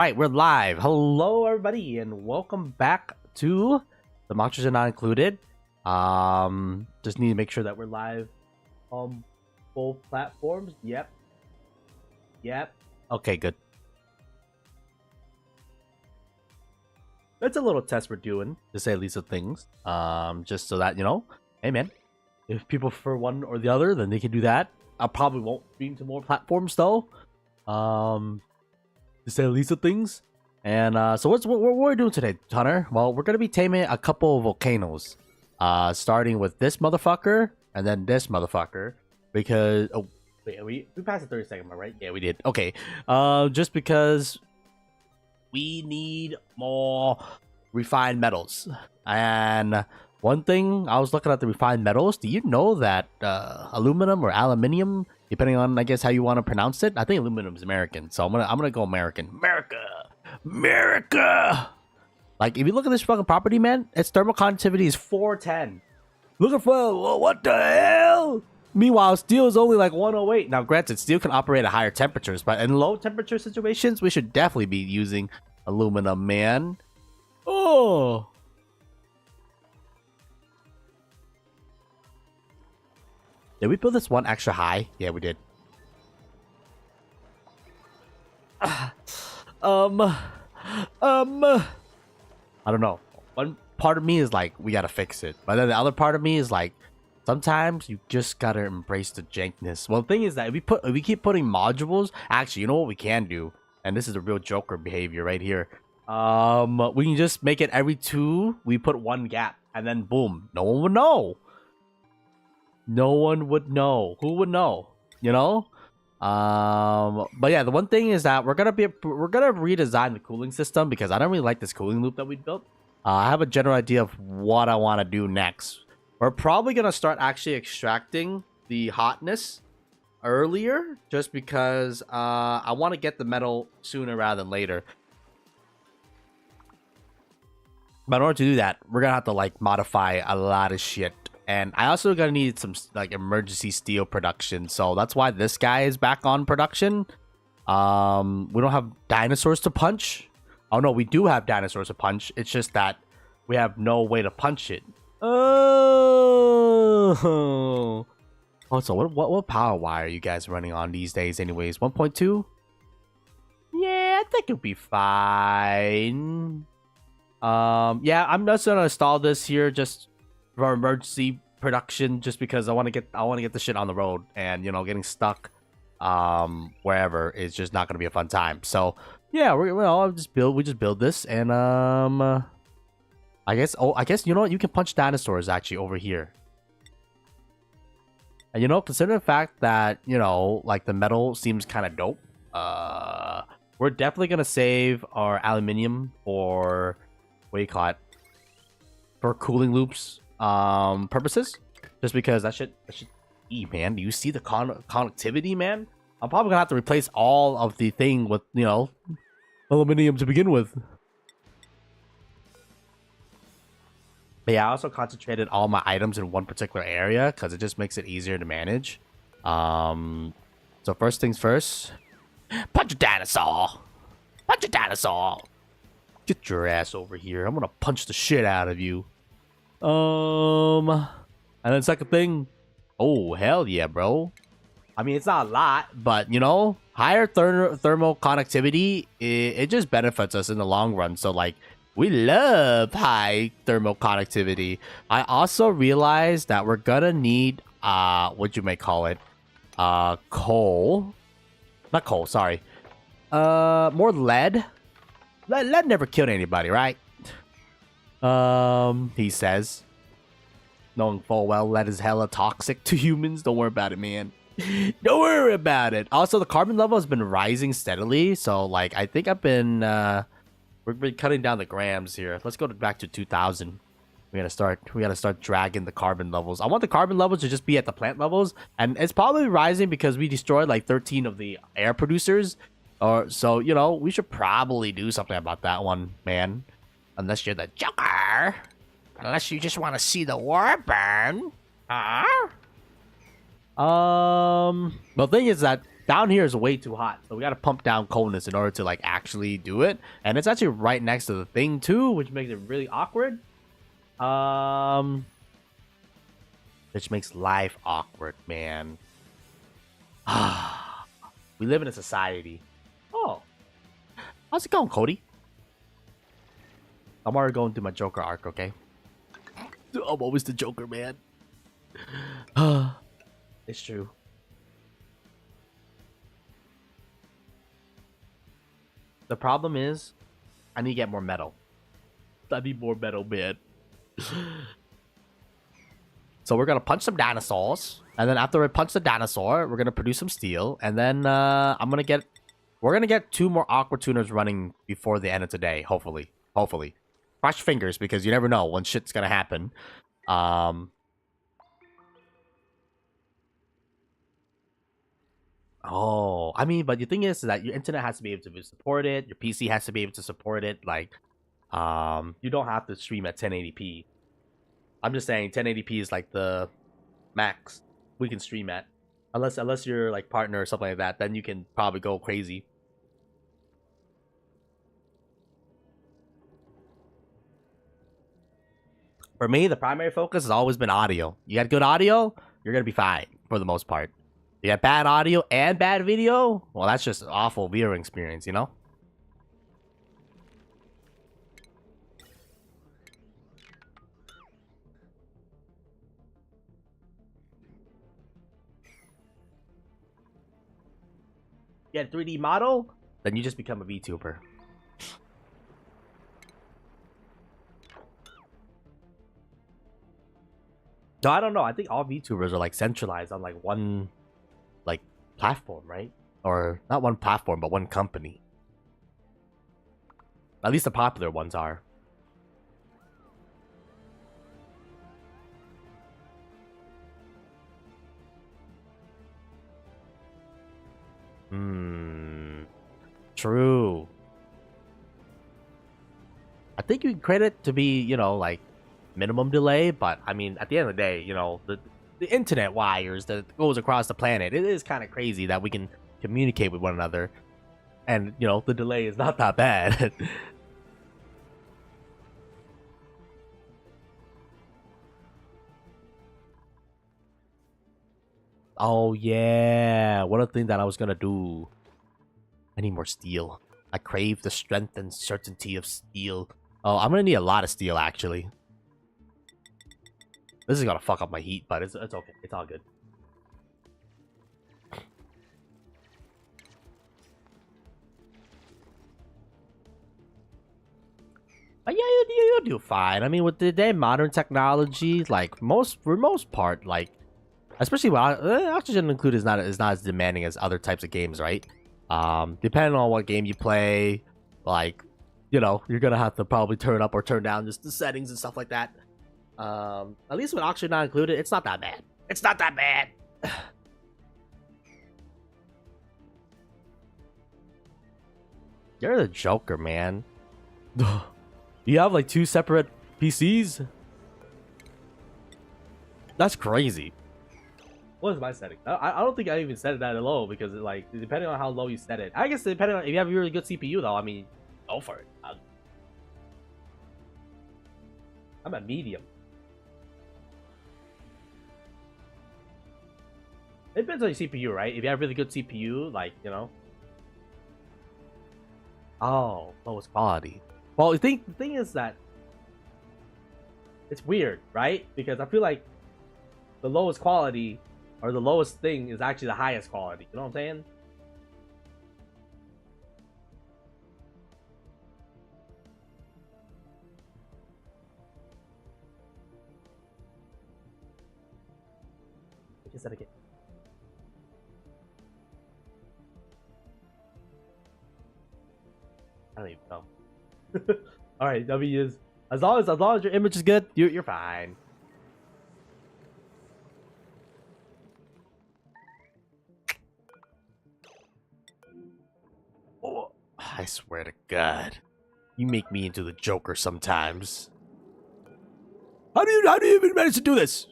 Right, we're live. Hello, everybody, and welcome back to the monsters are not included. Just need to make sure that we're live on both platforms. Yep. Okay, good. That's a little test we're doing, to say at least of things. Just so that you know, hey man, if people prefer one or the other, then they can do that. I probably won't stream to more platforms though. To say the least of things. And so what we're doing today, Hunter? Well, we're gonna be taming a couple of volcanoes, starting with this motherfucker and then this motherfucker, because wait, we passed the 30-second mark, right? Yeah, we did. Okay, just because we need more refined metals. And one thing, I was looking at the refined metals. Do you know that aluminum or aluminium, depending on, I guess, how you want to pronounce it? I think aluminum is American, so I'm gonna go American. America. Like, if you look at this fucking property, man, its thermal conductivity is 410. Looking for what the hell? Meanwhile, steel is only like 108. Now, granted, steel can operate at higher temperatures, but in low temperature situations, we should definitely be using aluminum, man. Oh. Did we build this one extra high? Yeah, we did. I don't know. One part of me is like, we gotta fix it, but then the other part of me is like, sometimes you just gotta embrace the jankness. Well, the thing is that if we keep putting modules, actually, you know what we can do, and this is a real Joker behavior right here. We can just make it every 2 we put 1 gap, and then boom, no one would know. No one would know. Who would know? You know? But yeah, the one thing is that we're gonna redesign the cooling system, because I don't really like this cooling loop that we built. I have a general idea of what I want to do next. We're probably gonna start actually extracting the hotness earlier, just because I want to get the metal sooner rather than later. But in order to do that, we're gonna have to like modify a lot of shit. And I also gonna need some like emergency steel production, so that's why this guy is back on production. We don't have dinosaurs to punch. Oh no, we do have dinosaurs to punch. It's just that we have no way to punch it. Oh. Also, what power wire are you guys running on these days, anyways? 1.2? Yeah, I think it'll be fine. Yeah, I'm just gonna install this here just for emergency production, just because I want to get the shit on the road, and you know, getting stuck wherever is just not gonna be a fun time. So yeah, we just build this, and I guess you know what, you can punch dinosaurs actually over here. And you know, considering the fact that, you know, like the metal seems kind of dope, we're definitely gonna save our aluminium for, what do you call it, for cooling loops purposes, just because that shit man, do you see the connectivity, man? I'm probably gonna have to replace all of the thing with, you know, aluminium to begin with. But yeah, I also concentrated all my items in one particular area because it just makes it easier to manage. So first things first, punch a dinosaur. Get your ass over here. I'm gonna punch the shit out of you. And then second thing, oh hell yeah, bro. I mean, it's not a lot, but you know, higher thermal conductivity, it just benefits us in the long run. So like, we love high thermal conductivity. I also realized that we're gonna need what you may call it, coal, not coal, sorry, more lead. Lead never killed anybody, right? He says, knowing full well lead is hella toxic to humans. Don't worry about it, man. Don't worry about it. Also, the carbon level has been rising steadily, so like, I think I've been we've been cutting down the grams here. Let's go back to 2000. We gotta start dragging the carbon levels. I want the carbon levels to just be at the plant levels, and it's probably rising because we destroyed like 13 of the air producers. Or so, you know, we should probably do something about that one, man. Unless you're the Joker. Unless you just want to see the war burn. The thing is that down here is way too hot, so we gotta pump down coldness in order to like actually do it. And it's actually right next to the thing too, which makes it really awkward. Which makes life awkward, man. We live in a society. Oh, how's it going, Cody? I'm already going through my Joker arc, okay? I'm always the Joker, man. It's true. The problem is, I need to get more metal. I need more metal, man. So we're gonna punch some dinosaurs, and then after we punch the dinosaur, we're gonna produce some steel, and then we're gonna get 2 more aqua tuners running before the end of today, hopefully. Hopefully. Cross your fingers, because you never know when shit's gonna happen. Oh, I mean, but the thing is that your internet has to be able to support it. Your PC has to be able to support it. Like, you don't have to stream at 1080p. I'm just saying 1080p is like the max we can stream at. Unless you're like partner or something like that, then you can probably go crazy. For me, the primary focus has always been audio. You got good audio, you're gonna be fine for the most part. You got bad audio and bad video, well, that's just an awful viewing experience, you know? You get a 3D model, then you just become a VTuber. No, I don't know. I think all VTubers are like centralized on like one like platform, right? Or not one platform, but one company. At least the popular ones are. True. I think you can credit to be, you know, like minimum delay, but I mean, at the end of the day, you know, the internet wires that goes across the planet, it is kind of crazy that we can communicate with one another, and you know, the delay is not that bad. Oh yeah, one of the things that I was gonna do. I need more steel. I crave the strength and certainty of steel. Oh, I'm gonna need a lot of steel actually. This is gonna fuck up my heat, but it's okay. It's all good. But yeah, you'll do fine. I mean, with the modern technology, like for most part, like especially when oxygen included is not as demanding as other types of games, right? Depending on what game you play, like, you know, you're gonna have to probably turn up or turn down just the settings and stuff like that. At least with oxygen not included, it's not that bad. It's not that bad. You're the Joker, man. You have like 2 separate PCs? That's crazy. What is my setting? I don't think I even set it that low because it, like, depending on how low you set it. I guess depending on if you have a really good CPU though, I mean, go for it. I'm at medium. It depends on your CPU, right? If you have really good CPU, like, you know. Oh, lowest quality. Well, the thing is that it's weird, right? Because I feel like the lowest quality or the lowest thing is actually the highest quality. You know what I'm saying? Just that again. I don't even know. All right, W is as long as your image is good, you're fine. Oh, I swear to God, you make me into the Joker sometimes. How do you even manage to do this?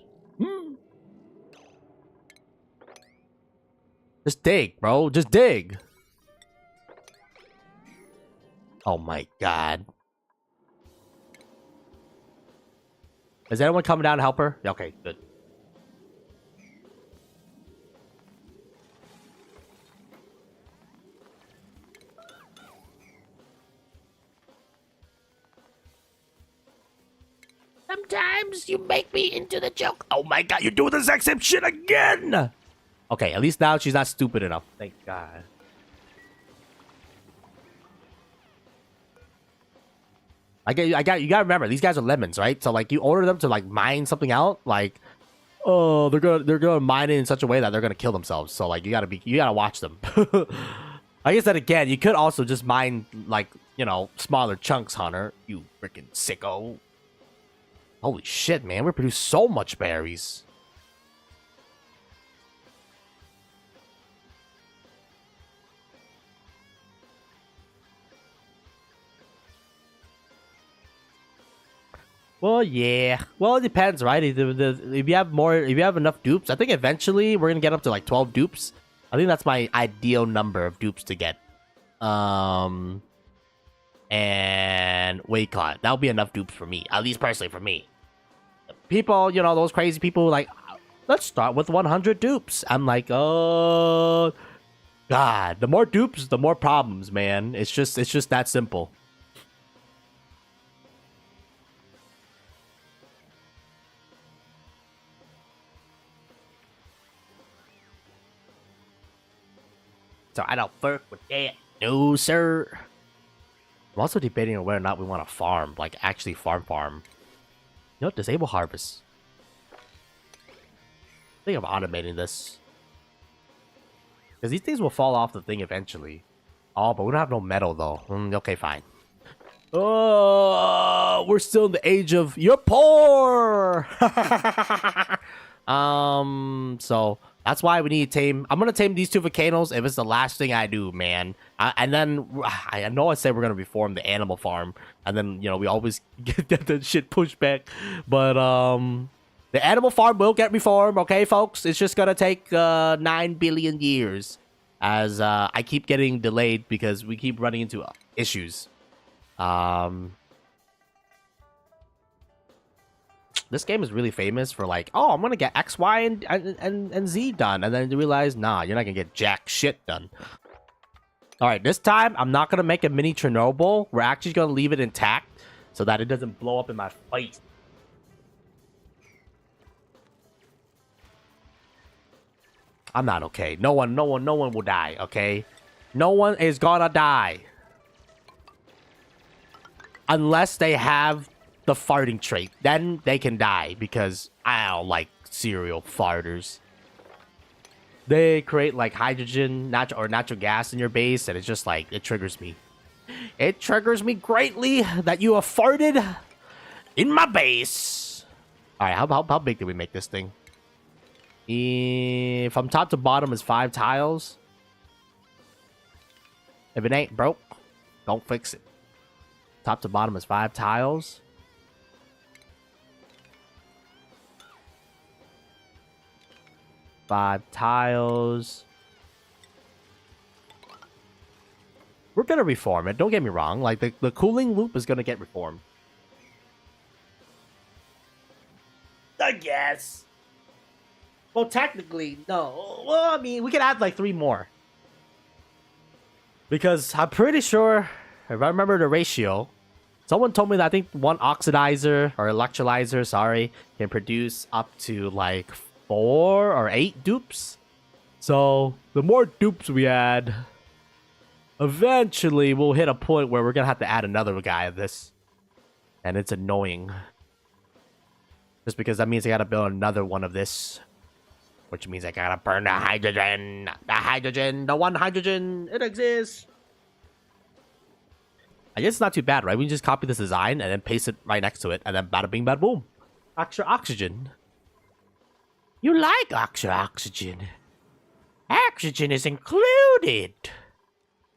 Just dig, bro. Just dig. Oh my god. Is anyone coming down to help her? Okay, good. Sometimes you make me into the joke. Oh my god, you're doing the exact same shit again! Okay, at least now she's not stupid enough. Thank god. You gotta remember, these guys are lemons, right? So like you order them to like mine something out, like oh they're gonna mine it in such a way that they're gonna kill themselves. So like you gotta watch them. I guess that again, you could also just mine like, you know, smaller chunks, Hunter. You freaking sicko. Holy shit, man, we produce so much berries. Well, yeah. Well, it depends, right? If you have enough dupes, I think eventually we're gonna get up to like 12 dupes. I think that's my ideal number of dupes to get. And wait, God, that'll be enough dupes for me, at least personally for me. People, you know, those crazy people like, let's start with 100 dupes. I'm like, oh, God, the more dupes, the more problems, man. It's just that simple. So I don't work with that. No, sir. I'm also debating on whether or not we want to farm, like actually farm. You know, disable harvest. I think I'm automating this. Because these things will fall off the thing eventually. Oh, but we don't have no metal though. Okay, fine. Oh, we're still in the age of you're poor. So that's why we need to tame. I'm gonna tame these two volcanoes if it's the last thing I do, man. And then I know I said we're gonna reform the animal farm, and then you know we always get the shit pushed back. But the animal farm will get reformed, okay, folks. It's just gonna take 9 billion years, as I keep getting delayed because we keep running into issues. This game is really famous for like, oh, I'm gonna get X, Y, and Z done, and then you realize, nah, you're not gonna get jack shit done. All right, this time I'm not gonna make a mini Chernobyl. We're actually gonna leave it intact so that it doesn't blow up in my face. I'm not okay. No one will die. Okay, no one is gonna die unless they have the farting trait. Then they can die because I don't like serial farters. They create like hydrogen, natural gas in your base, and it's just like it triggers me. It triggers me greatly that you have farted in my base. All right, how big did we make this thing? From top to bottom is 5 tiles. If it ain't broke, don't fix it. Top to bottom is 5 tiles. Five tiles. We're gonna reform it. Don't get me wrong. Like the cooling loop is gonna get reformed. I guess. Well, technically, no. Well, I mean, we could add like 3 more. Because I'm pretty sure, if I remember the ratio, someone told me that I think 1 oxidizer or electrolyzer, sorry, can produce up to like 4 or 8 dupes. So the more dupes we add, eventually we'll hit a point where we're gonna have to add another guy of this, and it's annoying. Just because that means I gotta build another one of this, which means I gotta burn the hydrogen. The 1 hydrogen, it exists. I guess it's not too bad, right? We can just copy this design and then paste it right next to it, and then bada bing bada boom. Extra oxygen. You like extra oxygen. Oxygen is included.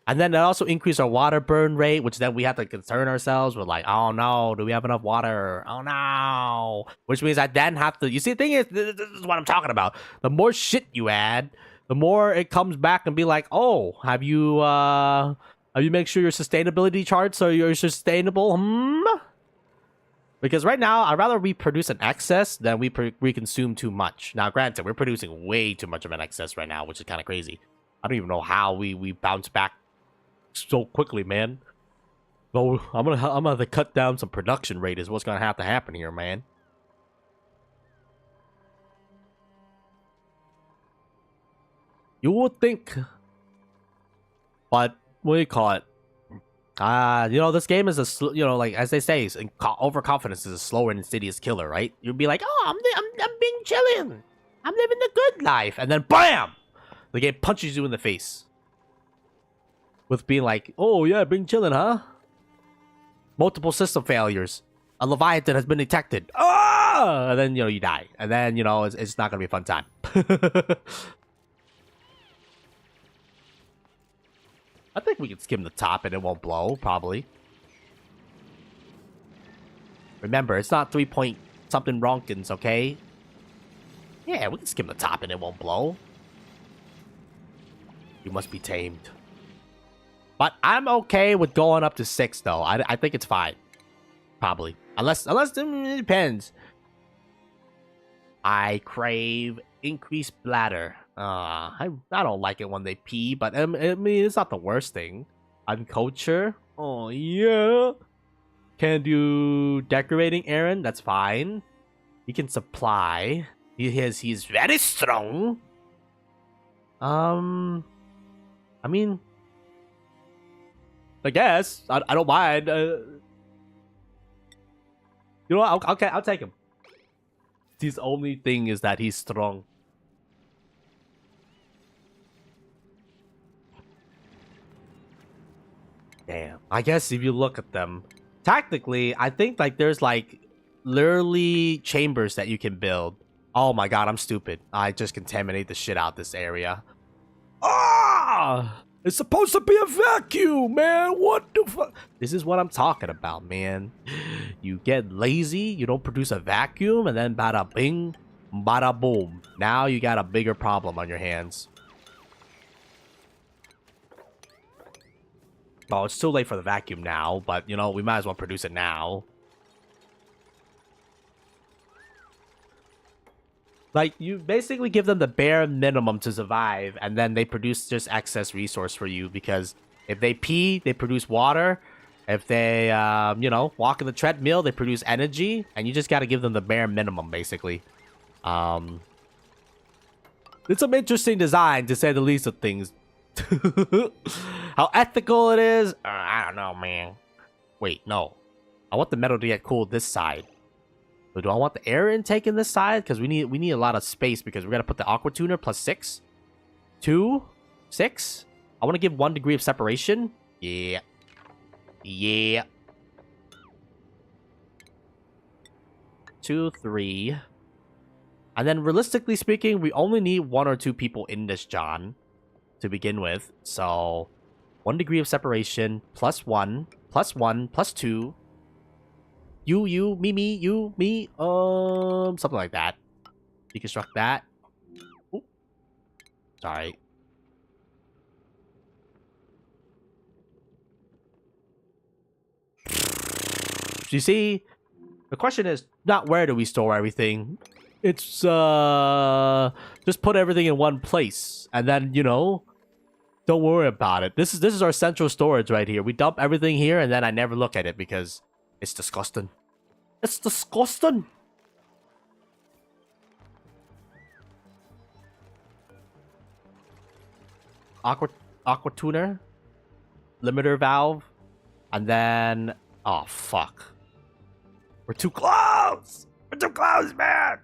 And then that also increase our water burn rate, which then we have to concern ourselves. We're like, oh no, do we have enough water? Oh no. Which means I then have to, you see, the thing is, this is what I'm talking about. The more shit you add, the more it comes back and be like, oh, have you make sure your sustainability charts are you're sustainable? Because right now, I'd rather we produce an excess than we consume too much. Now, granted, we're producing way too much of an excess right now, which is kind of crazy. I don't even know how we bounce back so quickly, man. So I'm gonna have to cut down some production rate is what's gonna have to happen here, man. You would think, but what do you call it? You know, this game is like as they say, overconfidence is a slow and insidious killer, right? You'd be like, oh, I'm being chilling, I'm living the good life, and then bam, the game punches you in the face with being like, oh yeah, being chilling, huh? Multiple system failures, a Leviathan has been detected, and then you die, and then it's not gonna be a fun time. I think we can skim the top and it won't blow, probably. Remember, it's not 3 point something Ronkins, okay? Yeah, we can skim the top and it won't blow. You must be tamed. But I'm okay with going up to 6, though. I think it's fine. Probably. Unless it depends. I crave increased bladder. I don't like it when they pee, but I mean, it's not the worst thing. Unculture? Oh, yeah. Can do decorating errand? That's fine. He can supply. He's very strong. I mean, I guess. I don't mind. You know what? Okay, I'll take him. His only thing is that he's strong. Damn. I guess if you look at them, technically, I think like there's like literally chambers that you can build. Oh my god, I'm stupid. I just contaminate the shit out this area. Ah! It's supposed to be a vacuum, man. What the fuck? This is what I'm talking about, man. You get lazy, you don't produce a vacuum, and then bada bing, bada boom. Now you got a bigger problem on your hands. Oh, it's too late for the vacuum now, but we might as well produce it now. Like, you basically give them the bare minimum to survive, and then they produce just excess resource for you, because if they pee, they produce water. If they, walk in the treadmill, they produce energy, and you just gotta give them the bare minimum, basically. It's some interesting design, to say the least of things. How ethical it is, I don't know, man. Wait, no. I want the metal to get cooled this side. But do I want the air intake in this side? Because we need a lot of space, because we're gonna put the aqua tuner plus 6. 2, 6. I want to give 1 degree of separation. Yeah. Yeah. 2, 3. And then realistically speaking, we only need 1 or 2 people in this John to begin with. So 1 degree of separation, plus 1, plus 1, plus 2. You, me, you, me, something like that. Deconstruct that. Ooh. Sorry. You see, the question is not where do we store everything. It's just put everything in one place, and then don't worry about it. This is our central storage right here. We dump everything here, and then I never look at it because it's disgusting. It's disgusting. Aqua tuner, limiter valve, and then oh fuck, we're too close. We're too close, man.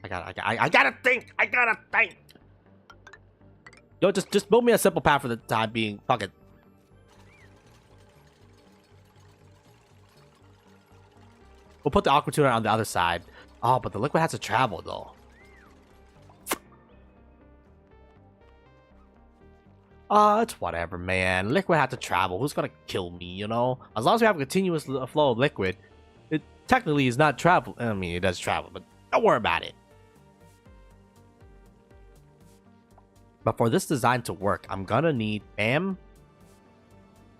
I gotta think. I gotta think. Yo, just build me a simple path for the time being. Fuck it. We'll put the aqua tuner on the other side. Oh, but the liquid has to travel though. It's whatever, man. Liquid had to travel. Who's gonna kill me, As long as we have a continuous flow of liquid, technically is not travel. I mean, it does travel, but don't worry about it. But for this design to work, I'm gonna need Bam,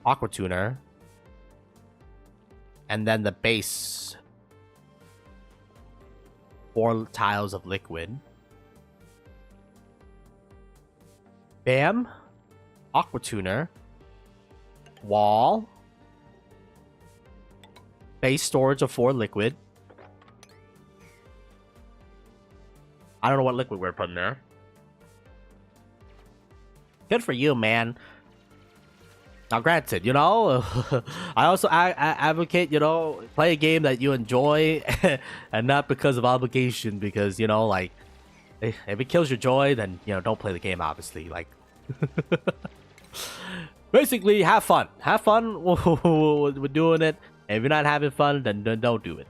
Aqua Tuner, and then the base 4 tiles of liquid. Bam, Aqua Tuner, wall, base storage of 4 liquid. I don't know what liquid we're putting there. Good for you, man. Now, granted, you know, I also advocate, you know, play a game that you enjoy and not because of obligation. Because, you know, like, if it kills your joy, then, you know, don't play the game, obviously. Like, basically, have fun. Have fun with doing it. And if you're not having fun, then don't do it.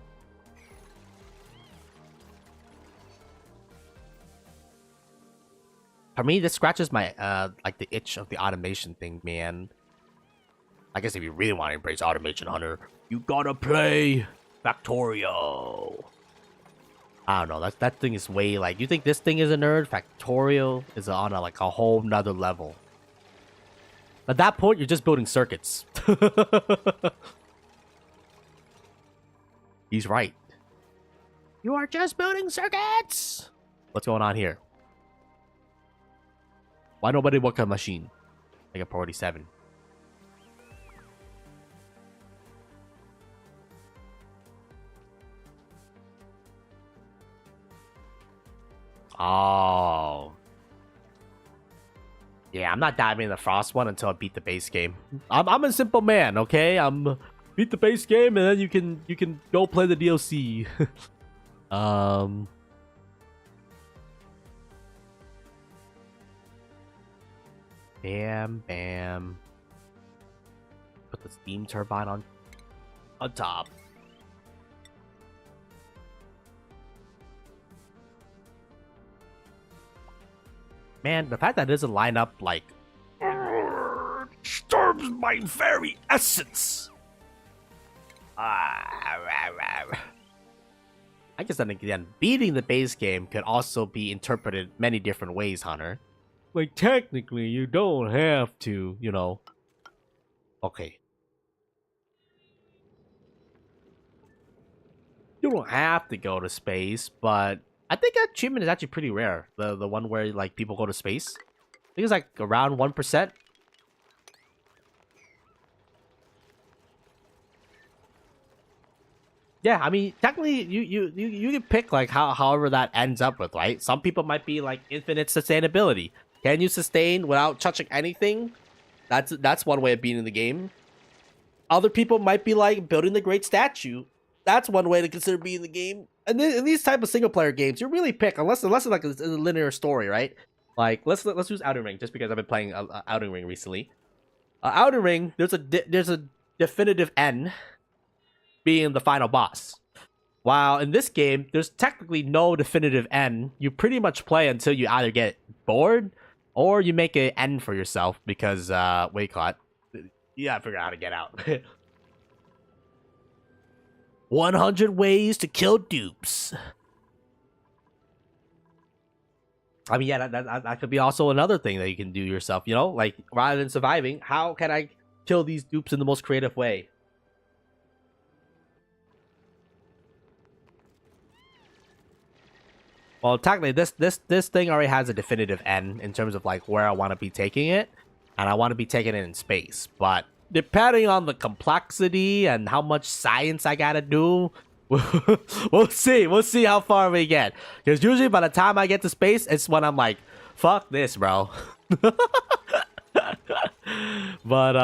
For me, this scratches my, like, the itch of the automation thing, man. I guess if you really want to embrace automation, Hunter, you gotta play Factorio. I don't know. That thing is way, like, you think this thing is a nerd? Factorio is on like a whole nother level. At that point, you're just building circuits. He's right. You are just building circuits. What's going on here? Why nobody work a machine? Like a priority 7. Oh. Yeah, I'm not diving in the Frost one until I beat the base game. I'm a simple man, okay? Beat the base game and then you can go play the DLC. Bam, bam. Put the steam turbine on top. Man, the fact that it doesn't line up like disturbs my very essence. I guess then again, beating the base game could also be interpreted many different ways, Hunter. Like, technically, you don't have to, you know. Okay. You don't have to go to space, but I think that achievement is actually pretty rare. The one where, like, people go to space. I think it's, like, around 1%. Yeah, I mean, technically, you can pick, like, however that ends up with, right? Some people might be, like, infinite sustainability. Can you sustain without touching anything? That's one way of being in the game. Other people might be like building the great statue. That's one way to consider being in the game. And in these type of single player games, you really pick unless it's like a linear story, right? Like let's use Outer Ring just because I've been playing Outer Ring recently. Outer Ring, there's a definitive end being the final boss. While in this game, there's technically no definitive end. You pretty much play until you either get bored or you make an end for yourself because, wait, caught. You gotta figure out how to get out. 100 ways to kill dupes. I mean, yeah, that could be also another thing that you can do yourself, you know? Like, rather than surviving, how can I kill these dupes in the most creative way? Well, technically, this thing already has a definitive end in terms of like where I want to be taking it, and I want to be taking it in space. But depending on the complexity and how much science I gotta do, we'll see. We'll see how far we get. Because usually by the time I get to space, it's when I'm like, "Fuck this, bro." But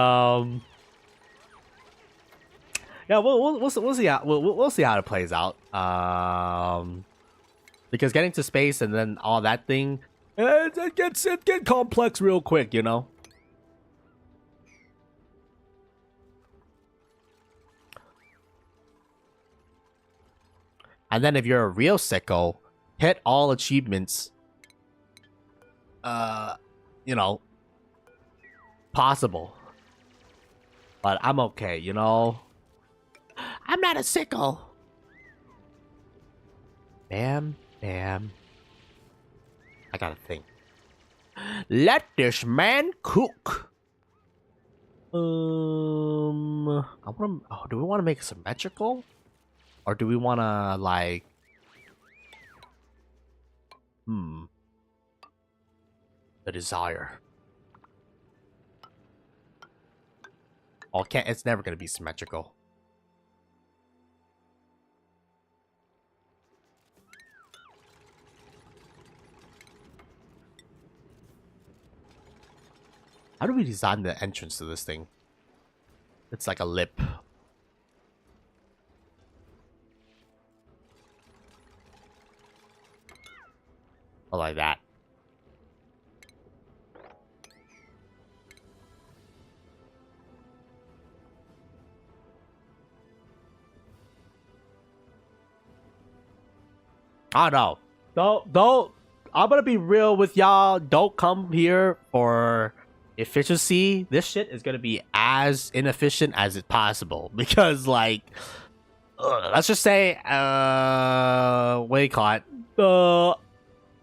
yeah, we'll see how we'll see how it plays out. Because getting to space and then all that thing, it gets complex real quick, you know? And then if you're a real sicko, hit all achievements, you know, possible. But I'm okay, you know? I'm not a sicko. Bam, bam. I gotta think. Let this man cook. I want. Oh, do we want to make it symmetrical, or do we want to like? The desire. Oh, can't. It's never gonna be symmetrical. How do we design the entrance to this thing? It's like a lip. Or like that. I don't know. Don't. I'm gonna be real with y'all. Don't come here for efficiency. This shit is gonna be as inefficient as it's possible because, like, let's just say, what do you call it?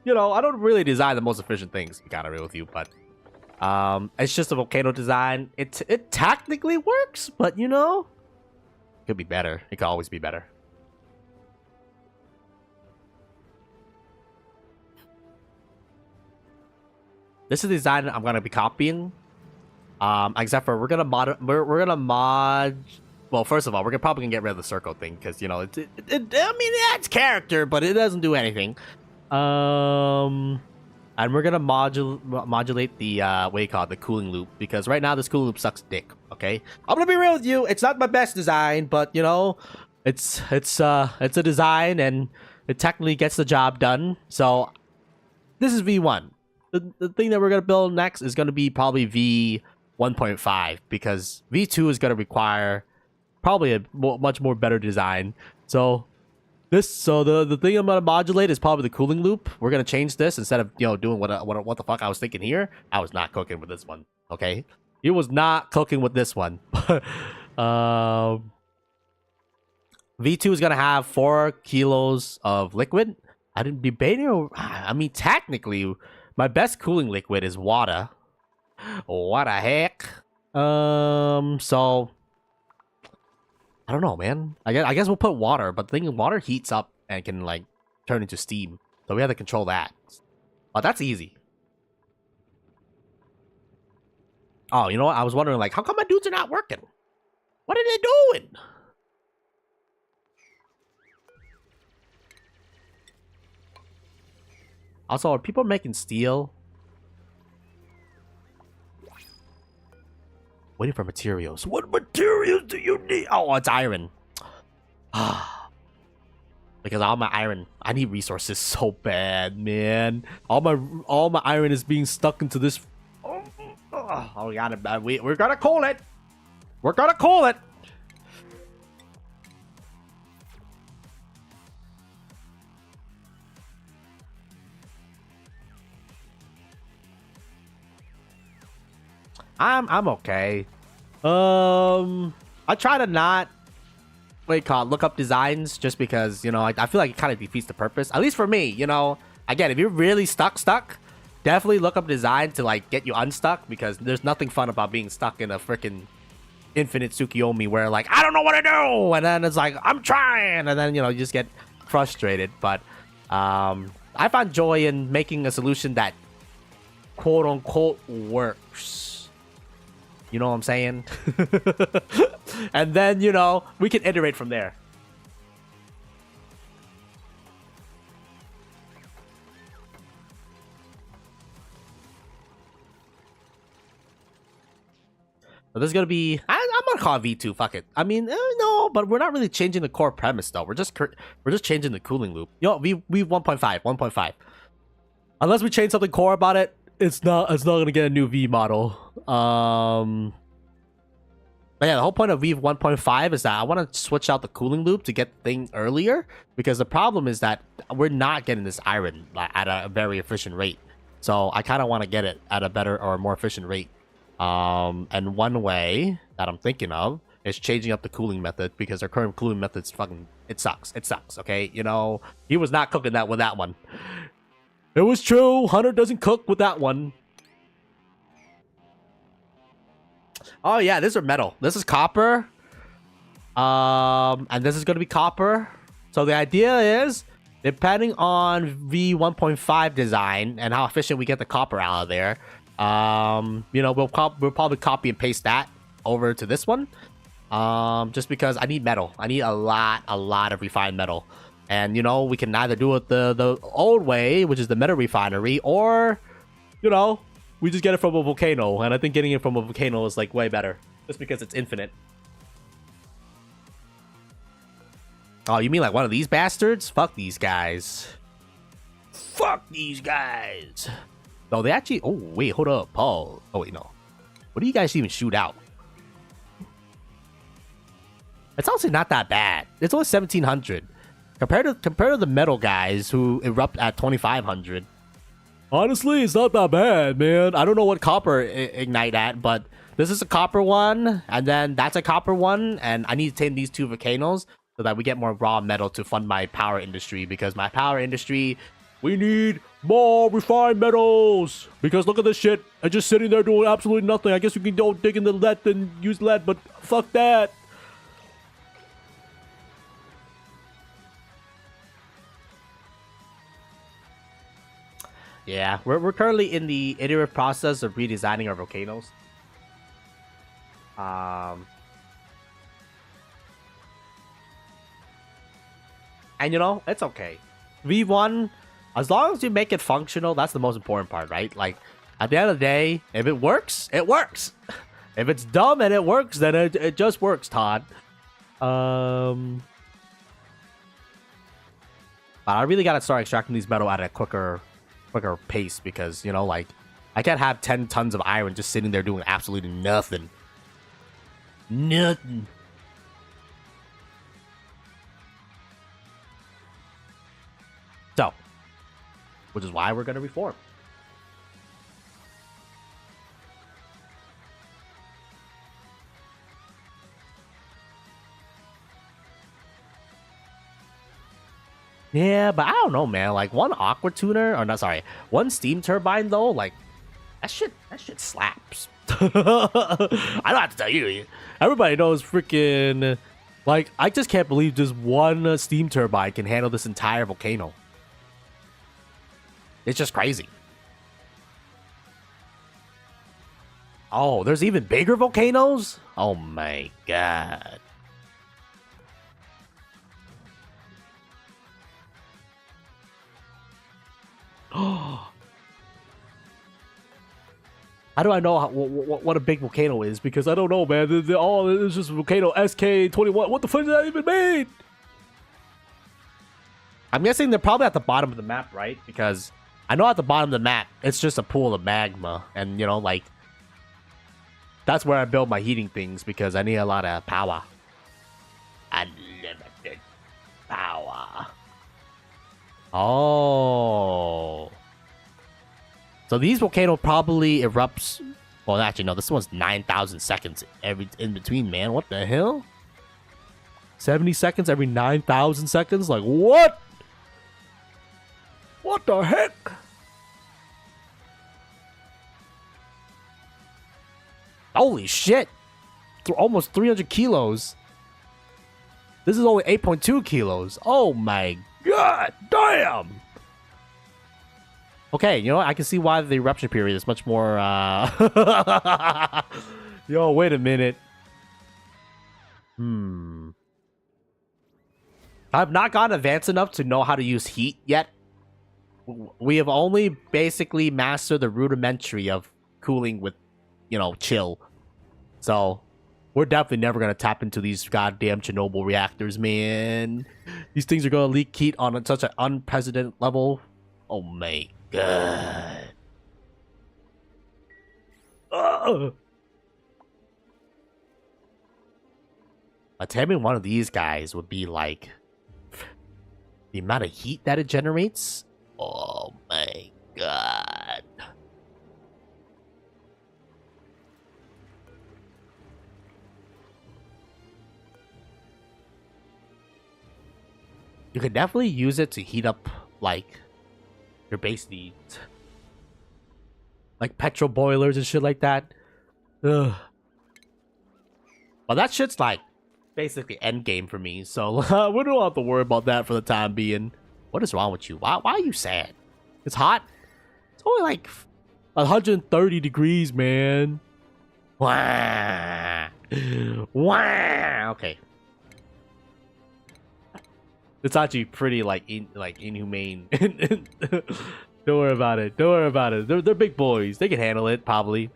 You know, I don't really design the most efficient things. To be kind of real with you, but it's just a volcano design. It technically works, but you know, it could be better. It could always be better. This is the design I'm gonna be copying. Except for we're gonna mod. Well, first of all, we're probably gonna get rid of the circle thing because you know I mean, yeah, it's character, but it doesn't do anything. And we're gonna modulate the what do you call it, the cooling loop, because right now this cooling loop sucks dick. Okay, I'm gonna be real with you. It's not my best design, but you know, it's a design and it technically gets the job done. So this is V1. The thing that we're going to build next is going to be probably V1.5 because V2 is going to require probably a much more better design. So the thing I'm going to modulate is probably the cooling loop. We're going to change this instead of, you know, doing what the fuck I was thinking here. I was not cooking with this one. Okay. It was not cooking with this one. V2 is going to have 4 kilos of liquid. I didn't debating. I mean, technically, my best cooling liquid is water. What the heck? So I don't know, man. I guess we'll put water, but the thing is, water heats up and can like turn into steam. So we have to control that. Oh, that's easy. Oh, you know what? I was wondering, like, how come my dudes are not working? What are they doing? Also, are people making steel? Waiting for materials. What materials do you need? Oh, it's iron. Because all my iron, I need resources so bad, man. All my iron is being stuck into this. Oh, we got it. We're gonna call it. We're gonna call it. I'm okay. I try to not look up designs just because, you know, I feel like it kind of defeats the purpose. At least for me, you know. Again, if you're really stuck, definitely look up design to like get you unstuck, because there's nothing fun about being stuck in a freaking infinite Tsukiyomi where like I don't know what to do, and then it's like I'm trying, and then you know you just get frustrated. But I find joy in making a solution that quote unquote works. You know what I'm saying? And then, you know, we can iterate from there. So this is gonna be. I'm gonna call it V2. Fuck it. I mean, no, but we're not really changing the core premise though. We're just changing the cooling loop. You know, we 1.5. Unless we change something core about it, it's not gonna get a new V model. But yeah, the whole point of Weave 1.5 is that I want to switch out the cooling loop to get the thing earlier, because the problem is that we're not getting this iron at a very efficient rate. So I kind of want to get it at a better or more efficient rate. And one way that I'm thinking of is changing up the cooling method because our current cooling method's fucking it sucks. It sucks, okay? You know, he was not cooking that with that one. It was true. Hunter doesn't cook with that one. Oh yeah, this is metal. This is copper. And this is gonna be copper. So the idea is, depending on V1.5 design and how efficient we get the copper out of there, you know, we'll probably copy and paste that over to this one. Just because I need metal. I need a lot of refined metal. And, you know, we can either do it the old way, which is the metal refinery, or, you know, we just get it from a volcano. And I think getting it from a volcano is, like, way better. Just because it's infinite. Oh, you mean like one of these bastards? Fuck these guys. Fuck these guys. Oh, they actually... Oh, wait, hold up. Paul. Oh, wait, no. What do you guys even shoot out? It's honestly not that bad. It's only 1,700. Compared to the metal guys who erupt at 2,500. Honestly, it's not that bad, man. I don't know what copper ignite at, but this is a copper one, and then that's a copper one, and I need to tame these two volcanoes so that we get more raw metal to fund my power industry, because my power industry, we need more refined metals. Because look at this shit. I'm just sitting there doing absolutely nothing. I guess you can go dig in the lead and use lead, but fuck that. Yeah, we're currently in the iterative process of redesigning our volcanoes. And you know, it's okay. V1, as long as you make it functional, that's the most important part, right? Like, at the end of the day, if it works, it works. If it's dumb and it works, then it just works, Todd. But I really gotta start extracting these metal at a quicker pace, because, you know, like, I can't have 10 tons of iron just sitting there doing absolutely nothing. Nothing. So, which is why we're gonna reform. Yeah, but I don't know, man. Like, one aqua tuner, or not, sorry, one steam turbine though, like, that shit slaps. I don't have to tell you. Everybody knows freaking, like, I just can't believe just one steam turbine can handle this entire volcano. It's just crazy. Oh, there's even bigger volcanoes? Oh my god. How do I know what a big volcano is? Because I don't know, man. It's just volcano SK21. What the fuck does that even mean? I'm guessing they're probably at the bottom of the map, right? Because I know at the bottom of the map, it's just a pool of magma. And, you know, like, that's where I build my heating things, because I need a lot of power. Unlimited power. Oh. So these volcano probably erupts. Well, actually, no. This one's 9,000 seconds in between, man. What the hell? 70 seconds every 9,000 seconds? Like, what? What the heck? Holy shit. Almost 300 kilos. This is only 8.2 kilos. Oh my god damn. Okay, you know what? I can see why the eruption period is much more, Yo, wait a minute. I've not gotten advanced enough to know how to use heat yet. We have only basically mastered the rudimentary of cooling with, you know, chill. So, we're definitely never going to tap into these goddamn Chernobyl reactors, man. These things are going to leak heat on such an unprecedented level. Oh my god. Taming one of these guys would be like the amount of heat that it generates. Oh my god. you could definitely use it to heat up like your base needs, like petrol boilers and shit like that. Ugh. But that shit's like basically end game for me, so we don't have to worry about that for the time being. What is wrong with you? Why are you sad? It's hot. It's only like 130 degrees, man. Wah. Wah. Okay. It's actually pretty like inhumane. Don't worry about it. Don't worry about it. They're big boys. They can handle it probably.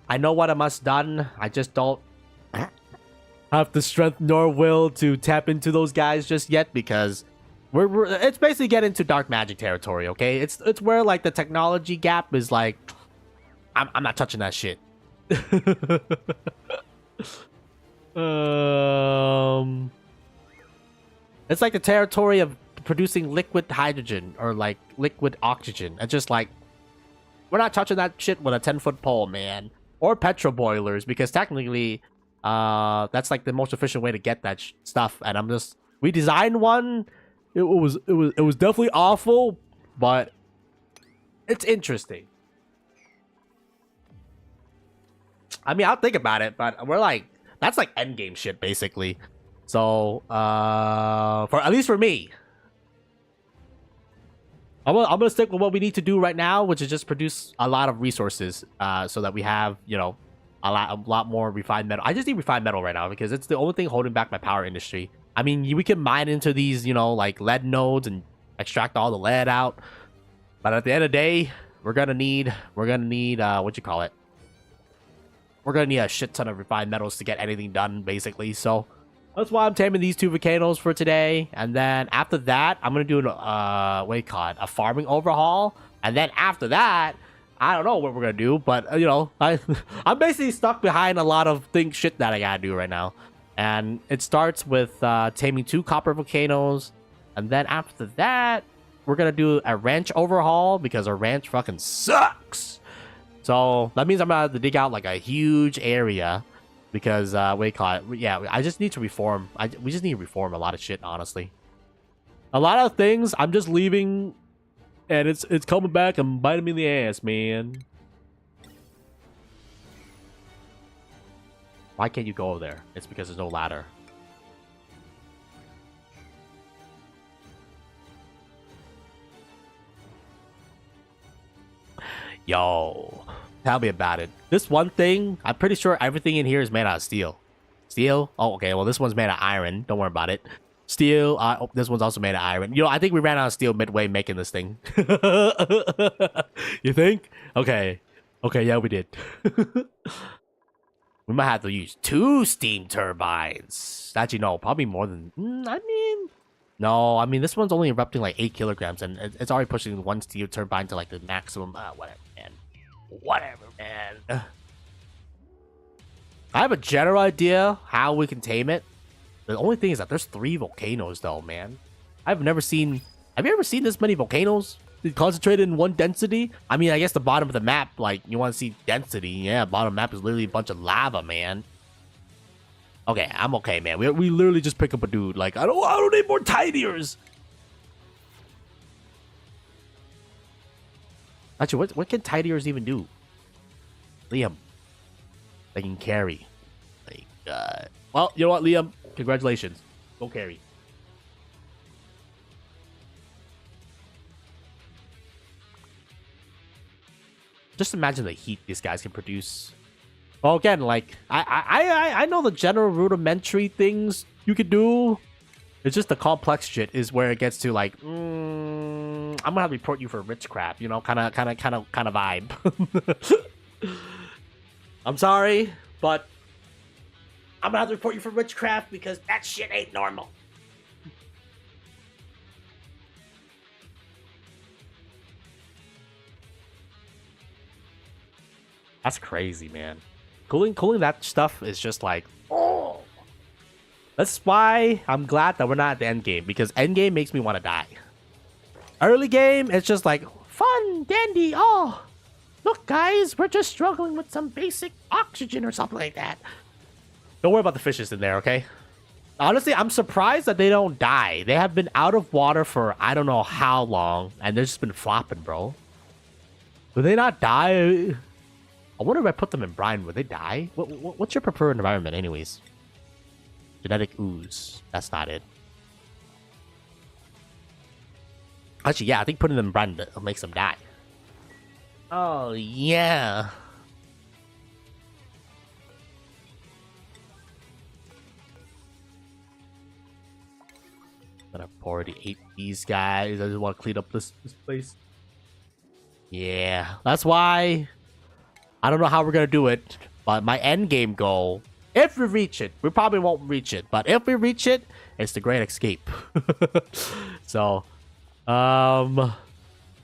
I know what I must done. I just don't have the strength nor will to tap into those guys just yet, because it's basically getting into dark magic territory. Okay, it's where like the technology gap is like, I'm not touching that shit. It's like the territory of producing liquid hydrogen or like liquid oxygen. It's just like, we're not touching that shit with a 10-foot pole, man. Or petrol boilers, because technically that's like the most efficient way to get that stuff. And we designed one. It was definitely awful, but it's interesting. I mean, I'll think about it, but we're like, that's like end game shit basically. So for at least for me, I'm gonna stick with what we need to do right now, which is just produce a lot of resources, so that we have, you know, a lot more refined metal. I just need refined metal right now because it's the only thing holding back my power industry. I mean, we can mine into these, you know, like lead nodes and extract all the lead out, but at the end of the day, we're gonna need what you call it? We're gonna need a shit ton of refined metals to get anything done, basically. So that's why I'm taming these 2 volcanoes for today. And then after that, I'm going to do an, what do you call it? A farming overhaul. And then after that, I don't know what we're going to do. But, you know, I'm basically stuck behind a lot of shit that I got to do right now. And it starts with taming 2 copper volcanoes. And then after that, we're going to do a ranch overhaul because our ranch fucking sucks. So that means I'm going to have to dig out like a huge area. Because, what do you call it? Yeah, I just need to reform. We just need to reform a lot of shit, honestly. A lot of things, I'm just leaving, and it's coming back and biting me in the ass, man. Why can't you go over there? It's because there's no ladder. Yo. Tell me about it. This one thing, I'm pretty sure everything in here is made out of steel. Steel? Oh, okay. Well, this one's made of iron. Don't worry about it. Steel. Oh, this one's also made of iron. You know, I think we ran out of steel midway making this thing. You think? Okay. Okay, yeah, we did. We might have to use 2 steam turbines. Actually, no. Probably more than... I mean... No, I mean, this one's only erupting like 8 kilograms. And it's already pushing 1 steam turbine to like the maximum... whatever, man. Whatever, man. I have a general idea how we can tame it. The only thing is that there's 3 volcanoes, though, man. I've never seen... Have you ever seen this many volcanoes concentrated in one density? I mean, I guess the bottom of the map, like, you want to see density. Yeah, bottom map is literally a bunch of lava, man. Okay, I'm okay, man. We literally just pick up a dude. Like, I don't need more tidiers. Actually, what can tidiers even do? Liam. They can carry. Like, well, you know what, Liam? Congratulations. Go carry. Just imagine the heat these guys can produce. Well, again, like, I know the general rudimentary things you could do. It's just the complex shit is where it gets to, like, I'm gonna have to report you for witchcraft, you know, kind of vibe. I'm sorry, but I'm gonna have to report you for witchcraft because that shit ain't normal. That's crazy, man. Cooling that stuff is just like, oh. That's why I'm glad that we're not at the end game, because end game makes me want to die. Early game, it's just like fun, dandy, oh. Look, guys, we're just struggling with some basic oxygen or something like that. Don't worry about the fishes in there, okay? Honestly, I'm surprised that they don't die. They have been out of water for I don't know how long, and they've just been flopping, bro. Would they not die? I wonder if I put them in brine, would they die? What's your preferred environment, anyways? Genetic ooze. That's not it. Actually, yeah, I think putting them in brine makes them die. Oh, yeah. I've already ate these guys. I just want to clean up this place. Yeah, that's why I don't know how we're going to do it. But my end game goal, if we reach it, we probably won't reach it. But if we reach it, it's the Great Escape. So,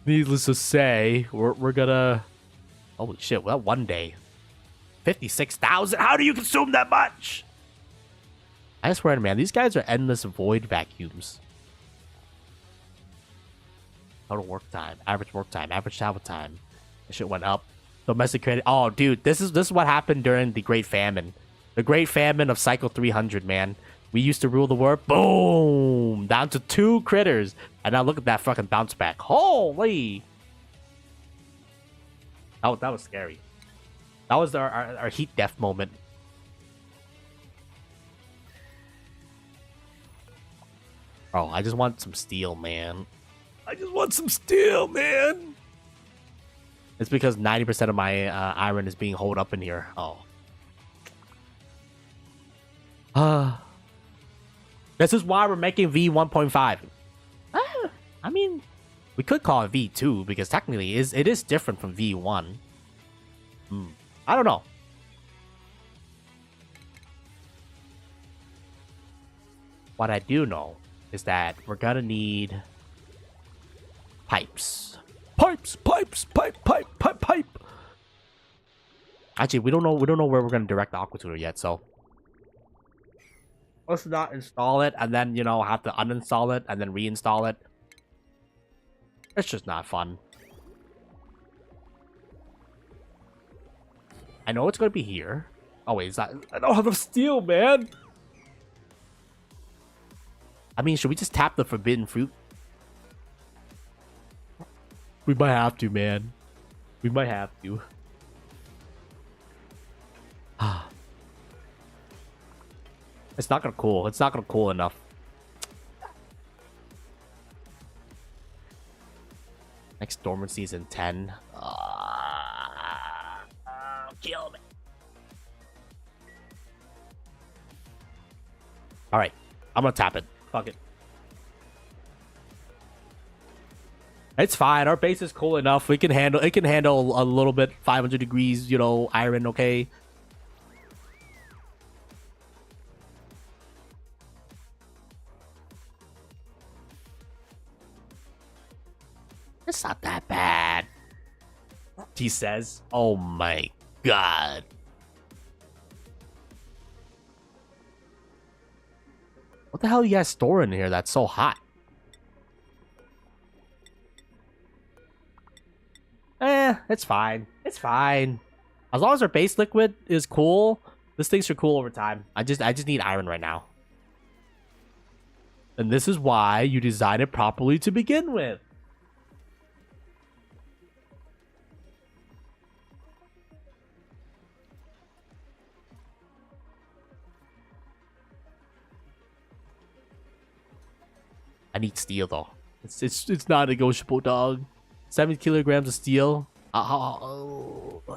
needless to say, we're gonna... Holy shit, well, one day. 56,000? How do you consume that much? I swear, man, these guys are endless void vacuums. Total work time, average travel time. This shit went up. Domesticated. Oh, dude, this is what happened during the Great Famine. The Great Famine of Cycle 300, man. We used to rule the world. Boom! Down to 2 critters. And now look at that fucking bounce back. Holy! That was scary. That was our heat death moment. Oh, I just want some steel, man. I just want some steel, man. It's because 90% of my iron is being holed up in here. Oh. This is why we're making V 1.5. I mean, we could call it V2 because technically it is different from V1. I don't know. What I do know is that we're gonna need pipes. Pipe. Actually, we don't know where we're gonna direct the aqua tuner yet, so let's not install it and then, you know, have to uninstall it and then reinstall it. It's just not fun. I know it's gonna be here. Oh wait, I don't have enough steel, man. I mean, should we just tap the forbidden fruit? We might have to, man. We might have to. It's not gonna cool. It's not gonna cool enough. Next dormancy is in 10. Kill me. Alright. I'm gonna tap it. Fuck it. It's fine. Our base is cool enough. It can handle a little bit 500 degrees, you know, iron, okay? It's not that bad. He says, "Oh my god." What the hell you guys store in here that's so hot? It's fine. It's fine. As long as our base liquid is cool, this thing should cool over time. I just need iron right now. And this is why you design it properly to begin with. I need steel though. It's not negotiable, dog. 7 kilograms of steel.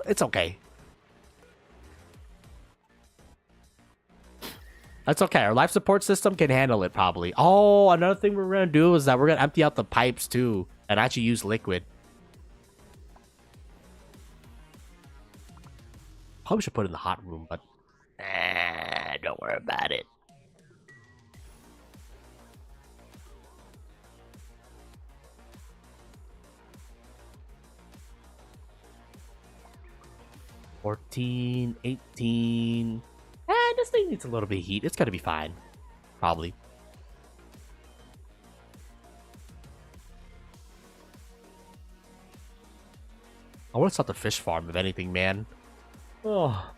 It's okay. That's okay. Our life support system can handle it probably. Oh, another thing we're gonna do is that we're gonna empty out the pipes too and actually use liquid. Probably should put it in the hot room, but don't worry about it. $14, $18. This thing needs a little bit of heat. It's gonna be fine. Probably. I want to start the fish farm, if anything, man. Oh.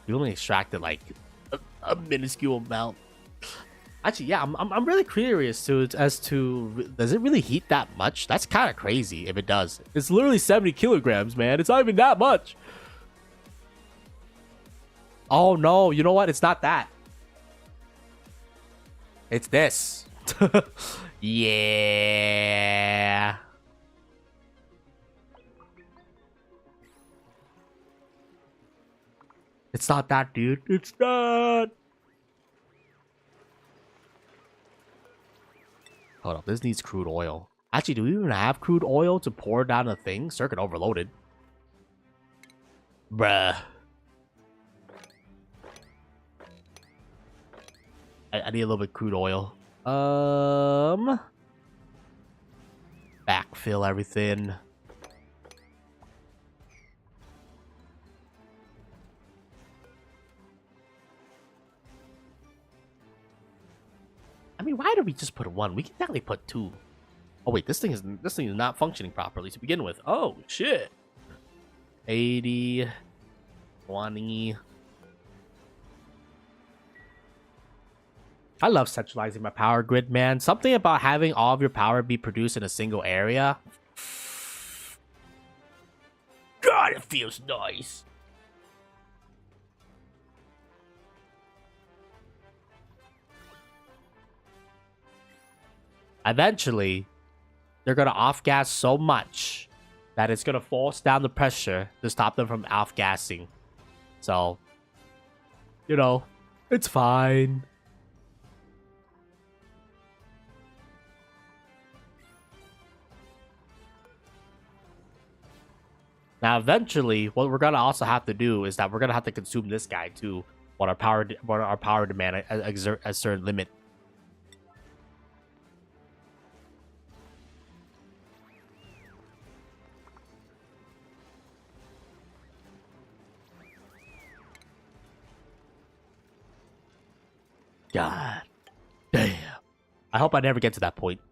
You only extracted like a minuscule amount. Actually, yeah, I'm really curious as to does it really heat that much? That's kind of crazy if it does. It's literally 70 kilograms, man. It's not even that much. Oh no, you know what? It's not that. It's this. Yeah. It's not that, dude. It's not. Hold up. This needs crude oil. Actually, do we even have crude oil to pour down the thing? Circuit overloaded. Bruh. I need a little bit of crude oil. Backfill everything. I mean, why did we just put one? We can definitely put two. Oh wait, this thing is not functioning properly to begin with. Oh shit. 80, 20. I love centralizing my power grid, man. Something about having all of your power be produced in a single area. God, it feels nice. Eventually, they're going to off-gas so much that it's going to force down the pressure to stop them from off-gassing. So, you know, it's fine. Now, eventually, what we're gonna also have to do is that we're gonna have to consume this guy too, when our power demand exert a certain limit. God damn! I hope I never get to that point.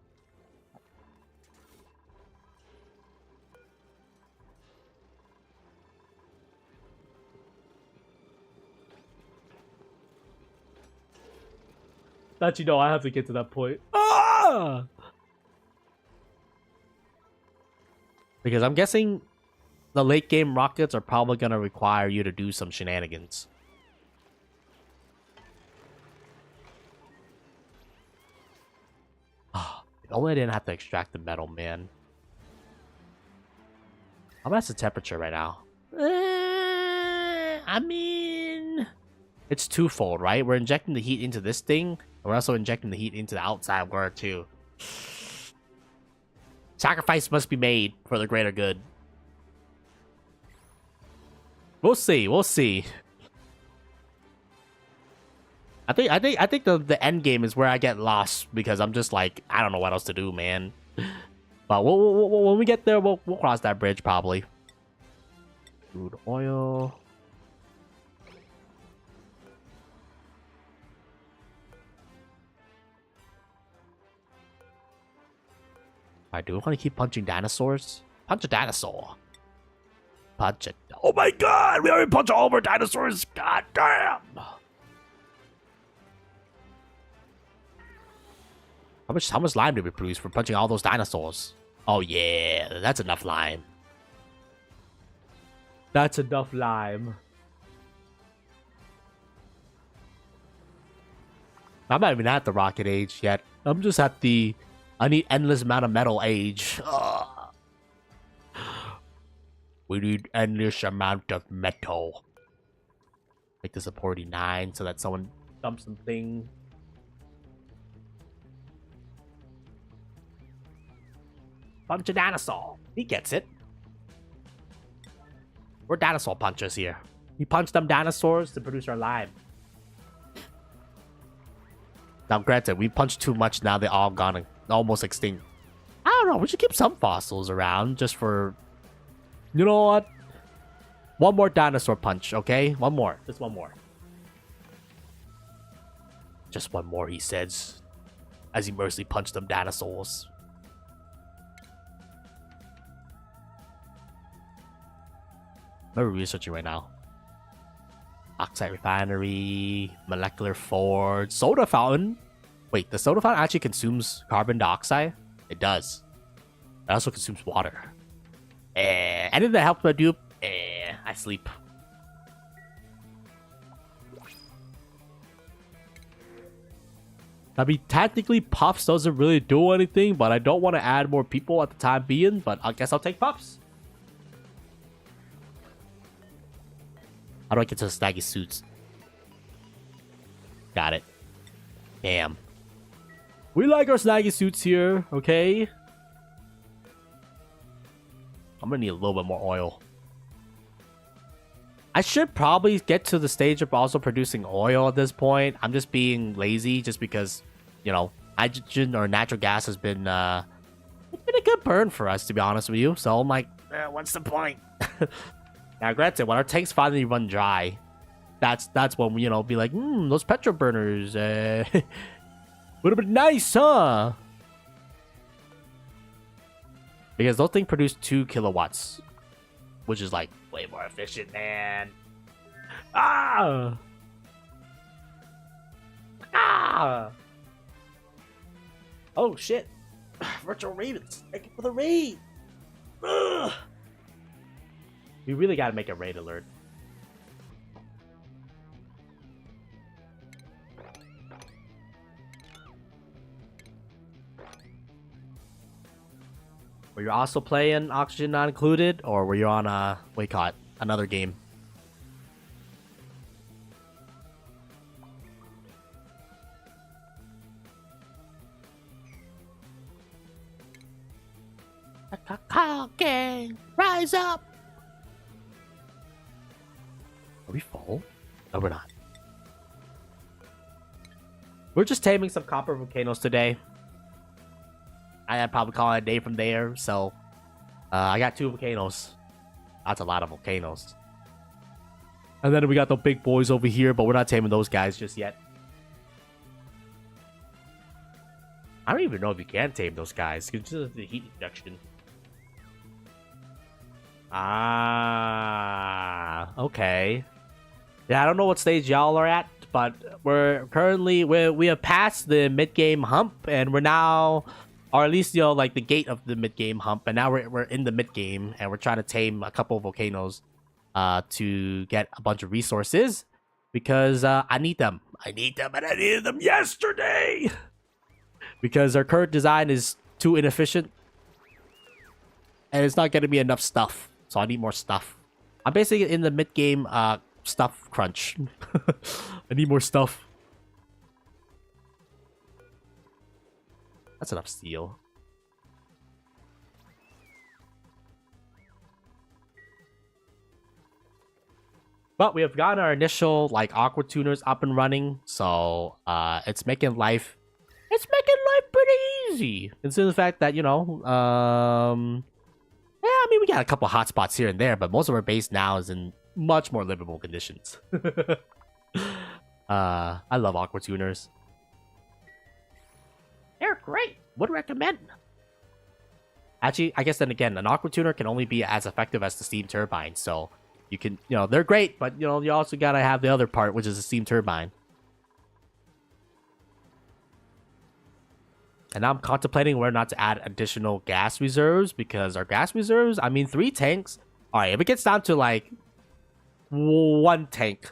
That you know, I have to get to that point. Ah! Because I'm guessing the late game rockets are probably gonna require you to do some shenanigans. If only I didn't have to extract the metal, man. How much the temperature right now? I mean, it's twofold, right? We're injecting the heat into this thing, and we're also injecting the heat into the outside world too. Sacrifice must be made for the greater good. We'll see. We'll see. I think the end game is where I get lost because I'm just like, I don't know what else to do, man. But when we get there, we'll cross that bridge probably. Crude oil. Alright, do we want to keep punching dinosaurs? Punch a dinosaur. Punch it. Oh my god! We already punched all of our dinosaurs! God damn! How much lime did we produce for punching all those dinosaurs? Oh yeah, that's enough lime. That's enough lime. I'm not even at the rocket age yet. I'm just at the I need endless amount of metal age. Ugh. We need endless amount of metal. Make this a 49 so that someone dumps something. Punch a dinosaur. He gets it. We're dinosaur punchers here. We punch them dinosaurs to produce our lime. Now, granted, we punched too much. Now they're all gone, almost extinct. I don't know. We should keep some fossils around just for... You know what? One more dinosaur punch, okay? One more. Just one more. Just one more, he says, as he mercilessly punched them dinosaurs. What are we researching right now? Oxide refinery, molecular forge, soda fountain. Wait, the soda fountain actually consumes carbon dioxide? It does. It also consumes water. Anything that helps my dupe? I sleep. I mean, technically, Puffs doesn't really do anything, but I don't want to add more people at the time being, but I guess I'll take Puffs. How do I get to the snaggy suits? Got it. Damn. We like our snaggy suits here, okay? I'm gonna need a little bit more oil. I should probably get to the stage of also producing oil at this point. I'm just being lazy just because, you know, hydrogen or natural gas has been, it's been a good burn for us, to be honest with you. So I'm like, what's the point? Now, granted, when our tanks finally run dry, that's when we, you know, be like, those petrol burners, would have been nice, huh? Because those things produce 2 kilowatts, which is like way more efficient, man. Ah! Ah! Oh shit! Virtual Ravens, thank you for the raid. Ugh. We really gotta make a raid alert. Were you also playing Oxygen Not Included, or were you on what do you call it, another game? The Cacao Gang, rise up! Are we full? No, we're not. We're just taming some copper volcanoes today. I'd probably call it a day from there, so I got 2 volcanoes. That's a lot of volcanoes. And then we got the big boys over here, but we're not taming those guys just yet. I don't even know if you can tame those guys. It's just the heat injection. Ah, okay. Yeah, I don't know what stage y'all are at, but we're currently we have passed the mid-game hump, and we're now, or at least, you know, like the gate of the mid-game hump, and now we're in the mid-game, and we're trying to tame a couple of volcanoes to get a bunch of resources, because I need them. I need them, and I needed them yesterday! Because our current design is too inefficient, and it's not getting me enough stuff, so I need more stuff. I'm basically in the mid-game stuff crunch. I need more stuff. That's enough steel. But we have gotten our initial like aqua tuners up and running, so it's making life pretty easy. Considering the fact that, you know, yeah, I mean, we got a couple hotspots here and there, but most of our base now is in much more livable conditions. I love aqua tuners. They're great. Would recommend. Actually, I guess then again, an aqua tuner can only be as effective as the steam turbine. So you can, you know, they're great, but you know, you also gotta have the other part, which is the steam turbine. And I'm contemplating whether or not to add additional gas reserves, because our gas reserves, I mean, 3 tanks. All right, if it gets down to like 1 tank,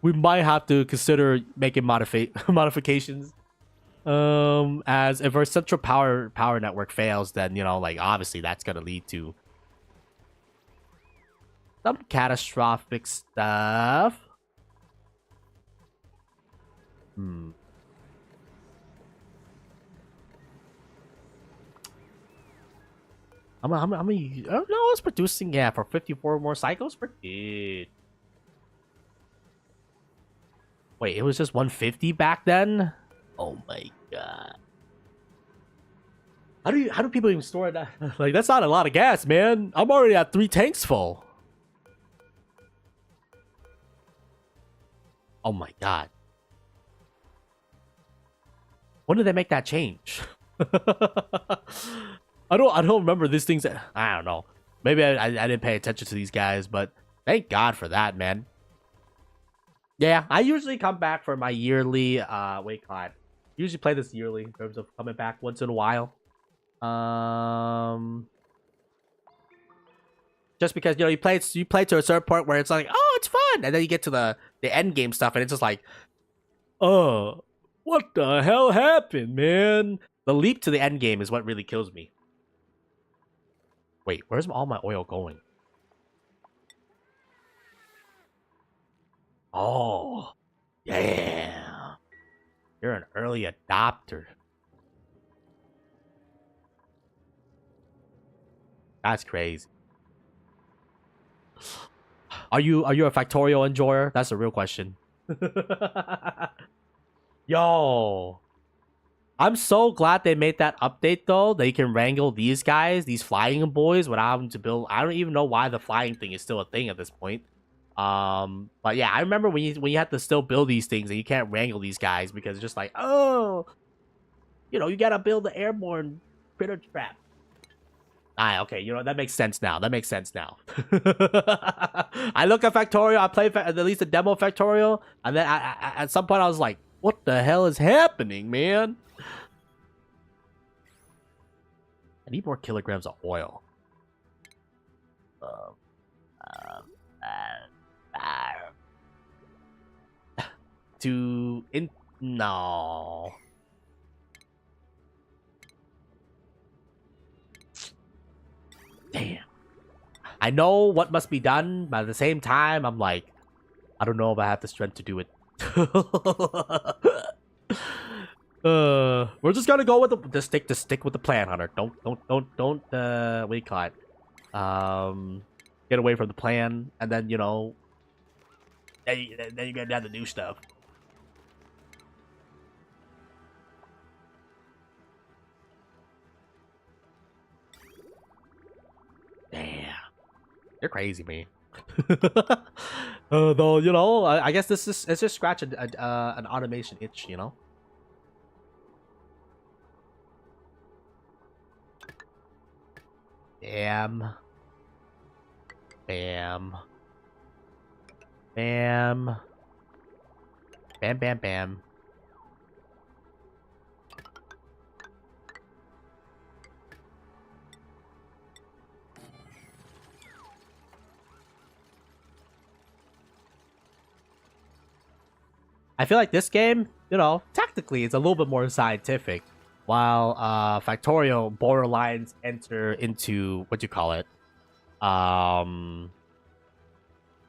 we might have to consider making modifications. As if our central power network fails, then, you know, like obviously that's gonna lead to some catastrophic stuff. How many? I don't know. It's producing, yeah, for 54 more cycles. Pretty good. Wait, it was just 150 back then. Oh my god. How do people even store that? Like, that's not a lot of gas, man. I'm already at 3 tanks full. Oh my god. When did they make that change? I don't remember these things. I don't know. Maybe I didn't pay attention to these guys, but thank God for that, man. Yeah, I usually come back for my yearly wait, God. Usually play this yearly in terms of coming back once in a while. Just because you play to a certain point where it's like, oh, it's fun, and then you get to the end game stuff, and it's just like, oh, what the hell happened, man? The leap to the end game is what really kills me. Wait, where's all my oil going? Oh, yeah. You're an early adopter. That's crazy. Are you a Factorial enjoyer? That's a real question. Yo. I'm so glad they made that update though. They can wrangle these guys, these flying boys, without having to build. I don't even know why the flying thing is still a thing at this point. But yeah, I remember when you have to still build these things and you can't wrangle these guys because it's just like, oh, you gotta build the airborne critter trap. Okay, that makes sense now. That makes sense now. I look at Factorial, I play at least the demo Factorial, and then at some point I was like, what the hell is happening, man? I need more kilograms of oil. No. Damn. I know what must be done, but at the same time, I'm like, I don't know if I have the strength to do it. We're just gonna go with the stick with the plan, Hunter. Don't what do you call it? Get away from the plan, and then then you gotta have to do stuff. Damn, you're crazy, man. Though I guess it's just scratching an automation itch, Bam. Bam. Bam. Bam, bam, bam. I feel like this game, tactically it's a little bit more scientific. While Factorial borderlines enter into what you call it.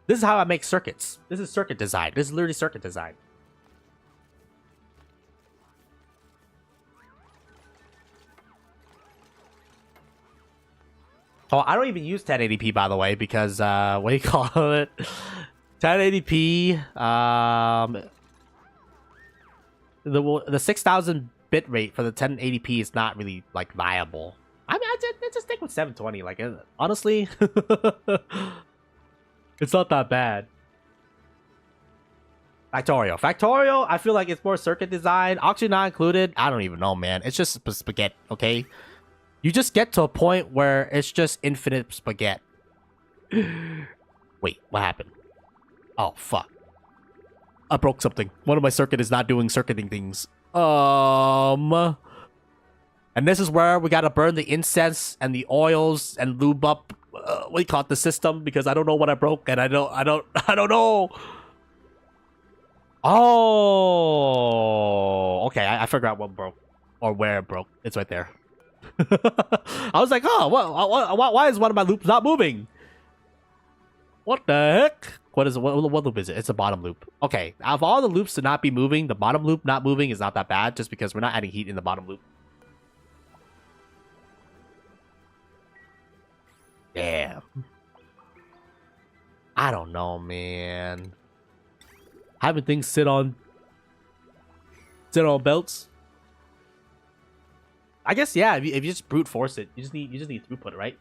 This is how I make circuits. This is circuit design. This is literally circuit design. Oh, I don't even use 1080p by the way because what do you call it? 1080p. The 6,000 bit rate for the 1080p is not really like viable. I mean, I just stick with 720. Like honestly, it's not that bad. Factorial. I feel like it's more circuit design. Oxygen not included. I don't even know, man. It's just spaghetti. Okay, you just get to a point where it's just infinite spaghetti. Wait, what happened? Oh fuck. I broke something. One of my circuit is not doing circuiting things. And this is where we gotta burn the incense and the oils and lube up. What do you call it? The system, because I don't know what I broke and I don't know. Oh, okay. I figured out what broke or where it broke. It's right there. I was like, oh, why is one of my loops not moving? What the heck? What loop is it? It's a bottom loop. Okay, out of all the loops to not be moving, the bottom loop not moving is not that bad, just because we're not adding heat in the bottom loop. Damn. I don't know, man. Having things sit on belts. I guess yeah. If you just brute force it, you just need throughput, right?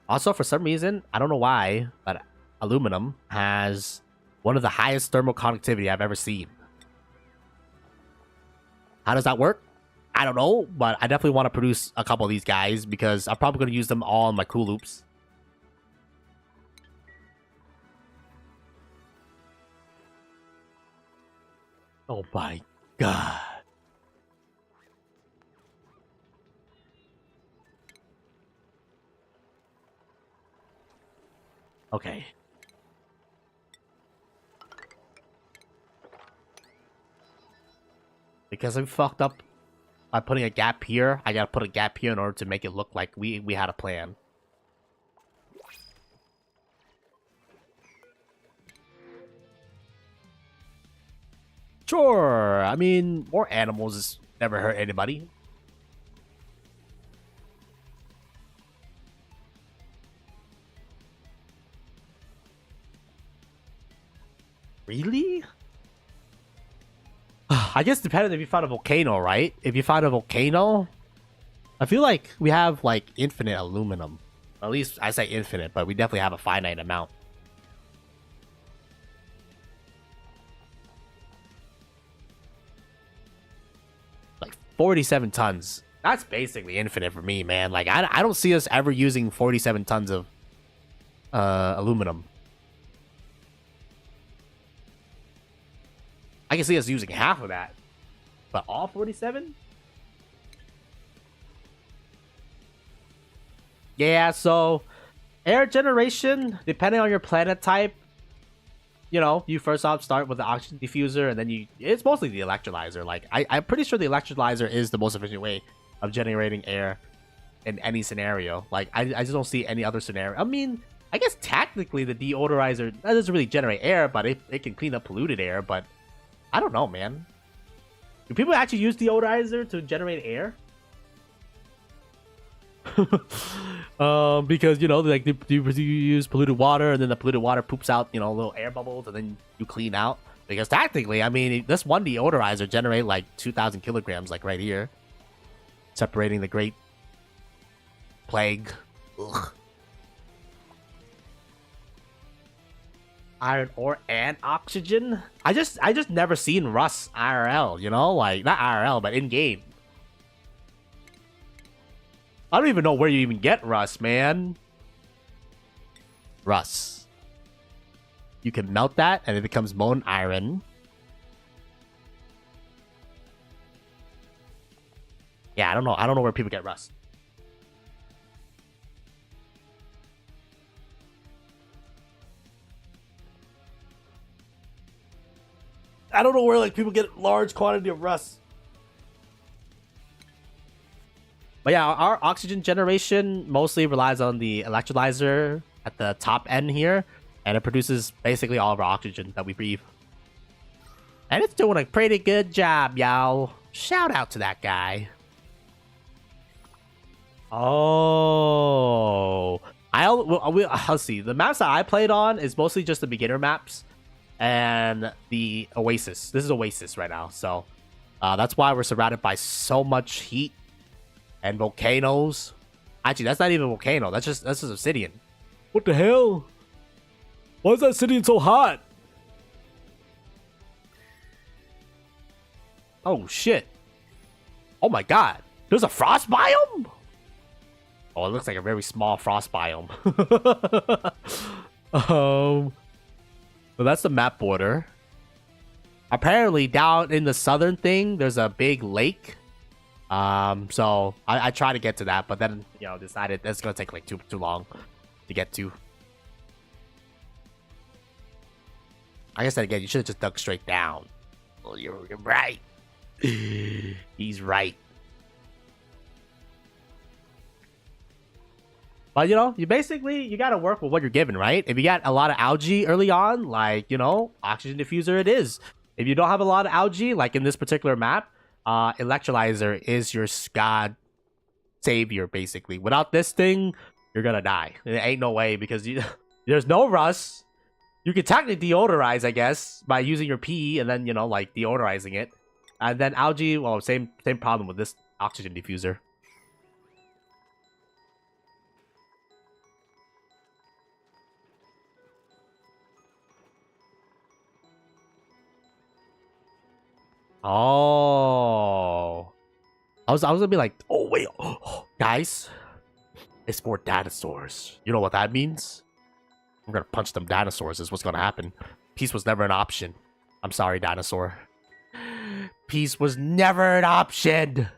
Also, for some reason, I don't know why, but aluminum has one of the highest thermal conductivity I've ever seen. How does that work? I don't know, but I definitely want to produce a couple of these guys because I'm probably going to use them all in my cool loops. Oh my god. Okay. Because I fucked up by putting a gap here, I gotta put a gap here in order to make it look like we had a plan. Sure, I mean, more animals has never hurt anybody. Really? I guess depending if you found a volcano, right? If you found a volcano, I feel like we have like infinite aluminum. At least I say infinite, but we definitely have a finite amount. Like 47 tons. That's basically infinite for me, man. Like I don't see us ever using 47 tons of aluminum. I can see us using half of that. But all 47? Yeah, so air generation, depending on your planet type, you know, you first off start with the oxygen diffuser, and then it's mostly the electrolyzer. Like, I'm pretty sure the electrolyzer is the most efficient way of generating air in any scenario. Like, I just don't see any other scenario. I mean, I guess technically the deodorizer, that doesn't really generate air, but it can clean up polluted air, but I don't know, man. Do people actually use deodorizer to generate air? Because, you know, like you use polluted water, and then the polluted water poops out, you know, little air bubbles, and then you clean out. Because technically, I mean, this one deodorizer generate like 2,000 kilograms, like right here, separating the Great Plague. Ugh. Iron ore and oxygen. I just never seen rust IRL, you know, like not IRL, but in game. I don't even know where you even get rust, man. Rust. You can melt that and it becomes molten iron. Yeah, I don't know where people get rust. I don't know where like people get large quantity of rust. But yeah, our oxygen generation mostly relies on the electrolyzer at the top end here, and it produces basically all of our oxygen that we breathe. And it's doing a pretty good job, y'all. Shout out to that guy. Oh, let's see. The maps that I played on is mostly just the beginner maps and the Oasis. This is Oasis right now, so that's why we're surrounded by so much heat and volcanoes. Actually, that's not even a volcano. That's just obsidian. What the hell? Why is that obsidian so hot? Oh shit! Oh my god! There's a frost biome. Oh, it looks like a very small frost biome. So that's the map border. Apparently, down in the southern thing, there's a big lake. So I tried to get to that, but then, you know, decided that's gonna take like too long to get to. I guess that again, you should have just dug straight down. Well, you're right. He's right. But, you know, you gotta work with what you're given, right? If you got a lot of algae early on, like, you know, oxygen diffuser it is. If you don't have a lot of algae, like in this particular map, electrolyzer is your god savior, basically. Without this thing, you're gonna die. There ain't no way, because there's no rust. You can technically deodorize, I guess, by using your pee and then, you know, like deodorizing it. And then algae, well, same problem with this oxygen diffuser. Oh. I was gonna be like, oh wait, guys, it's more dinosaurs. You know what that means? I'm gonna punch them dinosaurs. Is what's gonna happen. Peace was never an option. I'm sorry, dinosaur. Peace was never an option.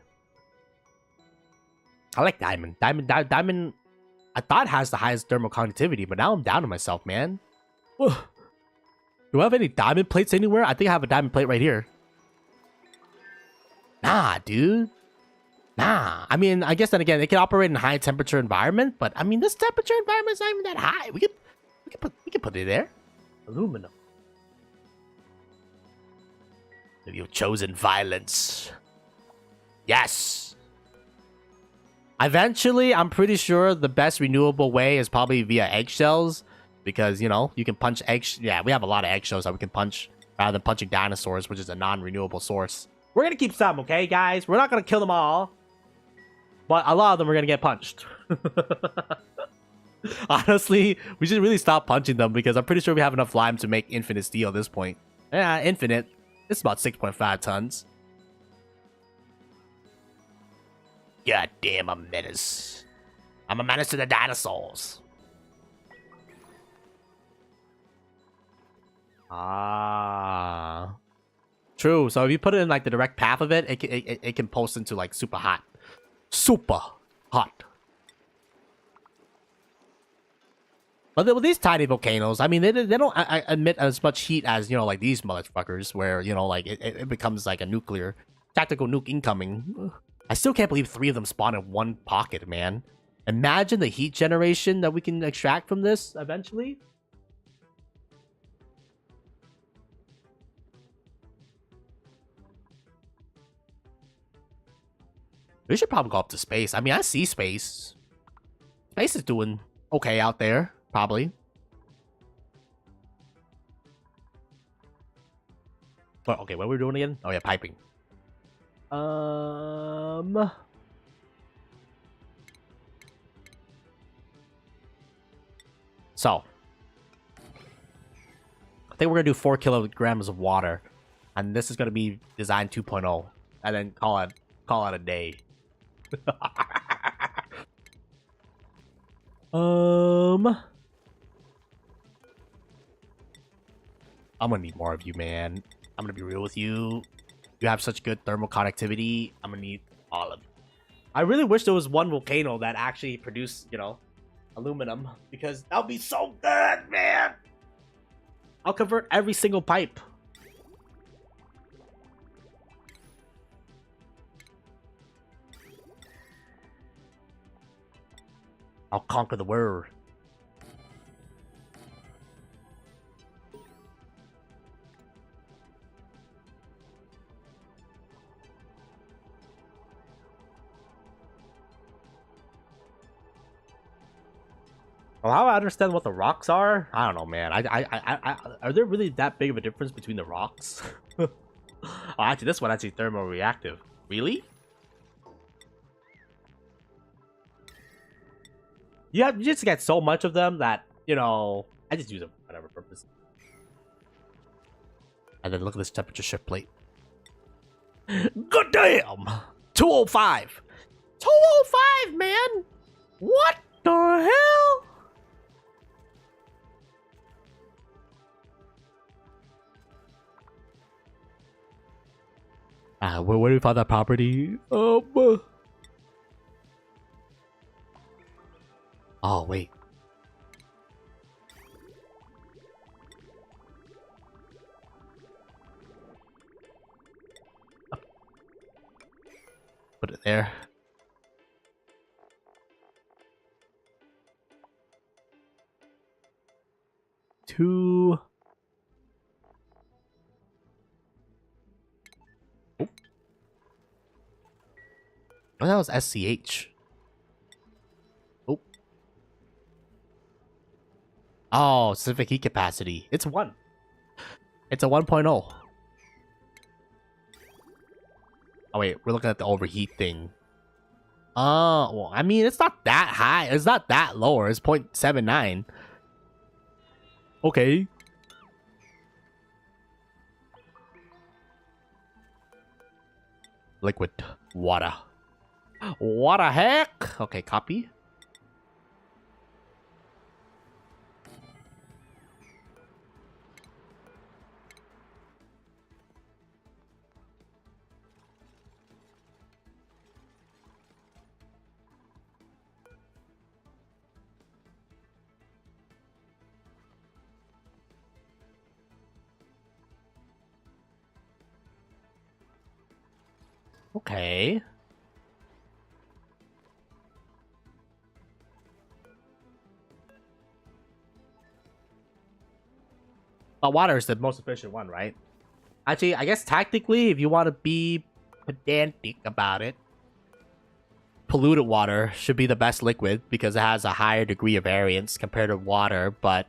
I like diamond. Diamond. I thought has the highest thermal conductivity, but now I'm down to myself, man. Ugh. Do I have any diamond plates anywhere? I think I have a diamond plate right here. Nah, dude. Nah. I mean, I guess then again, it can operate in a high temperature environment, but I mean, this temperature environment is not even that high. We could put it there. Aluminum. You've chosen violence. Yes. Eventually, I'm pretty sure the best renewable way is probably via eggshells. Because, you know, you can punch eggs. Yeah, we have a lot of eggshells that we can punch rather than punching dinosaurs, which is a non-renewable source. We're going to keep some, okay, guys? We're not going to kill them all. But a lot of them are going to get punched. Honestly, we should really stop punching them because I'm pretty sure we have enough lime to make infinite steel at this point. Yeah, infinite. It's about 6.5 tons. God damn, I'm a menace. I'm a menace to the dinosaurs. Ah. True. So if you put it in like the direct path of it, it can pulse into like super hot. Super hot. But with these tiny volcanoes, I mean, they don't emit as much heat as, you know, like these motherfuckers, where, you know, like it becomes like a nuclear tactical nuke incoming. I still can't believe 3 of them spawn in one pocket, man. Imagine the heat generation that we can extract from this eventually. We should probably go up to space. I mean, I see space. Space is doing okay out there, probably. But okay, what were we doing again? Oh yeah, piping. So, I think we're gonna do 4 kilograms of water, and this is gonna be design 2.0, and then call it a day. I'm gonna need more of you, man. I'm gonna be real with you. You have such good thermal conductivity. I'm gonna need all of you. I really wish there was one volcano that actually produced, you know, aluminum, because that would be so good, man. I'll convert every single pipe. I'll conquer the world. Well, how I understand what the rocks are, I don't know, man. Are there really that big of a difference between the rocks? Oh, actually, this one actually thermoreactive. Really? You just get so much of them that, you know, I just use them for whatever purpose. And then look at this temperature shift plate. Good damn! 205! 205, man! What the hell? Where do we find that property? Oh, wait. Put it there. Two. Oh, that was SCH. Oh. Oh, specific heat capacity. It's 1. It's a 1.0. Oh, wait. We're looking at the overheat thing. Oh, well, I mean, it's not that high. It's not that lower. It's 0.79. Okay. Liquid. Water. What the heck? Okay, copy. Okay. But water is the most efficient one, right? Actually, I guess tactically, if you want to be pedantic about it, polluted water should be the best liquid because it has a higher degree of variance compared to water, but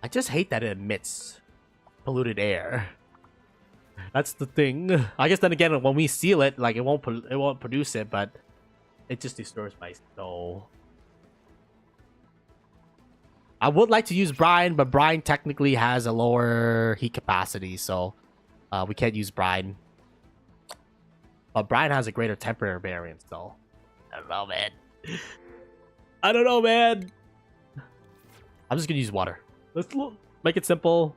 I just hate that it emits polluted air. That's the thing. I guess then again, when we seal it, like it won't produce it, but it just disturbs my soul. I would like to use brine, but brine technically has a lower heat capacity, so we can't use brine. But brine has a greater temperature variance, though. I don't know, man. I don't know, man. I'm just gonna use water. Let's make it simple.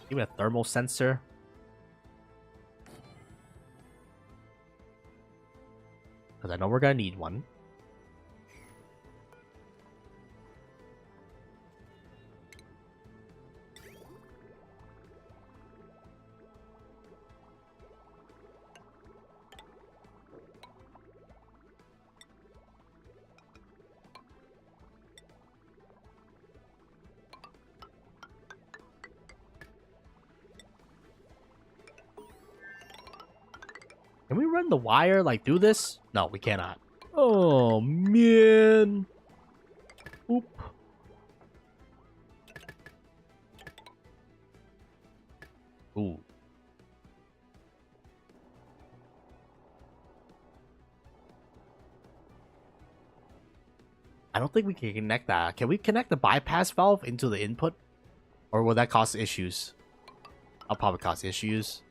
Give me a thermal sensor. Because I know we're gonna need one. Can we run the wire like through this? No, we cannot. Oh man. Oop. Ooh. I don't think we can connect that. Can we connect the bypass valve into the input? Or will that cause issues? I'll probably cause issues.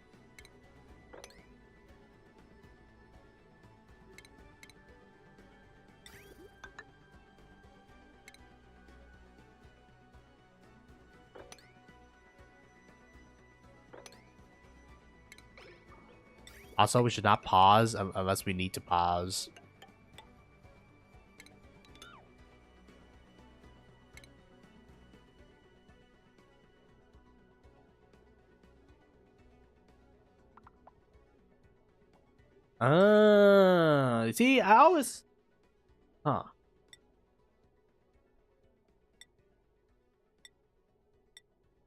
Also, we should not pause unless we need to pause. See, I always... Huh.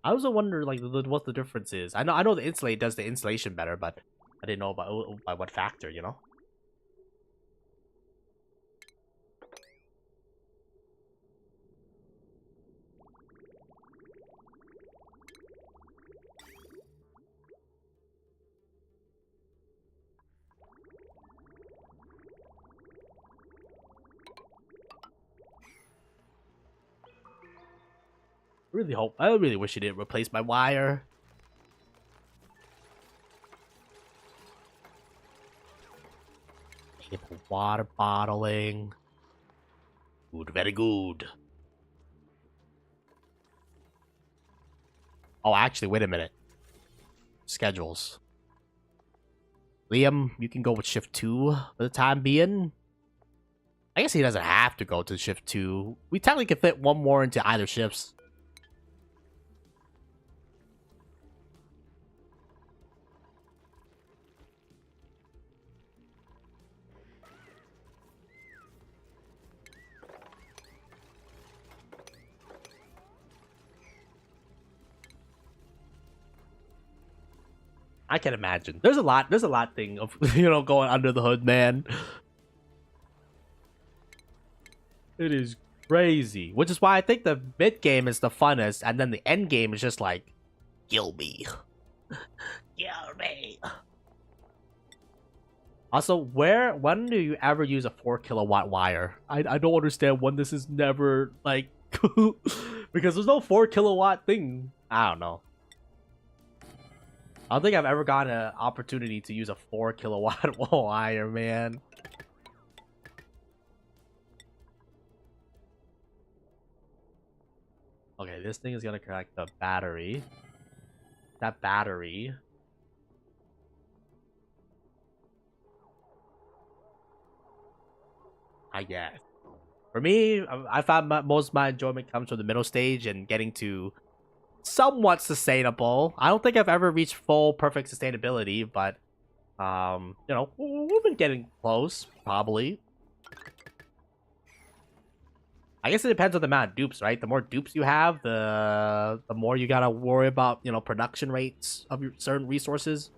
I also wonder, like, what the difference is. I know the insulate does the insulation better, but I didn't know by what factor, you know? I really wish it didn't replace my wire. Water bottling. Good, very good. Oh, actually, wait a minute. Schedules. Liam, you can go with shift 2 for the time being. I guess he doesn't have to go to shift 2. We technically can fit one more into either shifts. I can imagine. There's a lot thing of going under the hood, man. It is crazy. Which is why I think the mid game is the funnest, and then the end game is just like, kill me. Kill me. Also, when do you ever use a 4 kilowatt wire? I don't understand when this is never like because there's no 4 kilowatt thing. I don't know. I don't think I've ever gotten an opportunity to use a 4 kilowatt wire, man. Okay, this thing is gonna connect the battery. That battery. I guess. For me, I found most of my enjoyment comes from the middle stage and getting to somewhat sustainable. I don't think I've ever reached full perfect sustainability, but you know, we've been getting close, probably. I guess it depends on the amount of dupes, right? The more dupes you have, the more you gotta worry about, you know, production rates of your certain resources.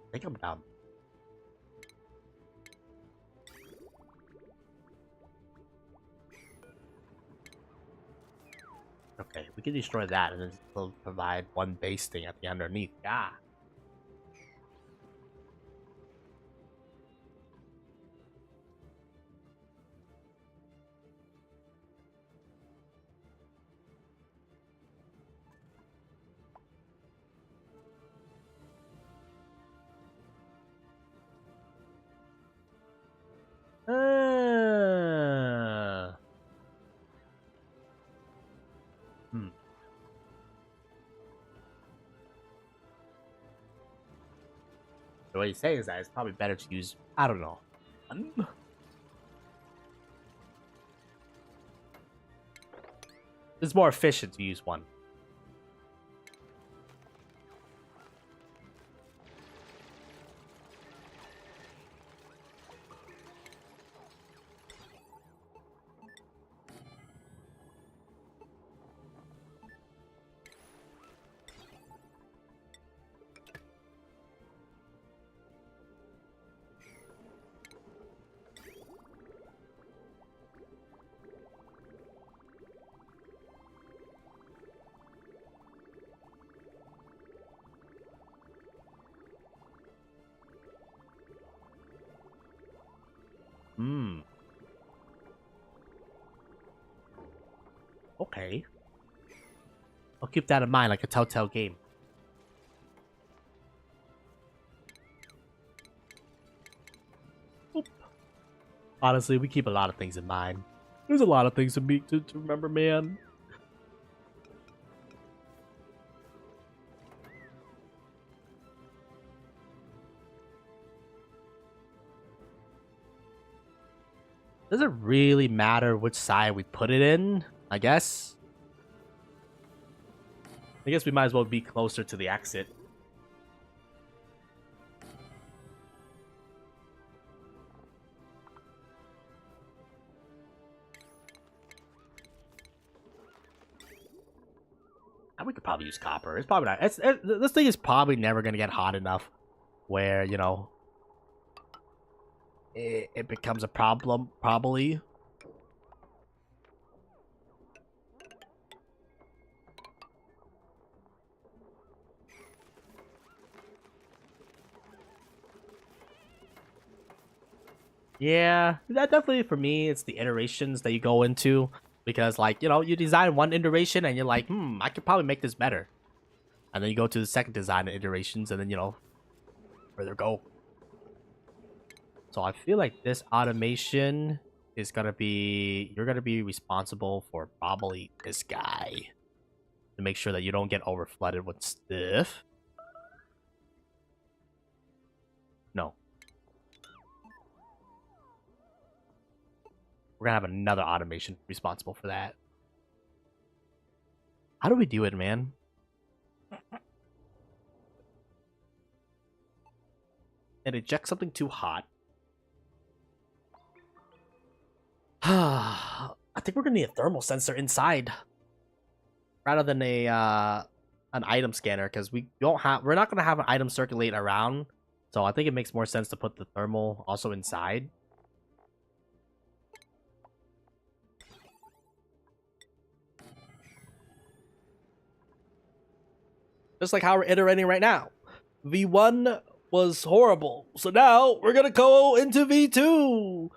I think I'm down. Okay, we can destroy that and then still provide one base thing at the underneath. Yeah. Hmm. So what he's saying is that it's probably better to use, I don't know. It's more efficient to use one. Hmm. Okay. I'll keep that in mind, like a Telltale game. Oop. Honestly, we keep a lot of things in mind. There's a lot of things to remember, man. Does it really matter which side we put it in? I guess. I guess we might as well be closer to the exit. And we could probably use copper. It's probably not. This thing is probably never gonna get hot enough where, you know, it becomes a problem. Probably. Yeah, that definitely for me, it's the iterations that you go into because, like, you know, you design one iteration and you're like, I could probably make this better, and then you go to the second design iterations and then, you know, further go. So I feel like this automation is gonna be, you're gonna be responsible for probably this guy to make sure that you don't get over flooded with stuff. No. We're gonna have another automation responsible for that. How do we do it, man? And eject something too hot. I think we're gonna need a thermal sensor inside rather than a an item scanner because we're not gonna have an item circulate around. So I think it makes more sense to put the thermal also inside. Just like how we're iterating right now. V1 was horrible. So now we're gonna go into V2.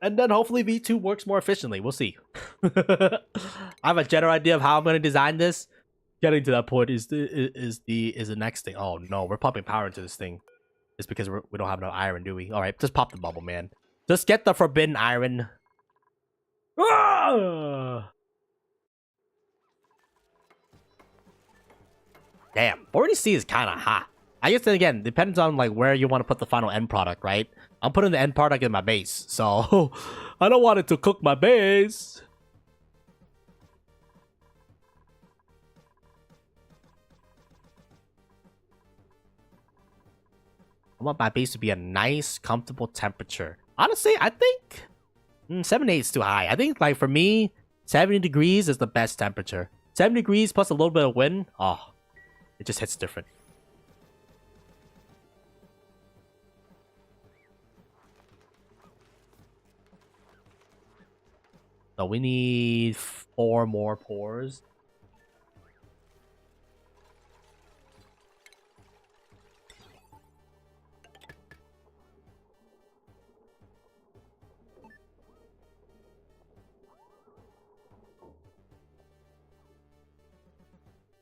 And then hopefully V2 works more efficiently. We'll see. I have a general idea of how I'm gonna design this. Getting to that point is the next thing. Oh no, we're pumping power into this thing. It's because we don't have enough iron, do we? All right, just pop the bubble, man. Just get the forbidden iron. Ah! Damn, 40C is kind of hot. I guess then again, depends on like where you want to put the final end product, right? I'm putting the end product in my base, so I don't want it to cook my base. I want my base to be a nice, comfortable temperature. Honestly, I think 78 is too high. I think like for me, 70 degrees is the best temperature. 70 degrees plus a little bit of wind. Oh, it just hits different. So we need 4 more pours.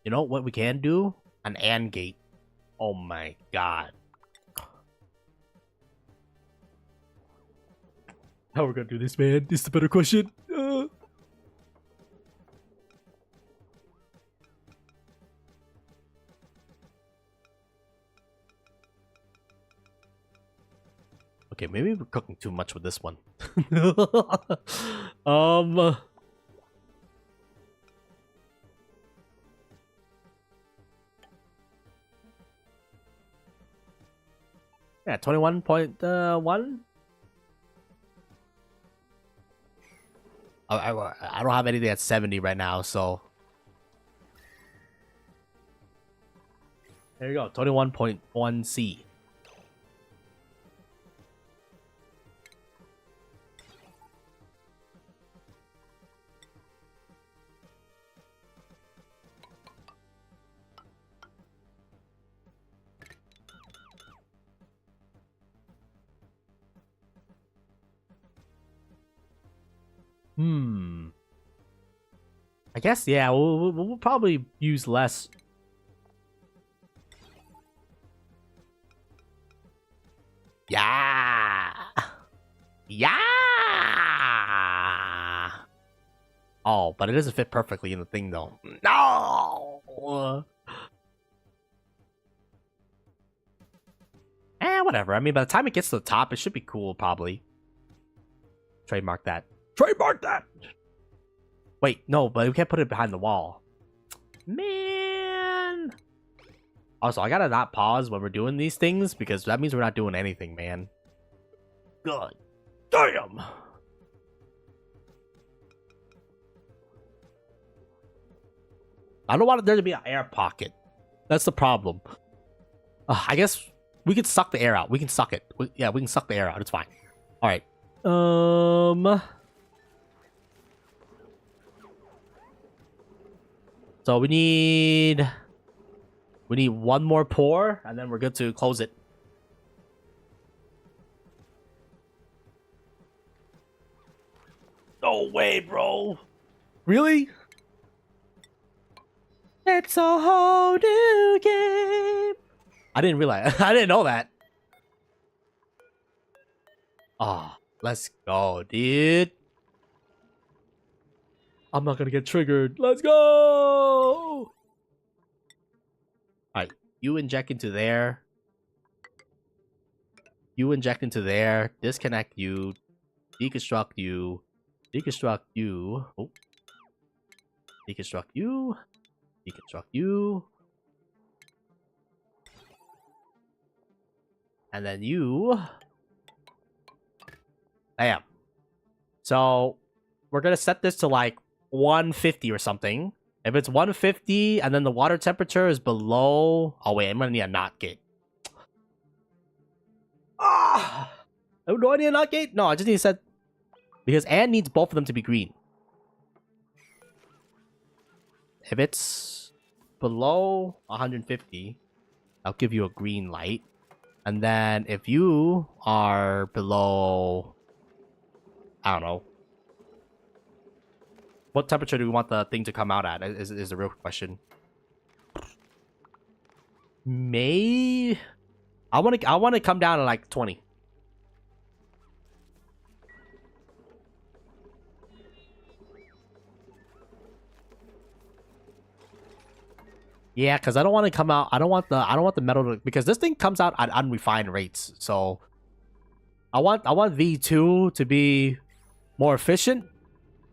You know what we can do? An AND gate. Oh my god. How we're gonna do this, man? This is the better question. Okay, maybe we're cooking too much with this one. Yeah, 21.1. I don't have anything at 70 right now, so there you go. 21.1C. I guess, yeah, we'll probably use less. Yeah! Yeah! Oh, but it doesn't fit perfectly in the thing, though. No! Whatever. I mean, by the time it gets to the top, it should be cool, probably. Trademark that. Trademark that! Wait, no, but we can't put it behind the wall. Man! Also, I gotta not pause when we're doing these things, because that means we're not doing anything, man. God damn! I don't want there to be an air pocket. That's the problem. I guess we can suck the air out. We can suck it. Yeah, we can suck the air out. It's fine. Alright. So we need one more pour, and then we're good to close it. No way, bro. Really? It's a whole new game. I didn't realize. I didn't know that. Oh, let's go, dude. I'm not gonna get triggered. Let's go! Alright, you inject into there. You inject into there. Disconnect you. Deconstruct you. Deconstruct you. Oh. Deconstruct you. Deconstruct you. And then you. Bam. So, we're gonna set this to like 150 or something. If it's 150 and then the water temperature is below... Oh wait, I'm gonna need a NOT gate. Ah! Do I need a NOT gate? No, I just need to set... Because Anne needs both of them to be green. If it's below 150, I'll give you a green light. And then if you are below, I don't know, what temperature do we want the thing to come out at? Is the real question. May I want to come down to like 20. Yeah, because I don't want to come out. I don't want the metal to, because this thing comes out at unrefined rates. So I want V2 to be more efficient,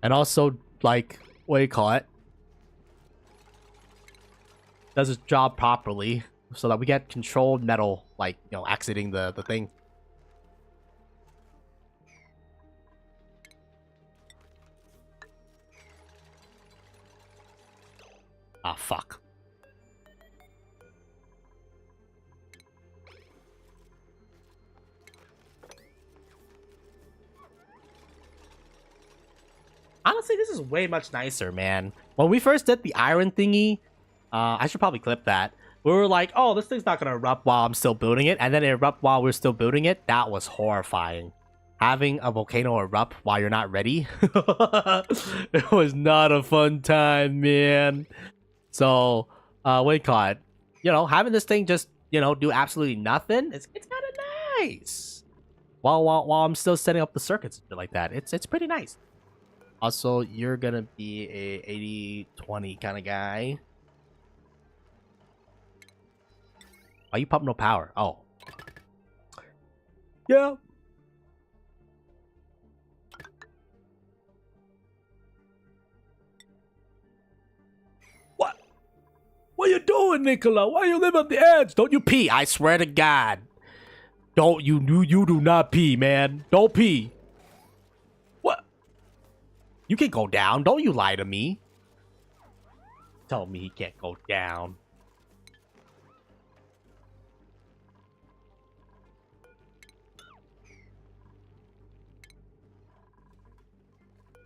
and also like, what do you call it, does its job properly, so that we get controlled metal, like, you know, exiting the thing. Ah, fuck. Honestly, this is way much nicer, man. When we first did the iron thingy, I should probably clip that. We were like, oh, this thing's not gonna erupt while I'm still building it, and then it erupt while we're still building it. That was horrifying. Having a volcano erupt while you're not ready, it was not a fun time, man. So, what do you call it? You know, having this thing just, you know, do absolutely nothing, it's kind of nice. While I'm still setting up the circuits and shit like that, it's pretty nice. Also, you're gonna be a 80-20 kind of guy. Why you pump no power? Oh. Yeah. What? What you doing, Nicola? Why you live on the edge? Don't you pee? I swear to God. Don't you do not pee, man. Don't pee. What? You can go down. Don't you lie to me. Tell me he can't go down.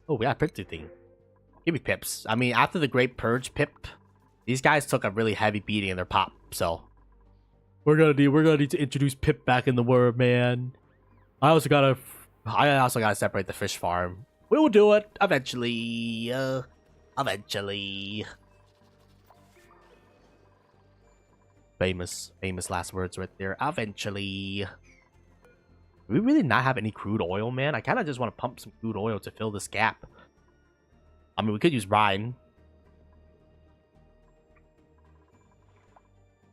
Oh, we got a pip thing. Give me pips. I mean, after the Great Purge pip, these guys took a really heavy beating in their pop, so we're gonna need to introduce pip back in the word, man. I also gotta separate the fish farm. We will do it eventually. Eventually. Famous last words right there. Eventually. Do we really not have any crude oil, man? I kind of just want to pump some crude oil to fill this gap. I mean, we could use brine.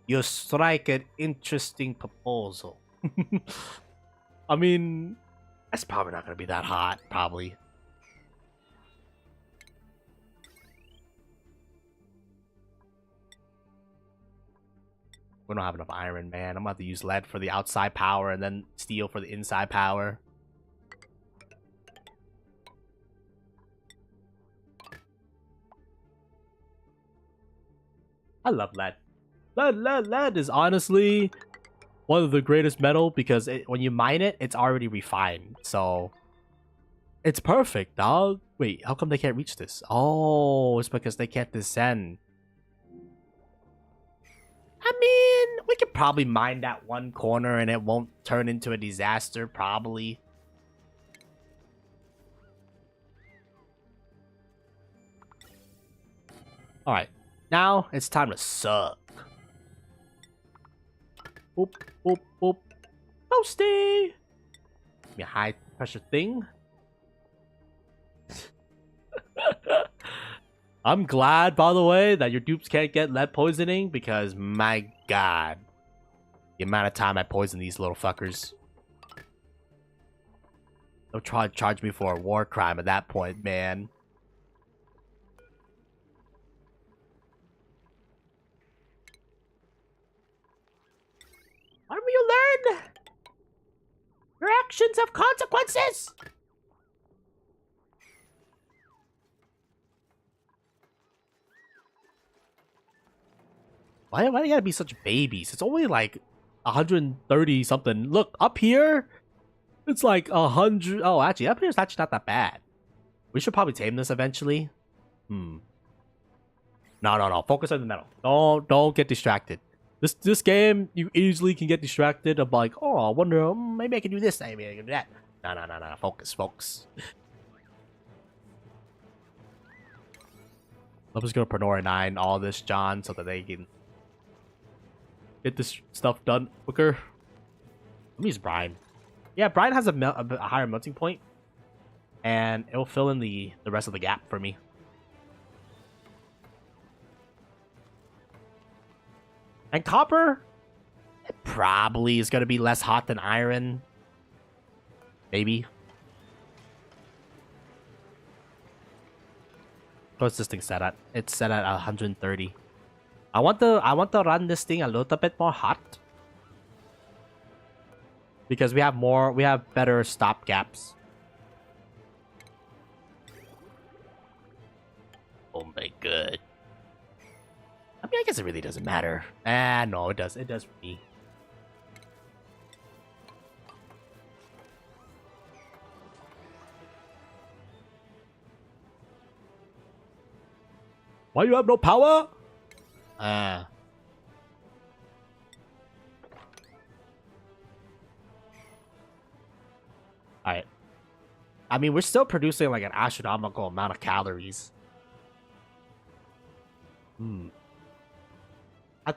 You strike an interesting proposal. I mean, that's probably not going to be that hot, probably. We don't have enough iron, man. I'm about to use lead for the outside power and then steel for the inside power. I love lead. Lead is honestly one of the greatest metal because when you mine it, it's already refined. So it's perfect, dog. Wait, how come they can't reach this? Oh, it's because they can't descend. I mean, we could probably mine that one corner and it won't turn into a disaster, probably. Alright, now it's time to suck. Boop, boop, boop. Toasty! Give me a high pressure thing. I'm glad, by the way, that your dupes can't get lead poisoning because, my God, the amount of time I poison these little fuckers. They'll try to charge me for a war crime at that point, man. Why don't you learn? Your actions have consequences! Why do you gotta be such babies? It's only like 130 something. Look, up here, it's like 100. Oh, actually, up here is actually not that bad. We should probably tame this eventually. No. Focus on the metal. Don't get distracted. This game, you easily can get distracted of like, oh, I wonder, maybe I can do this, maybe I can do that. No. Focus, folks. I'm just gonna Pronora 9 all this, John, so that they can get this stuff done quicker. Let me use Brine. Yeah, Brine has a higher melting point, and it'll fill in the rest of the gap for me. And copper, it probably is going to be less hot than iron. Maybe. What's this thing set at? It's set at 130. I want to run this thing a little bit more hot. Because we have better stop gaps. Oh my god. I mean, I guess it really doesn't matter. No, it does. It does for me. Why you have no power? Alright. I mean, we're still producing like an astronomical amount of calories. I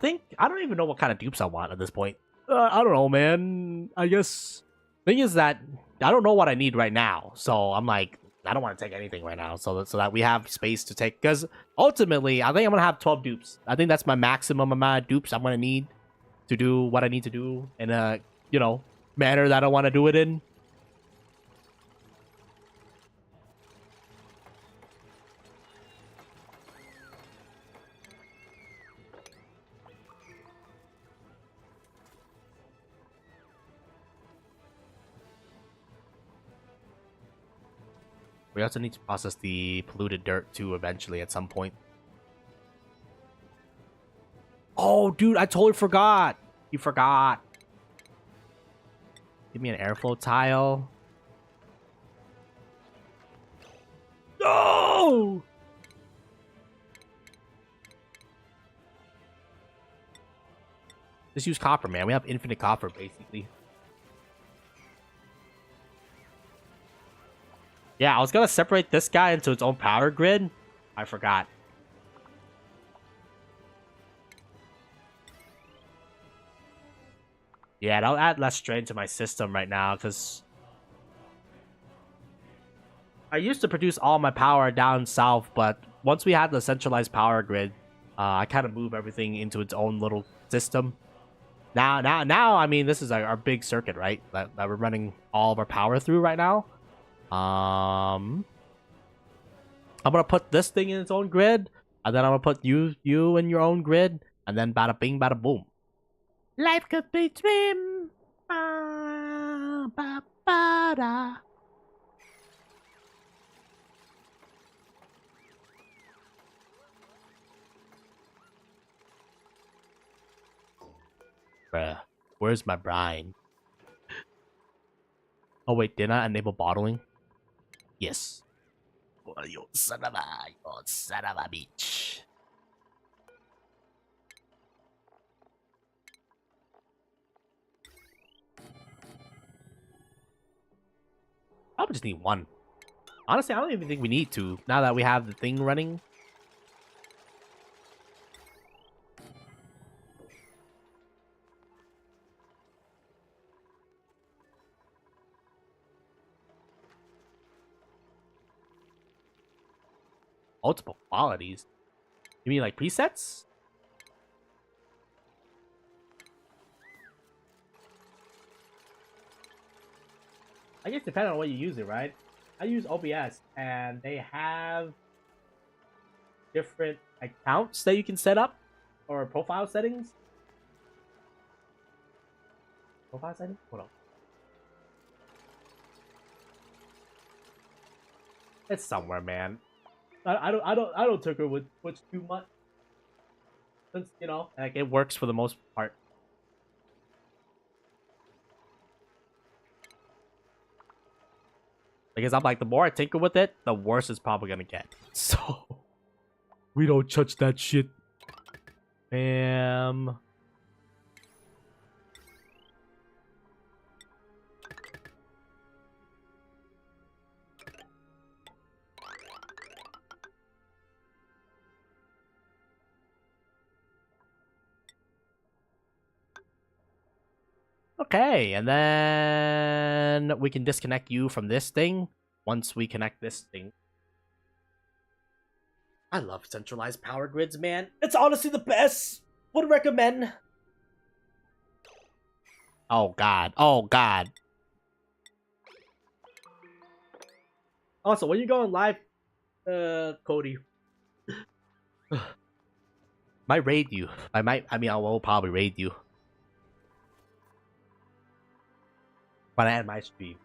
don't even know what kind of dupes I want at this point. I don't know, man. I guess thing is that I don't know what I need right now, so I'm like, I don't want to take anything right now, so that we have space to take. Because ultimately, I think I'm gonna have 12 dupes. I think that's my maximum amount of dupes I'm gonna need to do what I need to do in a manner that I want to do it in. We also need to process the polluted dirt too eventually at some point. Oh, dude, I totally forgot. You forgot. Give me an airflow tile. No! Just use copper, man. We have infinite copper, basically. Yeah, I was gonna separate this guy into its own power grid. I forgot. Yeah, that'll add less strain to my system right now, because I used to produce all my power down south, but once we had the centralized power grid, I kind of move everything into its own little system. Now, I mean, this is our big circuit, right? That we're running all of our power through right now. I'm gonna put this thing in its own grid, and then I'm gonna put you in your own grid, and then bada bing, bada boom. Life could be dream. Ba, ba, ba, da. Bruh, where's my brine? Oh wait, did I enable bottling? Yes. Oh, you son of a bitch. Probably just need one. Honestly, I don't even think we need to, now that we have the thing running. Multiple qualities? You mean like presets? I guess depending on what you use it, right? I use OBS, and they have different accounts that you can set up, or profile settings. Profile settings? Hold on. It's somewhere, man. I don't tinker with Twitch too much, since like it works for the most part. Because I'm like, the more I tinker with it, the worse it's probably gonna get. So we don't touch that shit. Bam. Okay, and then we can disconnect you from this thing once we connect this thing. I love centralized power grids, man. It's honestly the best. Would recommend. Oh god. Oh god. Also, when you going live, Cody, might raid you. I will probably raid you. But I had my stream.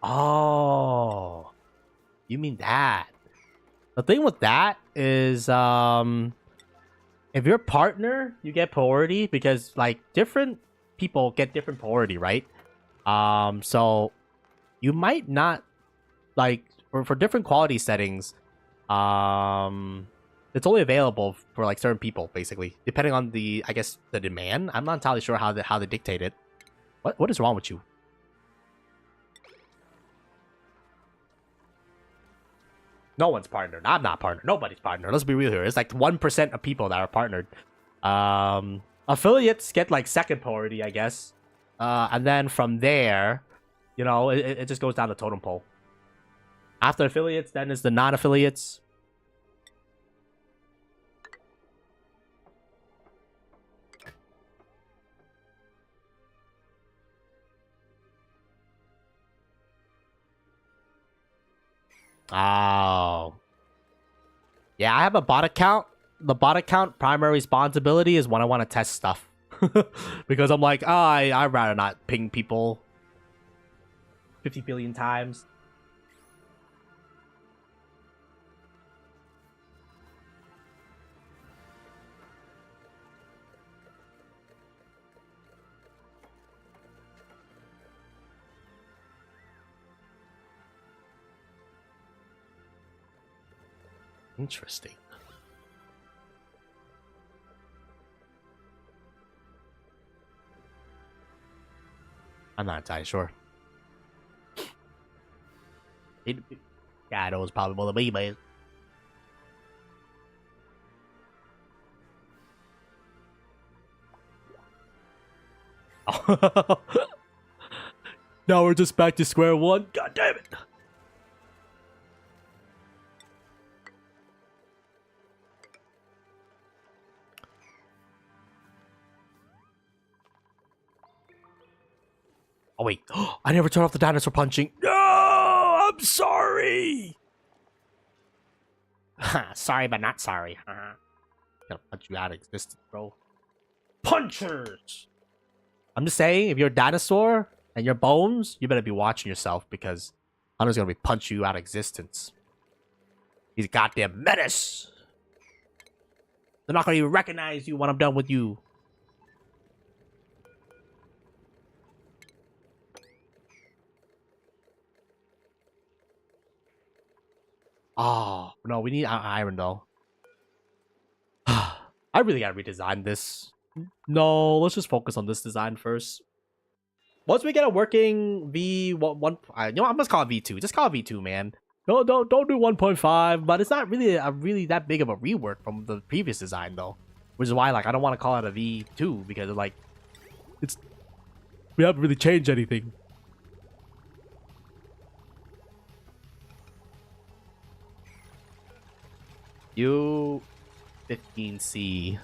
Oh, you mean that? The thing with that is, if you're a partner, you get priority because like different people get different priority, right? So you might not like for different quality settings. It's only available for like certain people, basically, depending on the the demand. I'm not entirely sure how they dictate it. What is wrong with you? No one's partnered. I'm not partnered. Nobody's partnered. Let's be real here. It's like 1% of people that are partnered. Affiliates get like second priority, I guess. And then from there, you know, it just goes down the totem pole. After affiliates, then is the non-affiliates. Oh. Yeah, I have a bot account. The bot account primary responsibility is when I want to test stuff. Because I'm like, I'd rather not ping people 50 billion times. Interesting. I'm not entirely sure. Yeah, it was probably more than me, man. Oh. Now we're just back to square one. God damn it. Oh wait, I never turned off the dinosaur punching. No, I'm sorry. Sorry, but not sorry. Gotta punch you out of existence, bro. Punchers. I'm just saying, if you're a dinosaur and you're bones, you better be watching yourself because Hunter's gonna be punch you out of existence. He's a goddamn menace. They're not gonna even recognize you when I'm done with you. Oh, no, we need iron, though. I really gotta redesign this. No, let's just focus on this design first. Once we get a working V1, you know, I'm just call it V2. Just call it V2, man. No, don't do 1.5, but it's not really really that big of a rework from the previous design, though. Which is why, like, I don't want to call it a V2 because, like, we haven't really changed anything. U15C.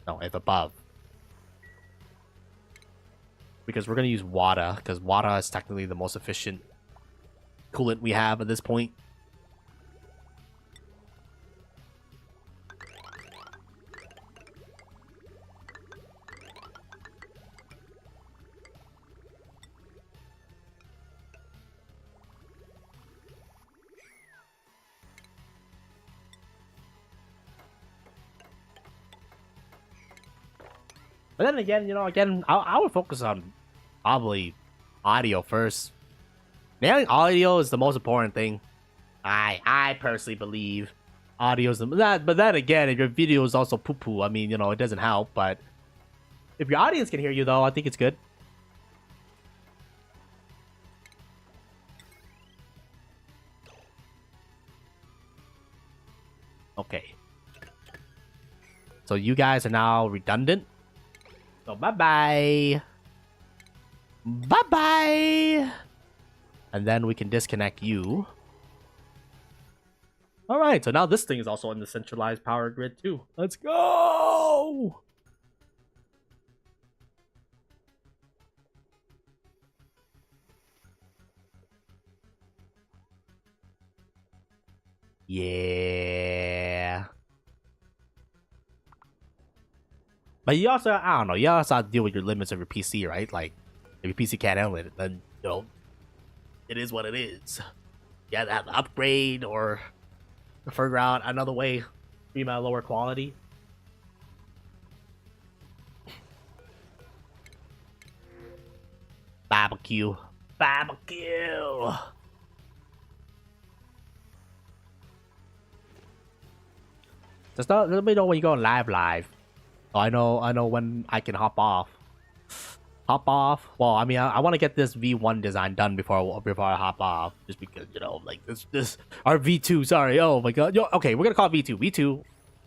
No, if above. Because we're going to use water, because water is technically the most efficient coolant we have at this point. But then again, you know, I would focus on probably audio first. Nailing audio is the most important thing. I personally believe audio is that. But then again, if your video is also poo poo, I mean, you know, it doesn't help. But if your audience can hear you, though, I think it's good. Okay. So you guys are now redundant. So bye-bye. Bye-bye. And then we can disconnect you. Alright, so now this thing is also in the centralized power grid too. Let's go! Yeah. But you also, I don't know, you also have to deal with your limits of your PC, right? Like, if your PC can't handle it, then, you know, it is what it is. You have to have to upgrade or figure out another way to be my lower quality. Barbecue. Barbecue! Just let me know when you go live. So I know when I can hop off. Hop off. Well, I mean, I want to get this V1 design done before I hop off, just because, you know, like this our V2. Sorry. Oh my god. Yo, okay, we're gonna call it V2. V2.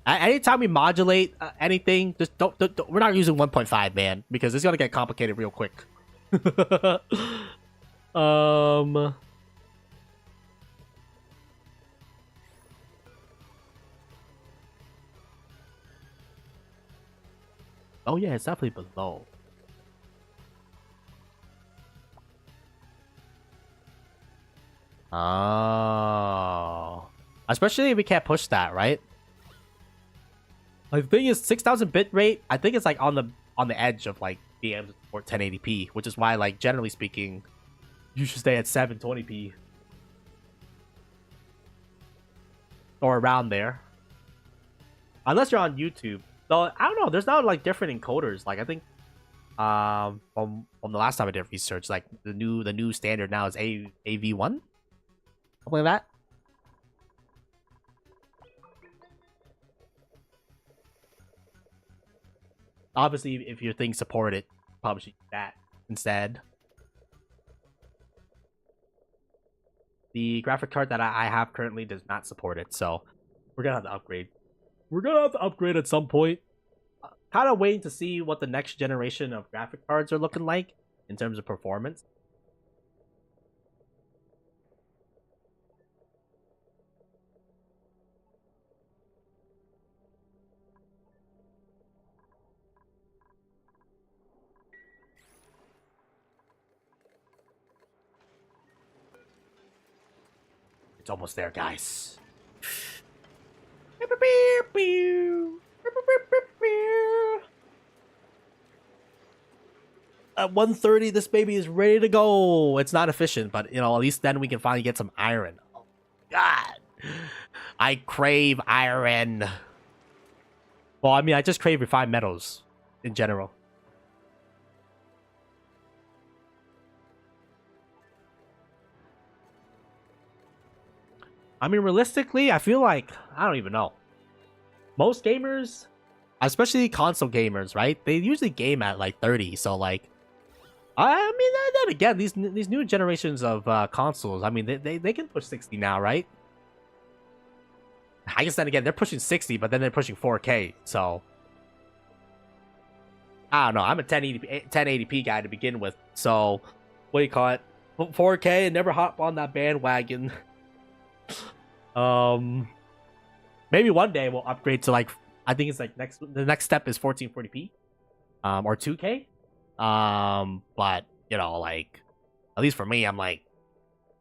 Anytime we modulate anything, just don't. We're not using 1.5, man, because it's gonna get complicated real quick. Oh yeah, it's definitely below. Oh. Especially if we can't push that, right? Like, the thing is, 6,000 bit rate, I think it's like on the edge of like being able to support 1080p, which is why, like, generally speaking, you should stay at 720p. Or around there. Unless you're on YouTube. Though, I don't know, there's now like different encoders. Like, I think from the last time I did research, like the new standard now is AV1? Something like that. Obviously, if your thing support it, probably should use that instead. The graphic card that I have currently does not support it, so we're gonna have to upgrade. We're gonna have to upgrade at some point. Kind of waiting to see what the next generation of graphic cards are looking like in terms of performance. It's almost there, guys. At 1:30, this baby is ready to go. It's not efficient, but, you know, at least then we can finally get some iron. Oh, God. I crave iron. Well, I mean, I just crave refined metals in general. I mean, realistically, I feel like, I don't even know. Most gamers, especially console gamers, right? They usually game at like 30. So, like, I mean, then again, these new generations of consoles, I mean, they can push 60 now, right? I guess then again, they're pushing 60, but then they're pushing 4K. So, I don't know. I'm a 1080p guy to begin with. So, what do you call it? 4K and never hop on that bandwagon. Maybe one day we'll upgrade to, like, I think it's like the next step is 1440p, or 2K. But, you know, like, at least for me, I'm like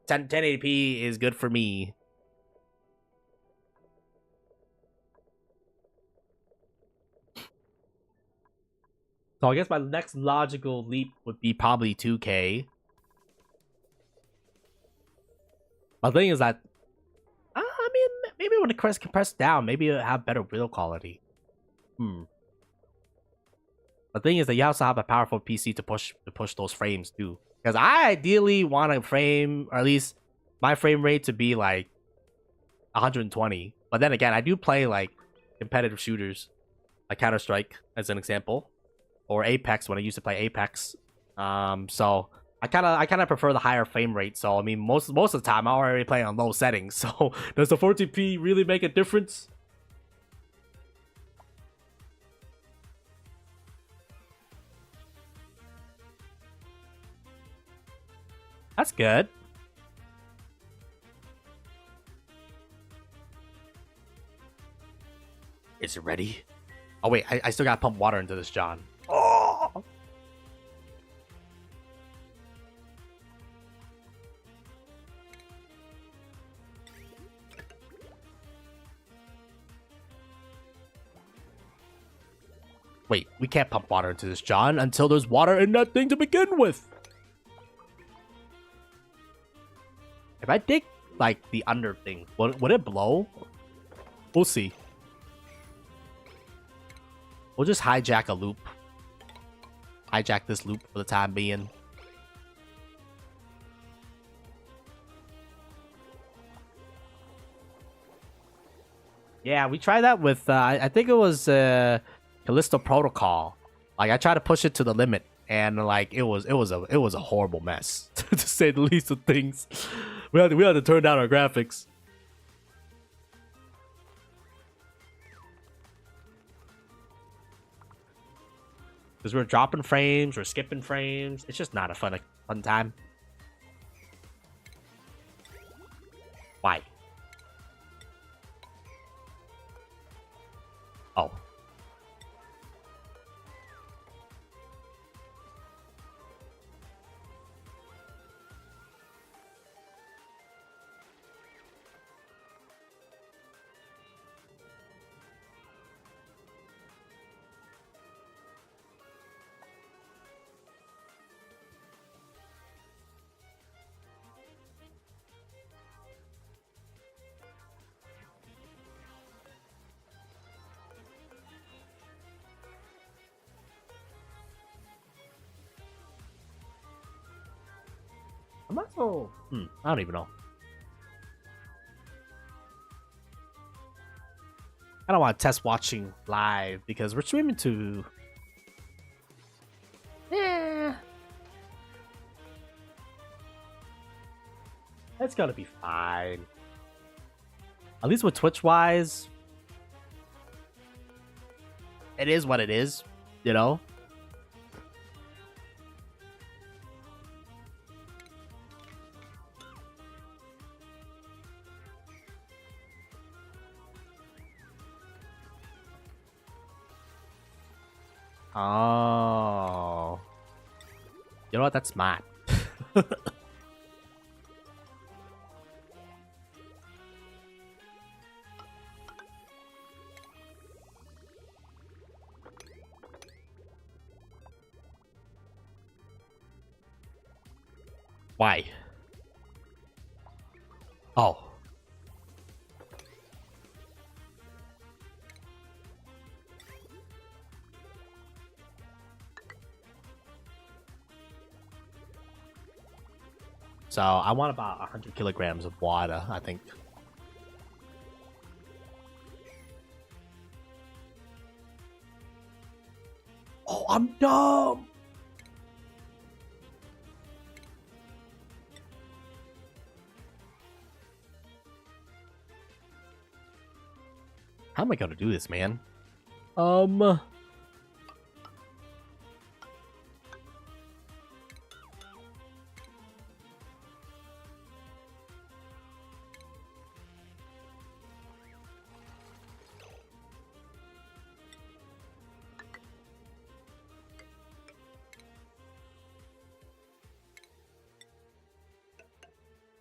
1080p is good for me. So I guess my next logical leap would be probably 2K. My thing is that, I mean, maybe when it compressed down, maybe it'll have better build quality. The thing is that you also have a powerful PC to push those frames too. Because I ideally want a frame, or at least my frame rate, to be like 120. But then again, I do play like competitive shooters, like Counter-Strike as an example, or Apex when I used to play Apex. So I kind of prefer the higher frame rate. So I mean, most of the time I'm already playing on low settings. So does the 14p really make a difference? That's good. Is it ready? Oh wait, I still gotta pump water into this, John. Oh! Wait, we can't pump water into this, John, until there's water in that thing to begin with. If I dig, like, the under thing, would it blow? We'll see. We'll just hijack a loop. Hijack this loop for the time being. Yeah, we tried that with, I think it was Callisto Protocol. Like, I tried to push it to the limit, and like it was a horrible mess, to say the least of things. We had to turn down our graphics. Because we're dropping frames, we're skipping frames. It's just not a fun time. Why? Oh. I'm not so... I don't even know. I don't want to test watching live because we're streaming to... Yeah. It's gonna be fine. At least with Twitch-wise, it is what it is, you know? Oh. You know what? That's smart. Why? Oh. So I want about 100 kilograms of water, I think. Oh, I'm dumb. How am I gonna do this, man?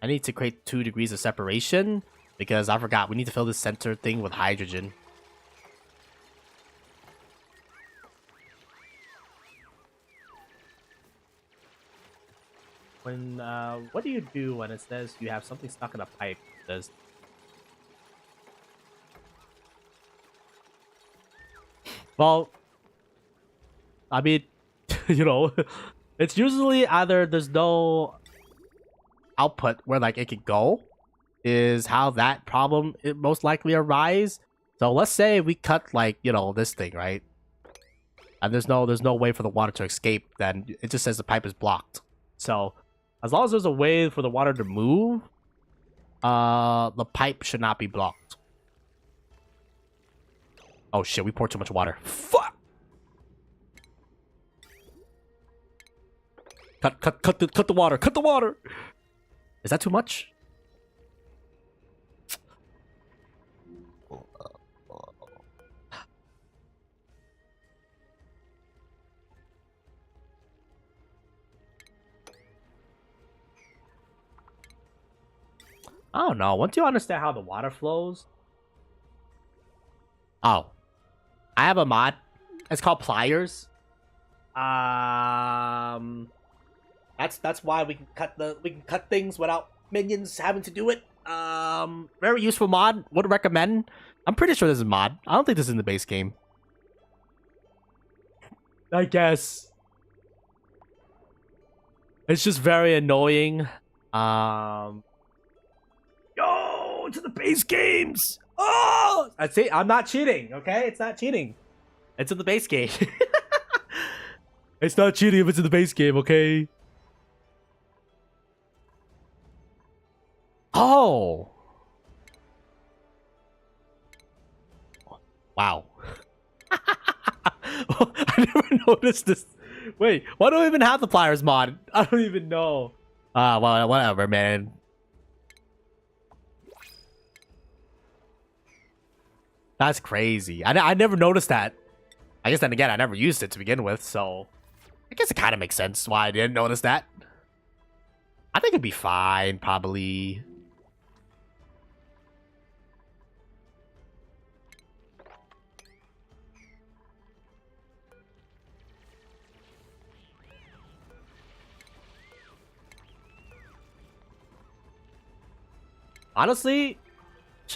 I need to create 2 degrees of separation because I forgot we need to fill this center thing with hydrogen. When what do you do when it says you have something stuck in a pipe? It says well, I mean, you know, it's usually either there's no output where like it could go, is how that problem it most likely arise. So let's say we cut like, you know, this thing, right? And there's no way for the water to escape, then it just says the pipe is blocked. So as long as there's a way for the water to move, the pipe should not be blocked. Oh shit, we poured too much water. Fuck! Cut the water. Cut the water. Is that too much? I don't know. Once you understand how the water flows. Oh, I have a mod. It's called Pliers. That's why we can cut things without minions having to do it. Very useful mod. Would recommend. I'm pretty sure this is a mod. I don't think this is in the base game. I guess. It's just very annoying. Yo, to the base games. Oh, I'd say I'm not cheating. Okay, it's not cheating. It's in the base game. It's not cheating if it's in the base game. Okay. Oh. Wow. I never noticed this. Wait, why do I even have the pliers mod? I don't even know. Well, whatever, man. That's crazy. I never noticed that. I guess then again, I never used it to begin with, so I guess it kind of makes sense why I didn't notice that. I think it'd be fine, probably. Honestly,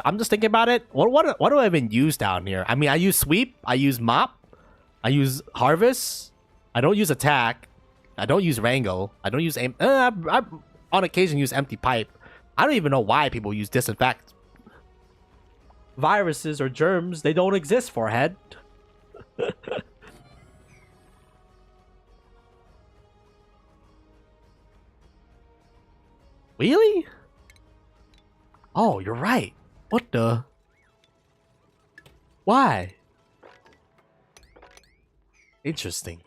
I'm just thinking about it. What do I even use down here? I mean, I use sweep, I use mop, I use harvest. I don't use attack. I don't use wrangle. I don't use aim. I on occasion use empty pipe. I don't even know why people use disinfect. Viruses or germs, they don't exist, forehead. Really? Oh, you're right. What the? Why? Interesting.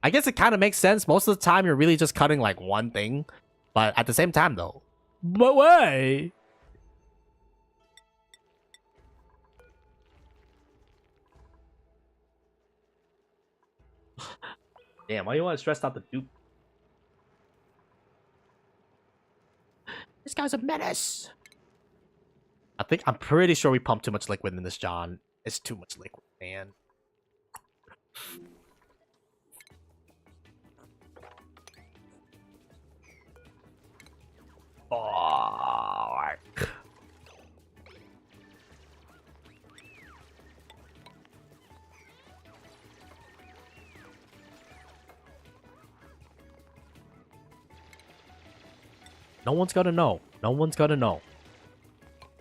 I guess it kind of makes sense. Most of the time, you're really just cutting like one thing. But at the same time, though. But why? Damn, why do you want to stress out the dupe? This guy's a menace. I'm pretty sure we pumped too much liquid in this, John. It's too much liquid, man. Oh. No one's gonna know. No one's gonna know.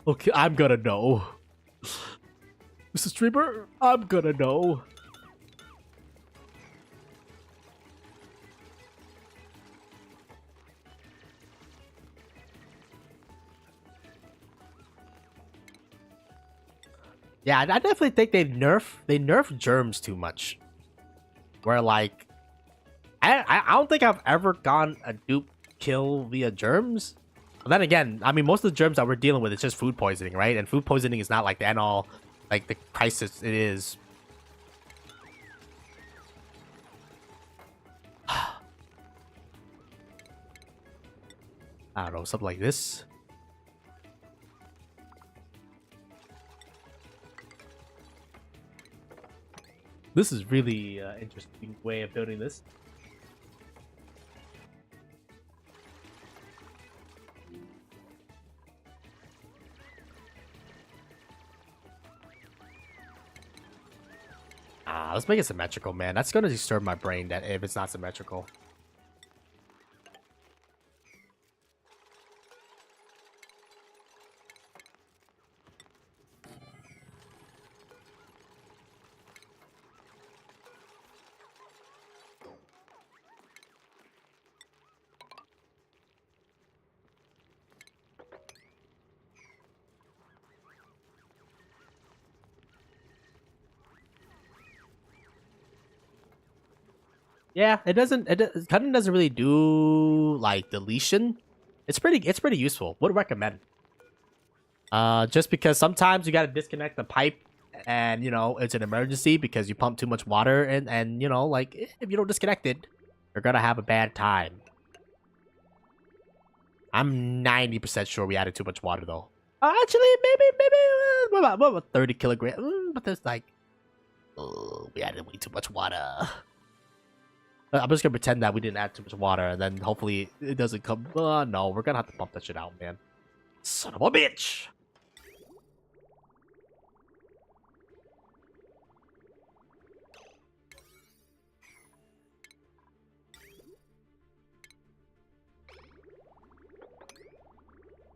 Okay, I'm gonna know. Mr. Streamer, I'm gonna know. Yeah, I definitely think they nerf germs too much. Where like, I don't think I've ever gotten a dupe kill via germs. But then again, I mean, most of the germs that we're dealing with is just food poisoning, right? And food poisoning is not like the end all, like the crisis it is. I don't know, something like this. This is really interesting way of building this. Let's make it symmetrical, man. That's gonna disturb my brain that if it's not symmetrical. Yeah, cutting doesn't really do like deletion. It's pretty useful. Would recommend. Just because sometimes you gotta disconnect the pipe, and you know it's an emergency because you pump too much water, and you know like if you don't disconnect it, you're gonna have a bad time. I'm 90% sure we added too much water though. Actually, maybe what about 30 kilograms? But there's like, oh, we added way too much water. I'm just gonna pretend that we didn't add too much water, and then hopefully it doesn't come. No, we're gonna have to pump that shit out, man. Son of a bitch.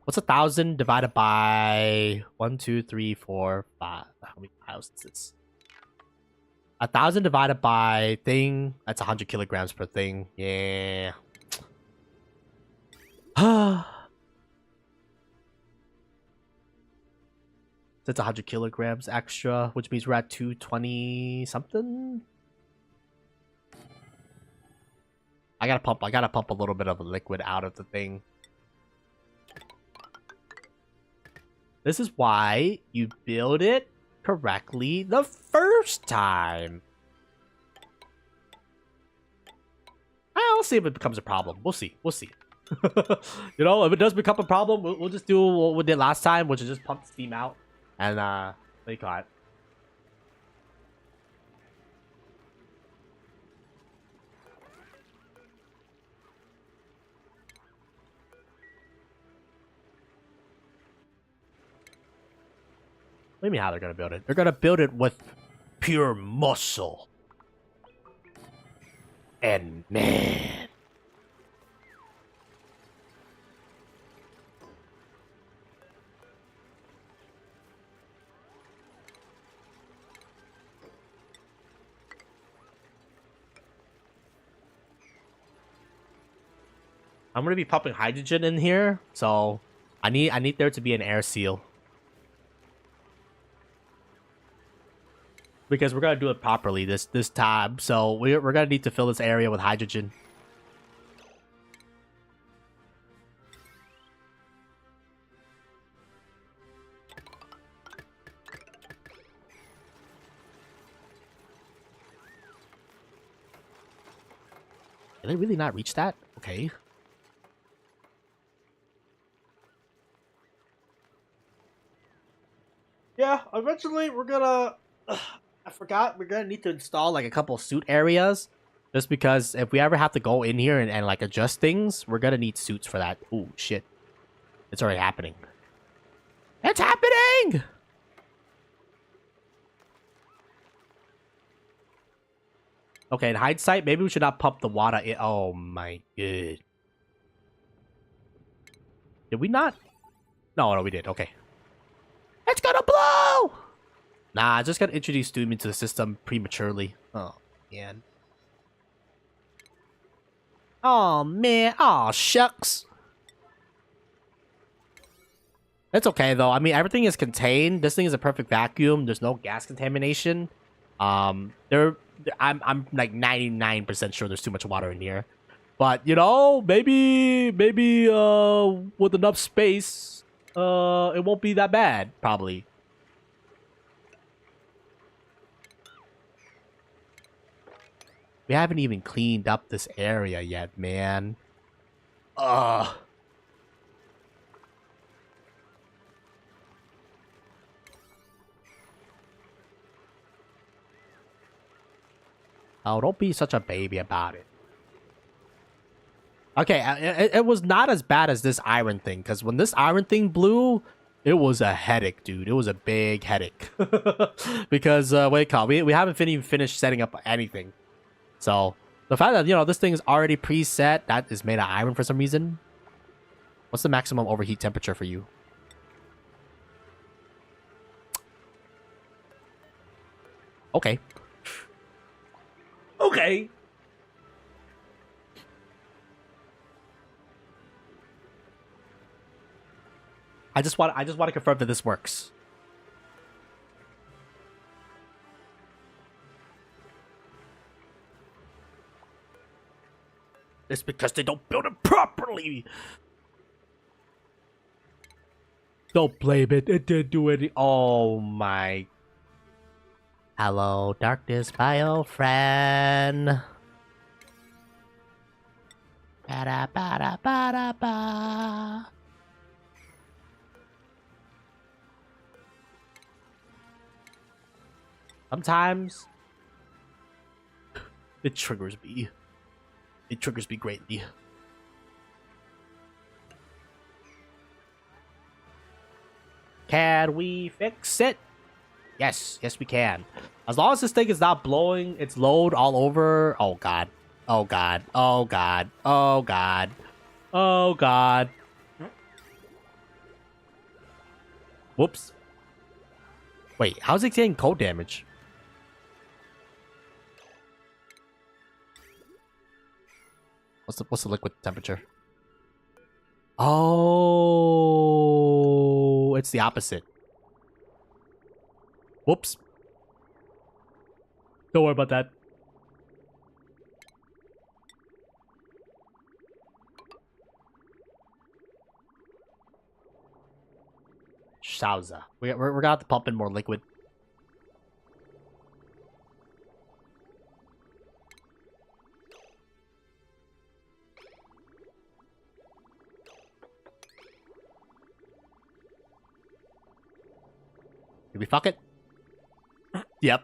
What's 1,000 divided by 1, 2, 3, 4, 5? How many miles is this? 1,000 divided by thing. That's 100 kilograms per thing. Yeah. That's 100 kilograms extra, which means we're at 220 something. I gotta pump a little bit of liquid out of the thing. This is why you build it correctly the first time. I'll see if it becomes a problem. We'll see. We'll see. You know, if it does become a problem, we'll just do what we did last time, which is just pump the steam out and what do you call it? What do you mean how they're gonna build it? They're gonna build it with pure muscle. And man. I'm gonna be pumping hydrogen in here, so I need there to be an air seal. Because we're gonna do it properly this time. So we're gonna need to fill this area with hydrogen. Did they really not reach that? Okay. Yeah, eventually we're gonna I forgot we're gonna need to install like a couple suit areas. Just because if we ever have to go in here and like adjust things, we're gonna need suits for that. Oh shit. It's already happening. It's happening! Okay, in hindsight, maybe we should not pump the water in. Oh my god. Did we not? No, we did. Okay. It's gonna blow! Nah, I just gotta introduce Doom into the system prematurely. Oh, man. Oh, man. Oh, shucks. It's okay, though. I mean, everything is contained. This thing is a perfect vacuum. There's no gas contamination. I'm like 99% sure there's too much water in here. But, you know, maybe, with enough space, it won't be that bad, probably. We haven't even cleaned up this area yet, man. Ugh. Oh, don't be such a baby about it. Okay, it was not as bad as this iron thing, because when this iron thing blew, it was a headache, dude. It was a big headache. Because, we haven't even finished setting up anything. So, the fact that, you know, this thing is already preset, that is made of iron for some reason. What's the maximum overheat temperature for you? Okay. Okay. I just want to confirm that this works. It's because they don't build it properly. Don't blame it. It didn't do any. Oh my. Hello, darkness, my old friend. Ba-da, ba-da, ba-da, ba. Sometimes it triggers me. It triggers me greatly. Can we fix it? Yes, yes we can. As long as this thing is not blowing its load all over. Oh god. Oh god. Oh god. Oh god. Oh god. Whoops. Wait, how's it getting cold damage? What's the liquid temperature? Oh, it's the opposite. Whoops. Don't worry about that. Shauza. We're gonna have to pump in more liquid. Did we fuck it? Yep.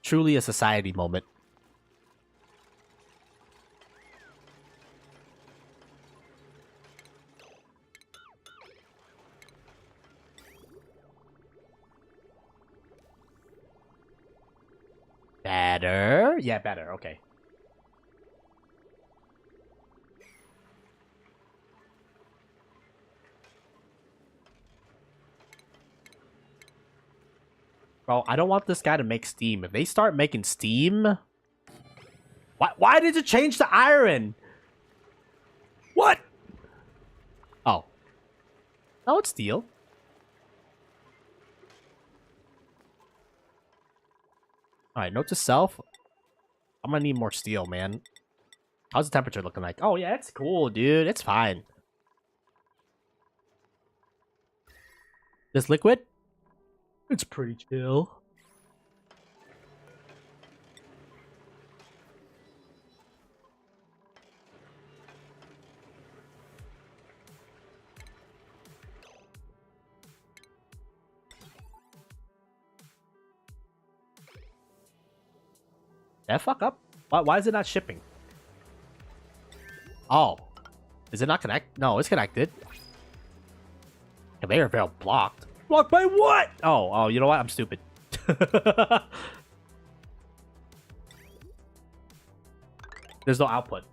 Truly a society moment. Better? Yeah, better. Okay. Bro, I don't want this guy to make steam. If they start making steam... Why did you change to iron? What? Oh. Oh, it's steel. Alright, note to self. I'm gonna need more steel, man. How's the temperature looking like? Oh, yeah, it's cool, dude. It's fine. This liquid? It's pretty chill. That fuck up? Why is it not shipping? Oh. Is it not connect? No, it's connected. Conveyor belt blocked. Blocked by what? Oh, you know what? I'm stupid. There's no output.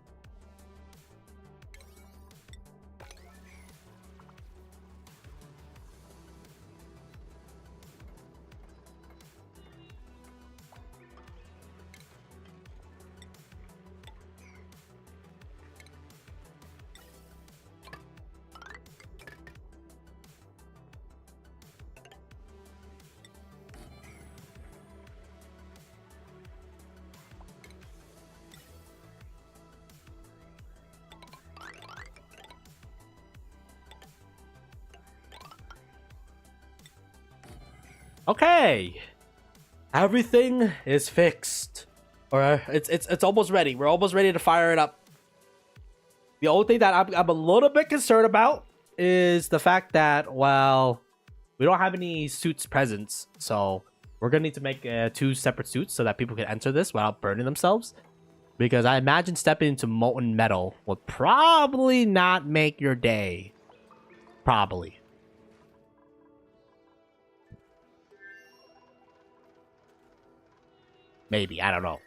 Okay. Everything is fixed. Or it's almost ready. We're almost ready to fire it up. The only thing that I'm a little bit concerned about is the fact that, well, we don't have any suits presents. So we're going to need to make 2 separate suits so that people can enter this without burning themselves. Because I imagine stepping into molten metal would probably not make your day. Probably. Maybe, I don't know.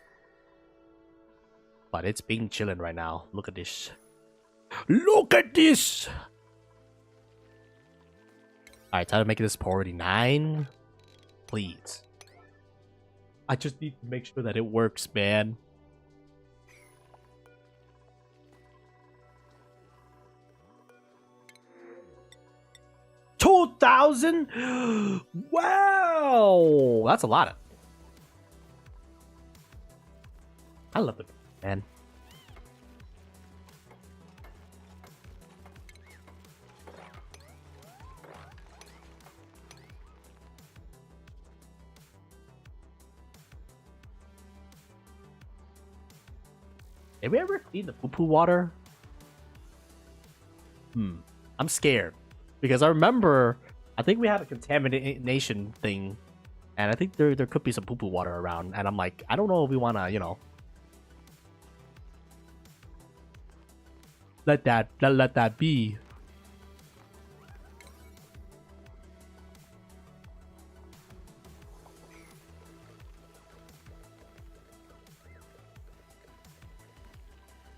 But it's being chilling right now. Look at this. Look at this! Alright, time to make this priority 9. Please. I just need to make sure that it works, man. 4,000? Wow, that's a lot of. I love it, man. Have we ever seen the poo-poo water? I'm scared. Because I remember, I think we had a contamination thing. And I think there could be some poo-poo water around. And I'm like, I don't know if we want to, you know. Let that be.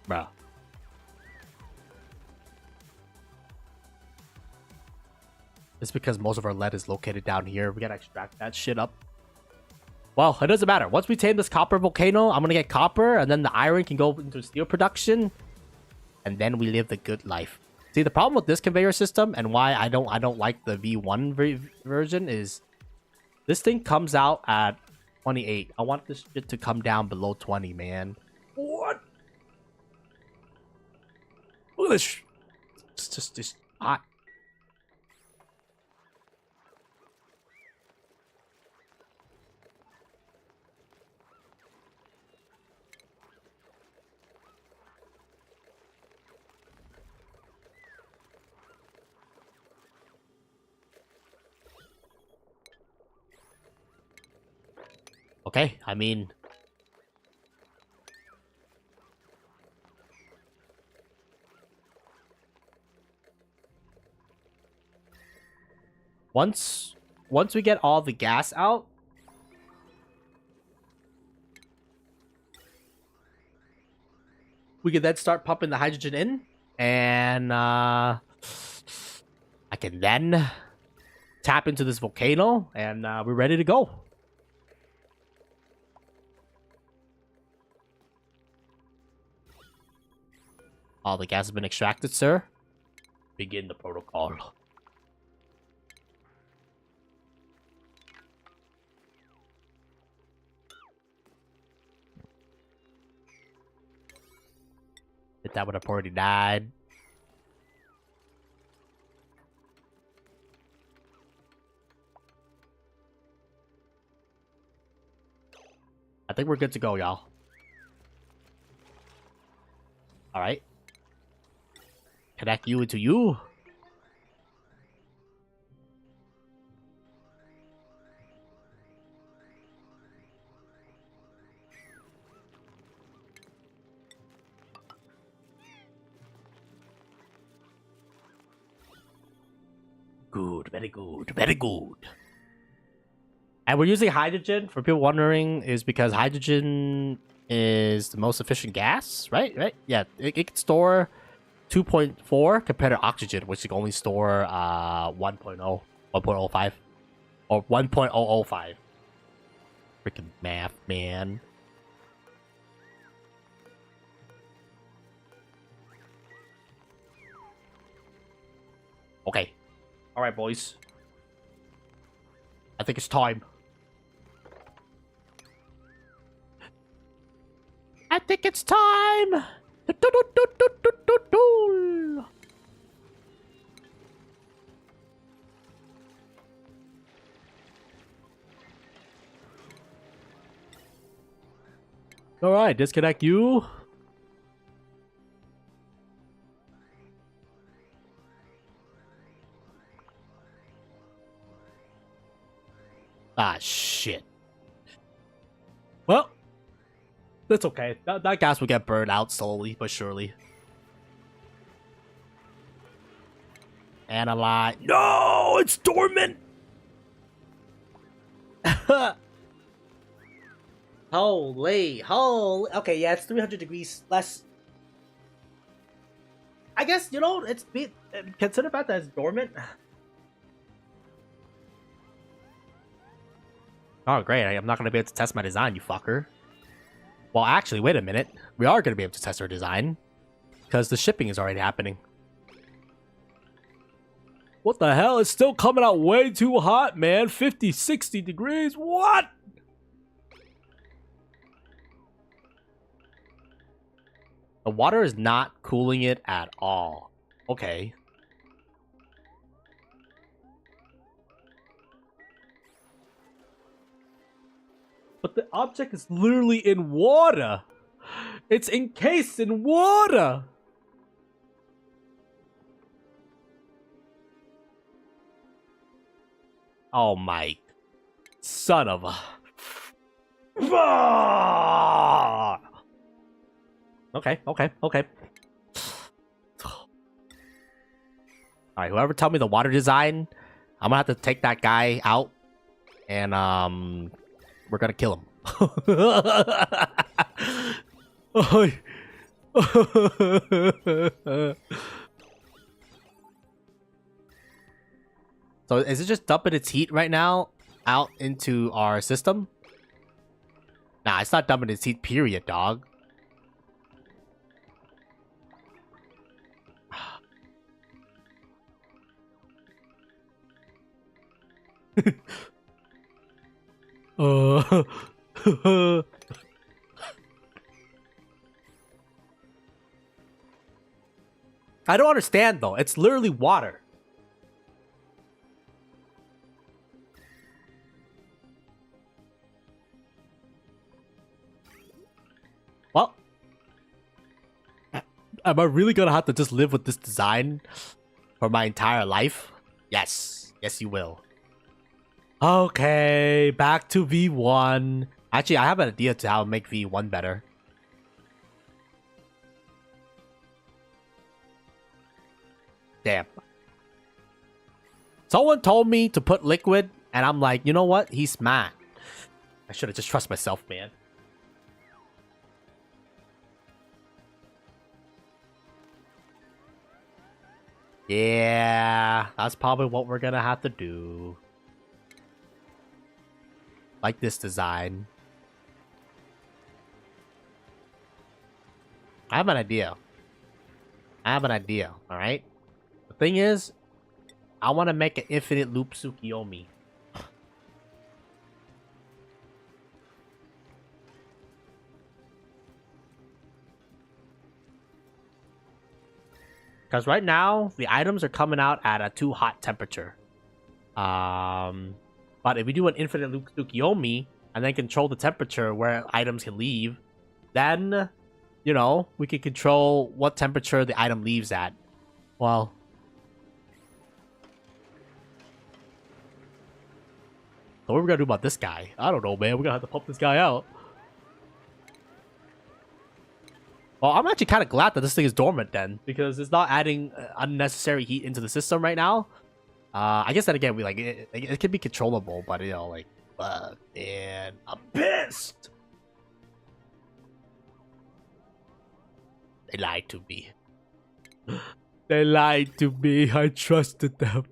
Bruh. It's because most of our lead is located down here. We gotta extract that shit up. Well, it doesn't matter. Once we tame this copper volcano, I'm gonna get copper, and then the iron can go into steel production, and then we live the good life. See, the problem with this conveyor system and why I don't like the V1 version is this thing comes out at 28. I want this shit to come down below 20, man. What? Look at this. It's just hot. Okay, I mean... Once we get all the gas out... we can then start pumping the hydrogen in. And, I can then tap into this volcano. And, we're ready to go. All the gas has been extracted, sir. Begin the protocol. If that would have already died. I think we're good to go, y'all. Alright. Connect you into you. Good, very good, very good. And we're using hydrogen, for people wondering, is because hydrogen is the most efficient gas, right? Right? Yeah, it can store 2.4 compared to oxygen, which can only store 1.0, 1.05, or 1.005. Freaking math, man. Okay. Alright, boys. I think it's time. I think it's time! Alright, disconnect you. Ah, shit. Well, that's okay. That gas will get burned out slowly but surely. Analyze. No, it's dormant. Holy. Okay, yeah, it's 300 degrees less. I guess, you know, consider the fact that it's dormant. Oh, great. I'm not going to be able to test my design, you fucker. Well, actually, wait a minute. We are going to be able to test our design. Because the shipping is already happening. What the hell? It's still coming out way too hot, man. 50, 60 degrees. What? The water is not cooling it at all. Okay. But the object is literally in water. It's encased in water. Oh my son of a... Okay. Alright, whoever tell me the water design, I'm gonna have to take that guy out. And, we're gonna kill him. So is it just dumping its heat right now out into our system? Nah, it's not dumping its heat, period, dog. I don't understand though. It's literally water. Well, am I really gonna have to just live with this design for my entire life? Yes. Yes, you will. Okay, back to V1. Actually, I have an idea to how to make V1 better. Damn. Someone told me to put liquid, and I'm like, you know what? He's smart. I should have just trusted myself, man. Yeah, that's probably what we're gonna have to do. Like this design. I have an idea. Alright? The thing is, I want to make an infinite loop Tsukiyomi. Because right now, the items are coming out at a too hot temperature. But if we do an infinite loop Tsukiyomi, and then control the temperature where items can leave, then, you know, we can control what temperature the item leaves at. Well... So what are we gonna do about this guy? I don't know, man. We're gonna have to pump this guy out. Well, I'm actually kind of glad that this thing is dormant then, because it's not adding unnecessary heat into the system right now. I guess that again, we like it can be controllable, but you know, like, man, I'm pissed. They lied to me. They lied to me. I trusted them.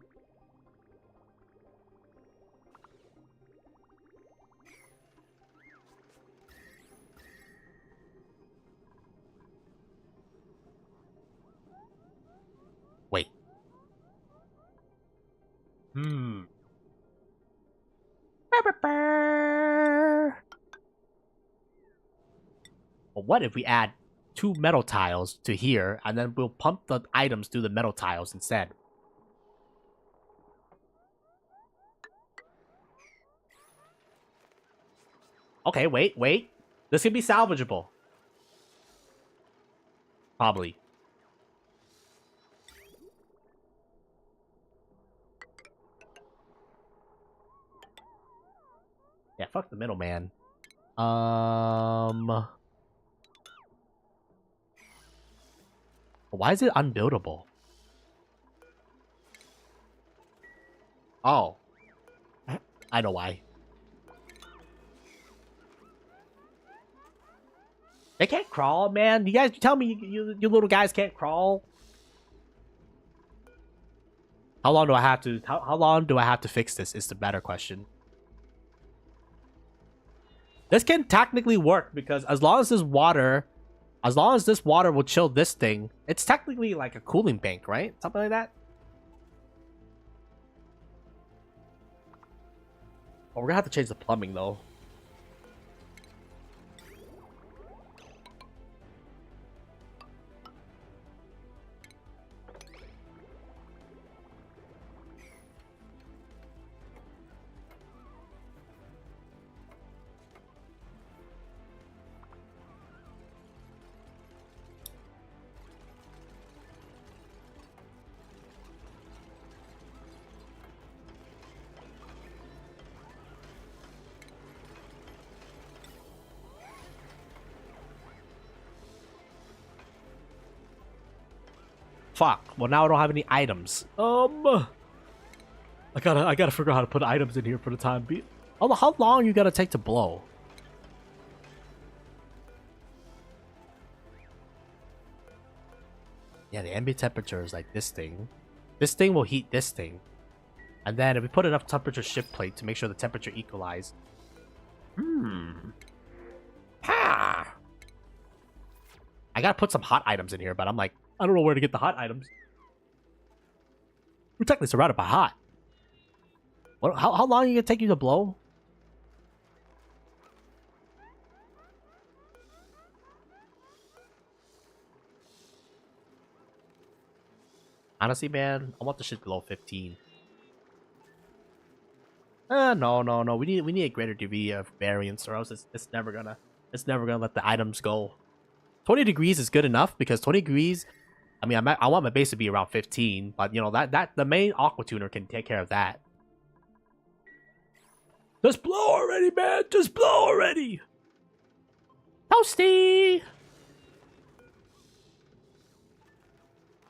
Wait. Well, what if we add 2 metal tiles to here, and then we'll pump the items through the metal tiles instead? Okay, wait. This can be salvageable. Probably. Yeah, fuck the middleman. Why is it unbuildable? Oh. I know why. They can't crawl, man. You guys tell me you little guys can't crawl. How long do I have to how long do I have to fix this is the better question. This can technically work because as long as this water will chill this thing, it's technically like a cooling bank, right? Something like that. Oh, we're gonna have to change the plumbing though. Fuck. Well, now I don't have any items. I gotta figure out how to put items in here for the time being. How long you gotta take to blow? Yeah, the ambient temperature is like this thing. This thing will heat this thing. And then if we put enough temperature shift plate to make sure the temperature equalize. Ha! I gotta put some hot items in here, but I'm like, I don't know where to get the hot items. We're technically surrounded by hot. What? How long are you gonna take you to blow? Honestly, man, I want the shit below 15. No. We need a greater degree of variance, or else it's never gonna let the items go. 20 degrees is good enough because 20 degrees. I mean, I want my base to be around 15, but you know that the main aqua tuner can take care of that. Just blow already, man! Just blow already! Toasty!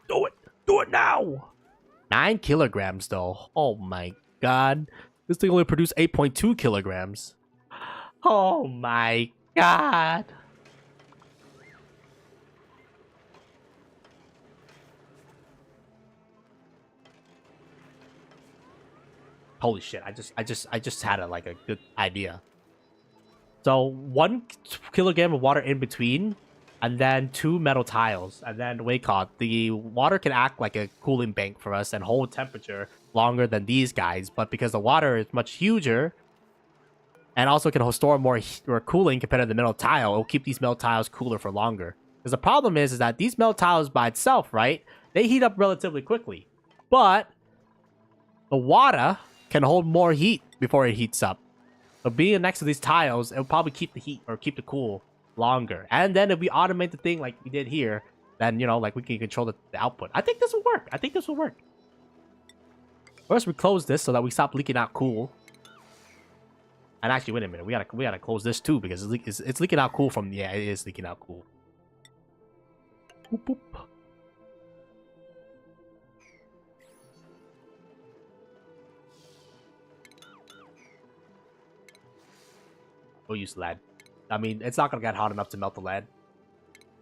Do it! Do it now! 9 kilograms, though. Oh my god. This thing only produced 8.2 kilograms. Oh my god. Holy shit, I just had a good idea. So 1 kilogram of water in between, and then 2 metal tiles, and then wake up. The water can act like a cooling bank for us and hold temperature longer than these guys, but because the water is much huger and also can store more cooling compared to the metal tile, it will keep these metal tiles cooler for longer. Because the problem is that these metal tiles by itself, right, they heat up relatively quickly, but the water can hold more heat before it heats up. So being next to these tiles, it will probably keep the heat or keep the cool longer. And then if we automate the thing like we did here, then, you know, like we can control the output. I think this will work. I think this will work. First, we close this so that we stop leaking out cool. And actually, wait a minute. We gotta close this too because it's leaking out cool from... Yeah, it is leaking out cool. Boop, boop. We'll use lead. I mean, it's not gonna get hot enough to melt the lead.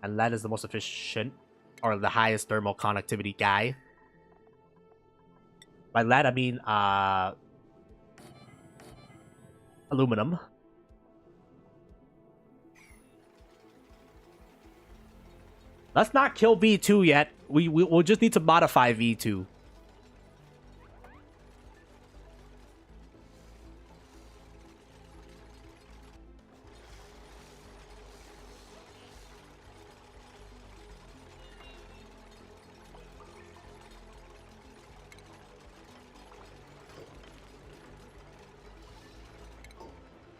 And lead is the most efficient, or the highest thermal conductivity guy. By lead, I mean, aluminum. Let's not kill V2 yet. We'll just need to modify V2.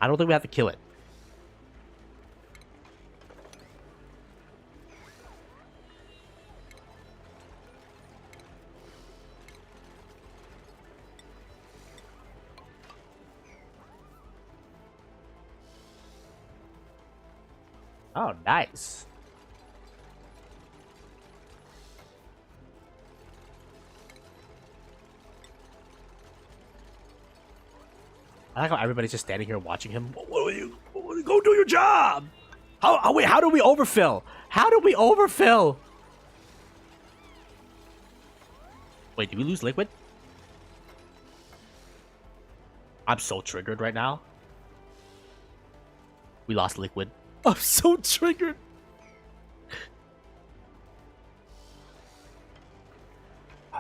I don't think we have to kill it. Oh, nice. I like how everybody's just standing here watching him. Go do your job. Wait, how do we overfill? How do we overfill? Wait, did we lose liquid? I'm so triggered right now. We lost liquid. I'm so triggered.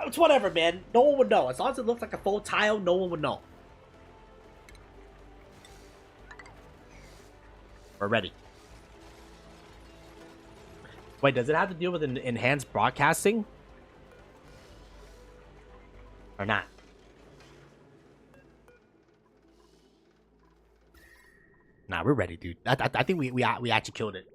It's whatever, man. No one would know. As long as it looks like a full tile, no one would know. We're ready. Wait, does it have to deal with enhanced broadcasting? Or not? Nah, we're ready, dude. I think we actually killed it.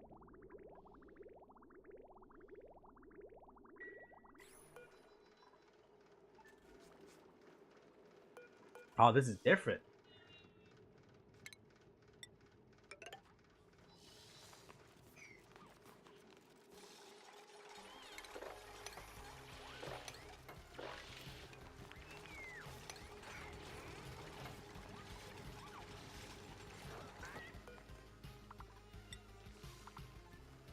Oh, this is different.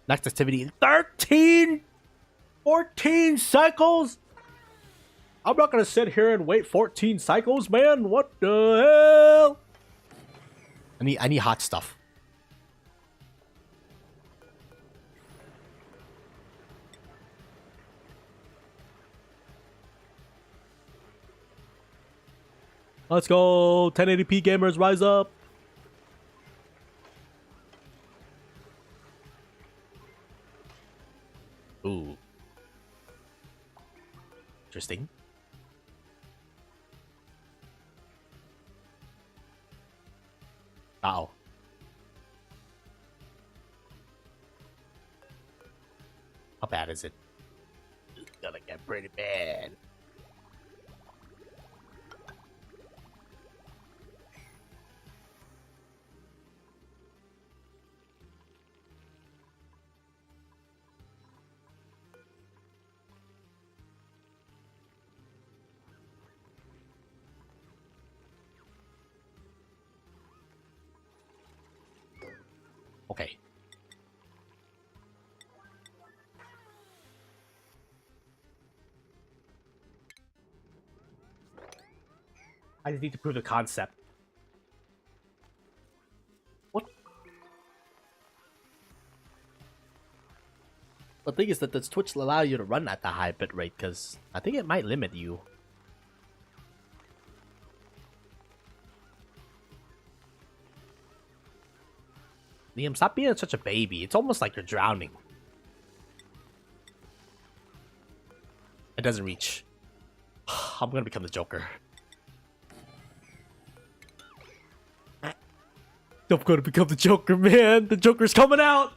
Next activity, 13, 14 cycles. I'm not gonna sit here and wait 14 cycles, man. What the hell? I need hot stuff. Let's go, 1080p gamers, rise up. Ooh. Interesting. Uh-oh. How bad is it? It's gonna get pretty bad. Okay. I just need to prove the concept. What? The thing is that does Twitch allow you to run at the high bit rate? Because I think it might limit you. Liam, stop being such a baby. It's almost like you're drowning. It doesn't reach. I'm gonna become the Joker. I'm gonna become the Joker, man. The Joker's coming out.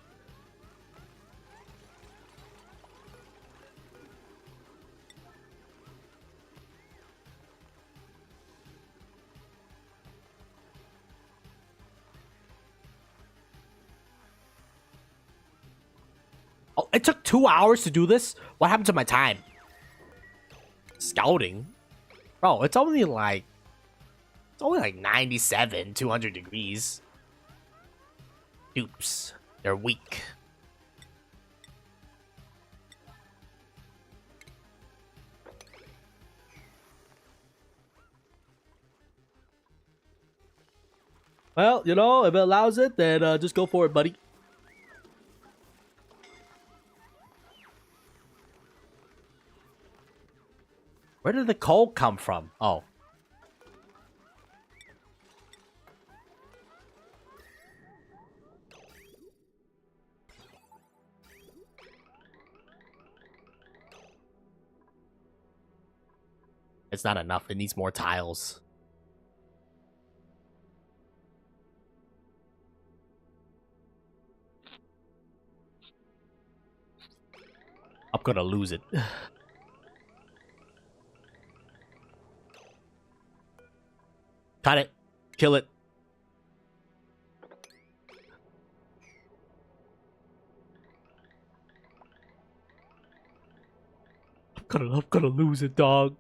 Oh, it took 2 hours to do this? What happened to my time? Scouting? Bro, it's only like 97, 200 degrees. Dupes. They're weak. Well, you know, if it allows it, then just go for it, buddy. Where did the coal come from? Oh. It's not enough. It needs more tiles. I'm gonna lose it. Cut it. Kill it. I'm gonna lose it, dog.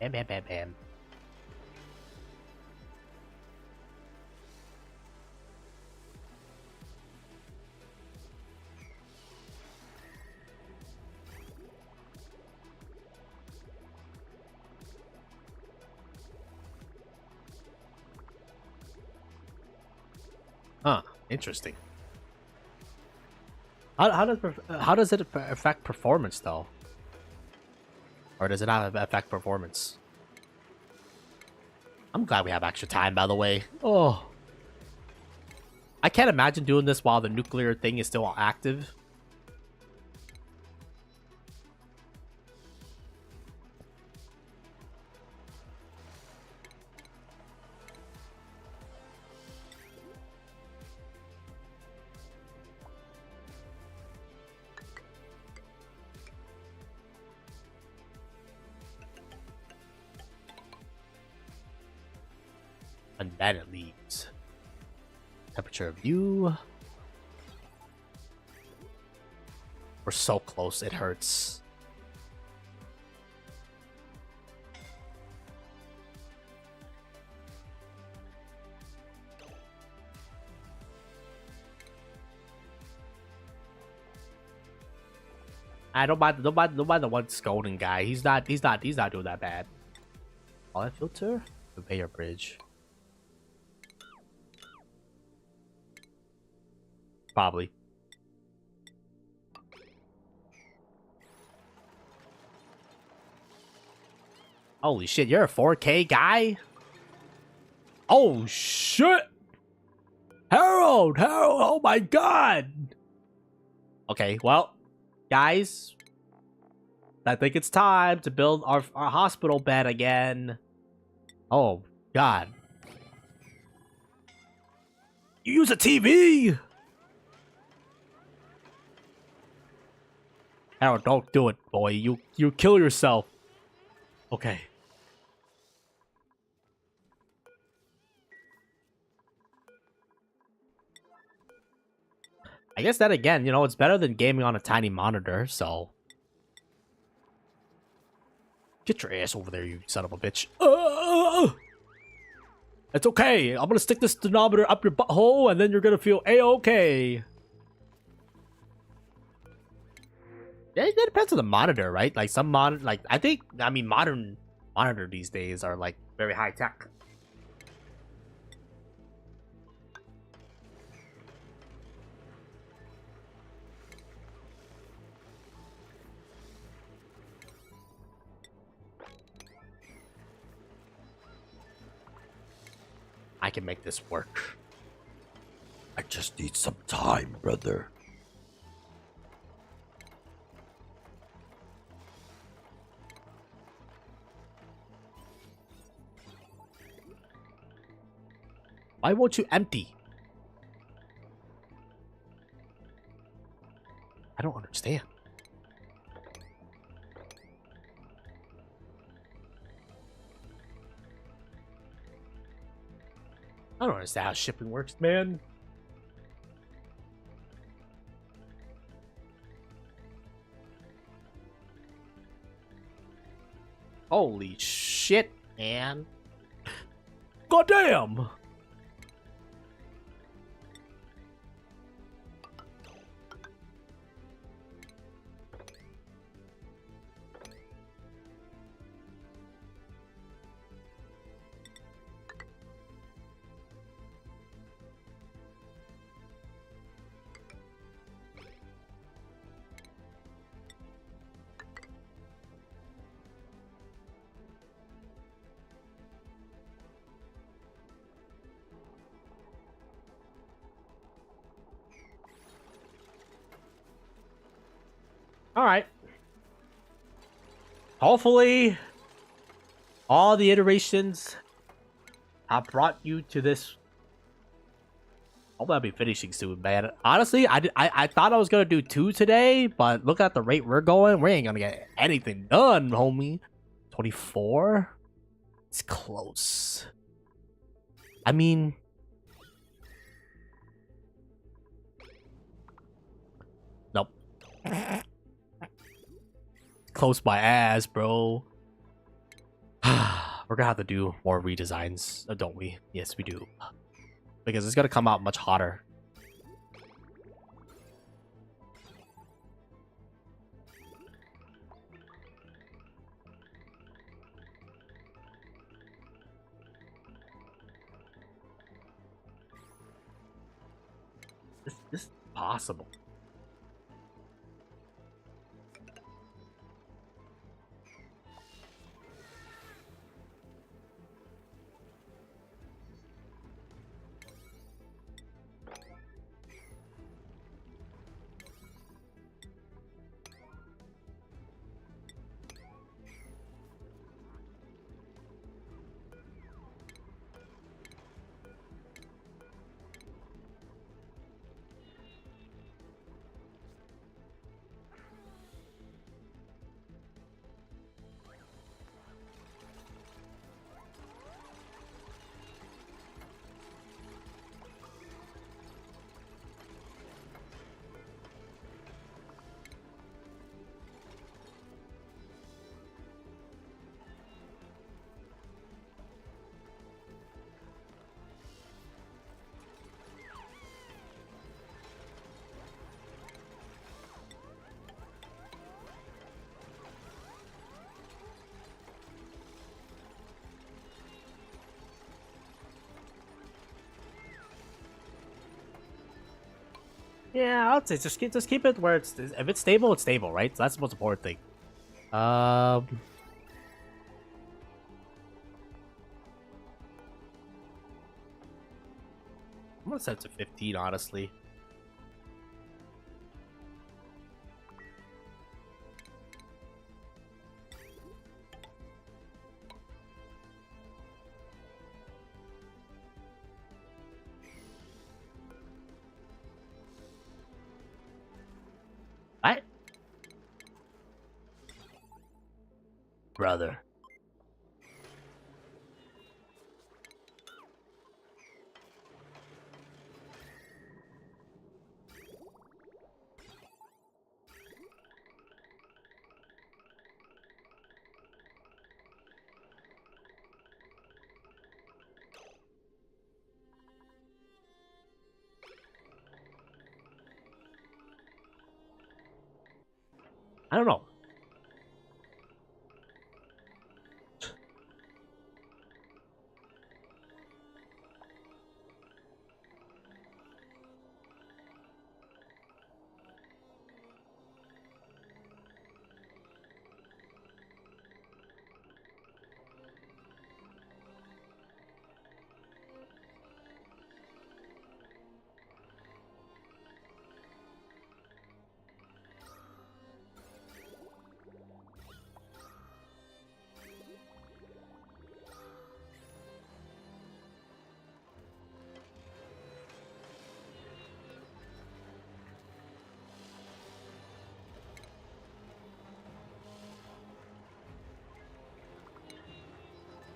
Bam, bam, bam, bam. Huh. Interesting. How does it affect performance though? Or does it not affect performance? I'm glad we have extra time, by the way. Oh. I can't imagine doing this while the nuclear thing is still active. And then it leaves. Temperature of you. We're so close, it hurts. I don't mind the one scolding guy. He's not doing that bad. All that filter? Conveyor bridge. Probably. Holy shit, you're a 4K guy? Oh shit! Harold, oh my god! Okay, well, guys, I think it's time to build our hospital bed again. Oh god. You use a TV? Harold, don't do it, boy. You kill yourself. Okay. I guess that again, you know, it's better than gaming on a tiny monitor, so. Get your ass over there, you son of a bitch. It's okay. I'm gonna stick this thermometer up your butthole, and then you're gonna feel A-okay. Yeah, it depends on the monitor, right? Like some I mean, modern monitor these days are like very high tech. I can make this work. I just need some time, brother. Why won't you empty? I don't understand. I don't understand how shipping works, man. Holy shit, man. Goddamn! Alright. Hopefully, all the iterations have brought you to this. Hopefully I'll be finishing soon, man. Honestly, I thought I was going to do 2 today, but look at the rate we're going. We ain't going to get anything done, homie. 24? It's close. I mean... Nope. Close my ass, bro. We're gonna have to do more redesigns, don't we? Yes, we do. Because it's gonna come out much hotter. This is possible. Yeah, I'll say just keep it where it's if it's stable, right? So that's the most important thing. I'm gonna set it to 15, honestly. I brother. I don't know.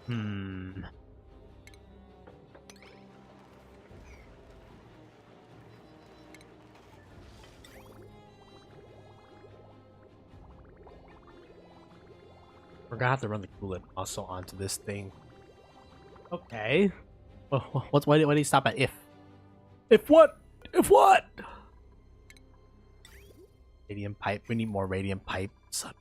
Hmm. We're gonna have to run the coolant also onto this thing. Okay. Why do you stop at if? If what? If what? Radium pipe. We need more radium pipe. Son.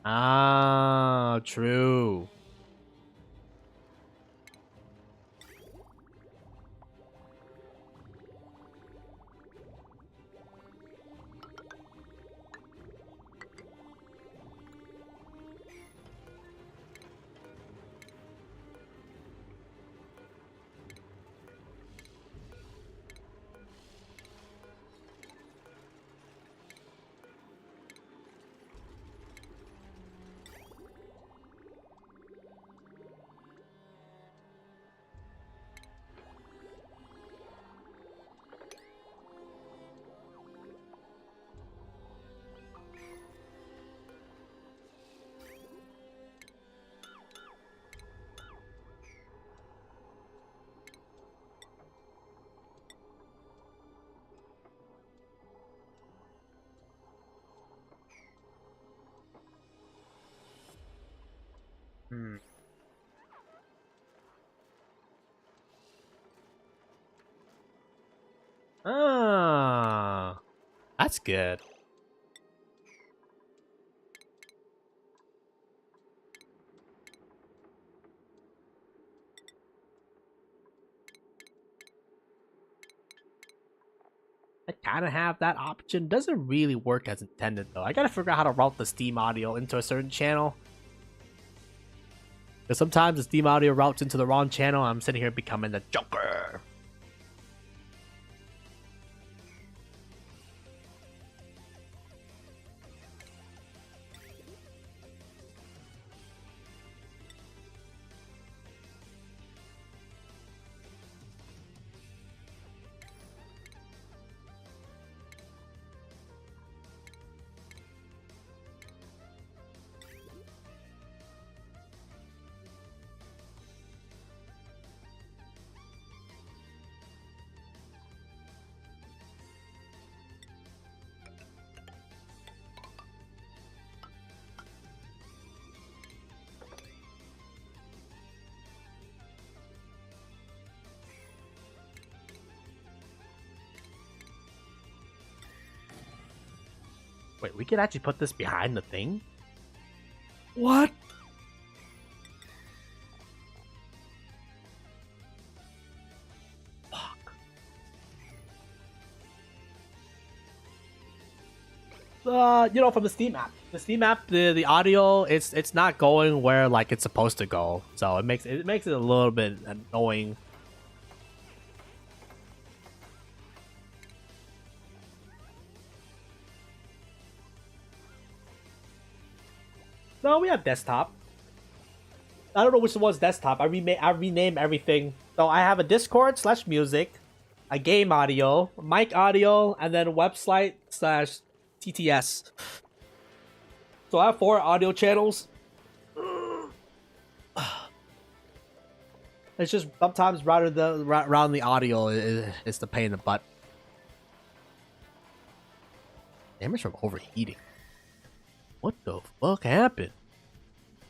Ah, true. Hmm. Ah, that's good. kind of have that option. Doesn't really work as intended though. I gotta figure out how to route the Steam audio into a certain channel. Because sometimes the Steam audio routes into the wrong channel. I'm sitting here becoming the Joker. Wait, we could actually put this behind the thing? What? Fuck. You know, from the Steam app. The Steam app, the audio, it's not going where like it's supposed to go. So it makes it a little bit annoying. No, we have desktop. I don't know which one's desktop. I rename everything. So I have a Discord / music, a game audio, mic audio, and then website / TTS. So I have 4 audio channels. It's just sometimes around the audio is the pain in the butt. Damage from overheating. What the fuck happened?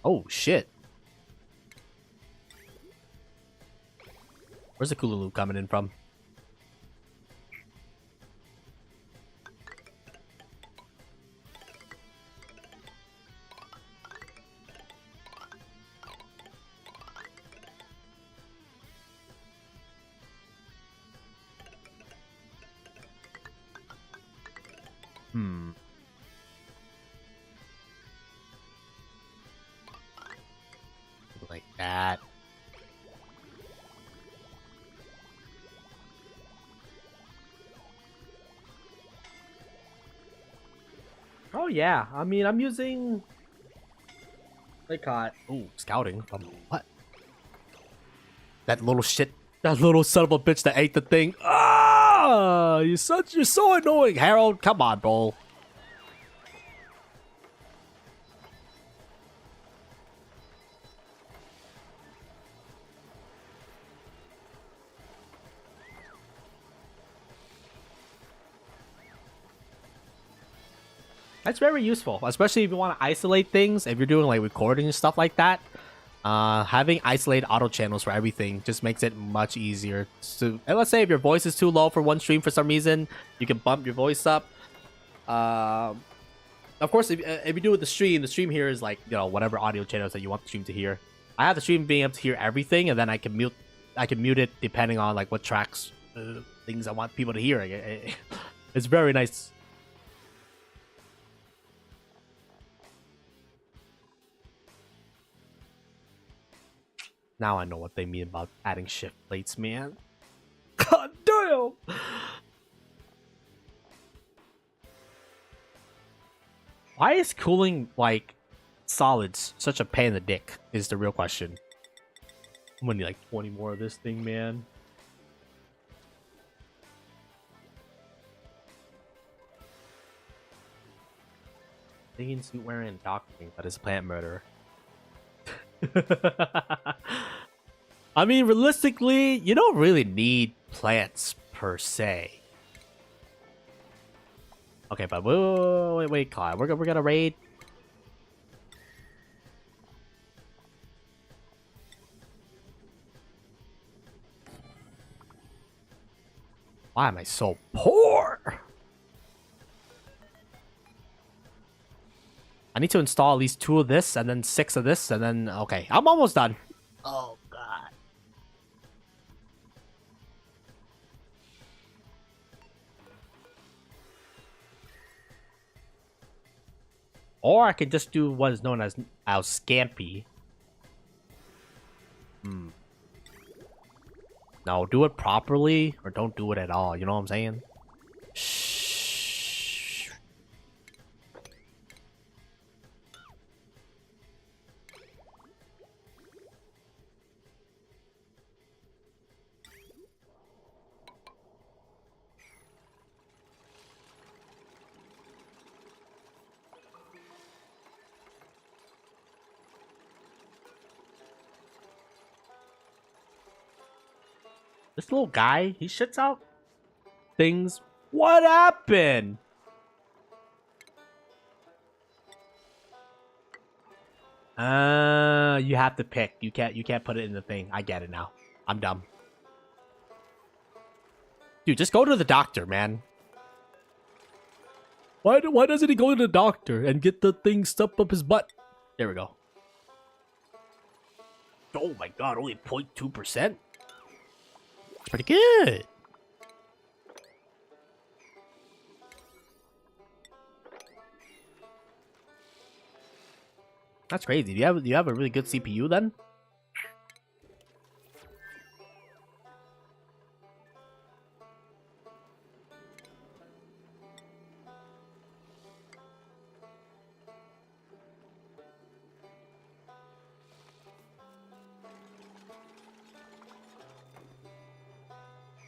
Oh shit. Where's the Kululu coming in from? Like that. Oh yeah, I mean I'm using they caught scouting from what? That little shit, that little son of a bitch that ate the thing. Ah, you're so annoying, Harold. Come on, bro. That's very useful, especially if you want to isolate things. If you're doing like recording and stuff like that, having isolated auto channels for everything just makes it much easier. So, and let's say if your voice is too low for one stream for some reason, you can bump your voice up. Of course, if you do it with the stream here is like, you know, whatever audio channels that you want the stream to hear. I have the stream being able to hear everything, and then I can mute it depending on like what tracks, things I want people to hear. It's very nice. Now I know what they mean about adding shift plates, man. God damn! Why is cooling, like, solids such a pain in the dick, is the real question. I'm gonna need, like, 20 more of this thing, man. Thinking suit wearing and doctoring, that is plant murder. I mean, realistically, you don't really need plants per se. Okay, but wait, Clyde. We're gonna raid. Why am I so poor? I need to install at least 2 of this, and then 6 of this, and then... Okay, I'm almost done. Oh, God. Or I could just do what is known as Scampy. No, do it properly or don't do it at all. You know what I'm saying? Shh. This little guy, he shits out things. What happened? You have to pick. You can't put it in the thing. I get it now. I'm dumb. Dude, just go to the doctor, man. Why doesn't he go to the doctor and get the thing stuffed up his butt? There we go. Oh my god, only 0.2%? That's pretty good. That's crazy. Do you have a really good CPU then?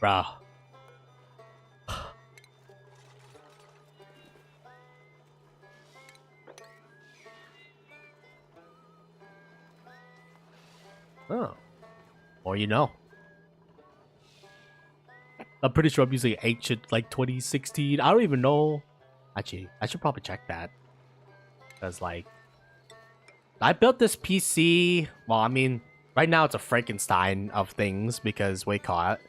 Bruh. Oh. Or you know. I'm pretty sure I'm using ancient like 2016. I don't even know. Actually, I should probably check that. Because like I built this PC. Well, I mean, right now it's a Frankenstein of things because we caught.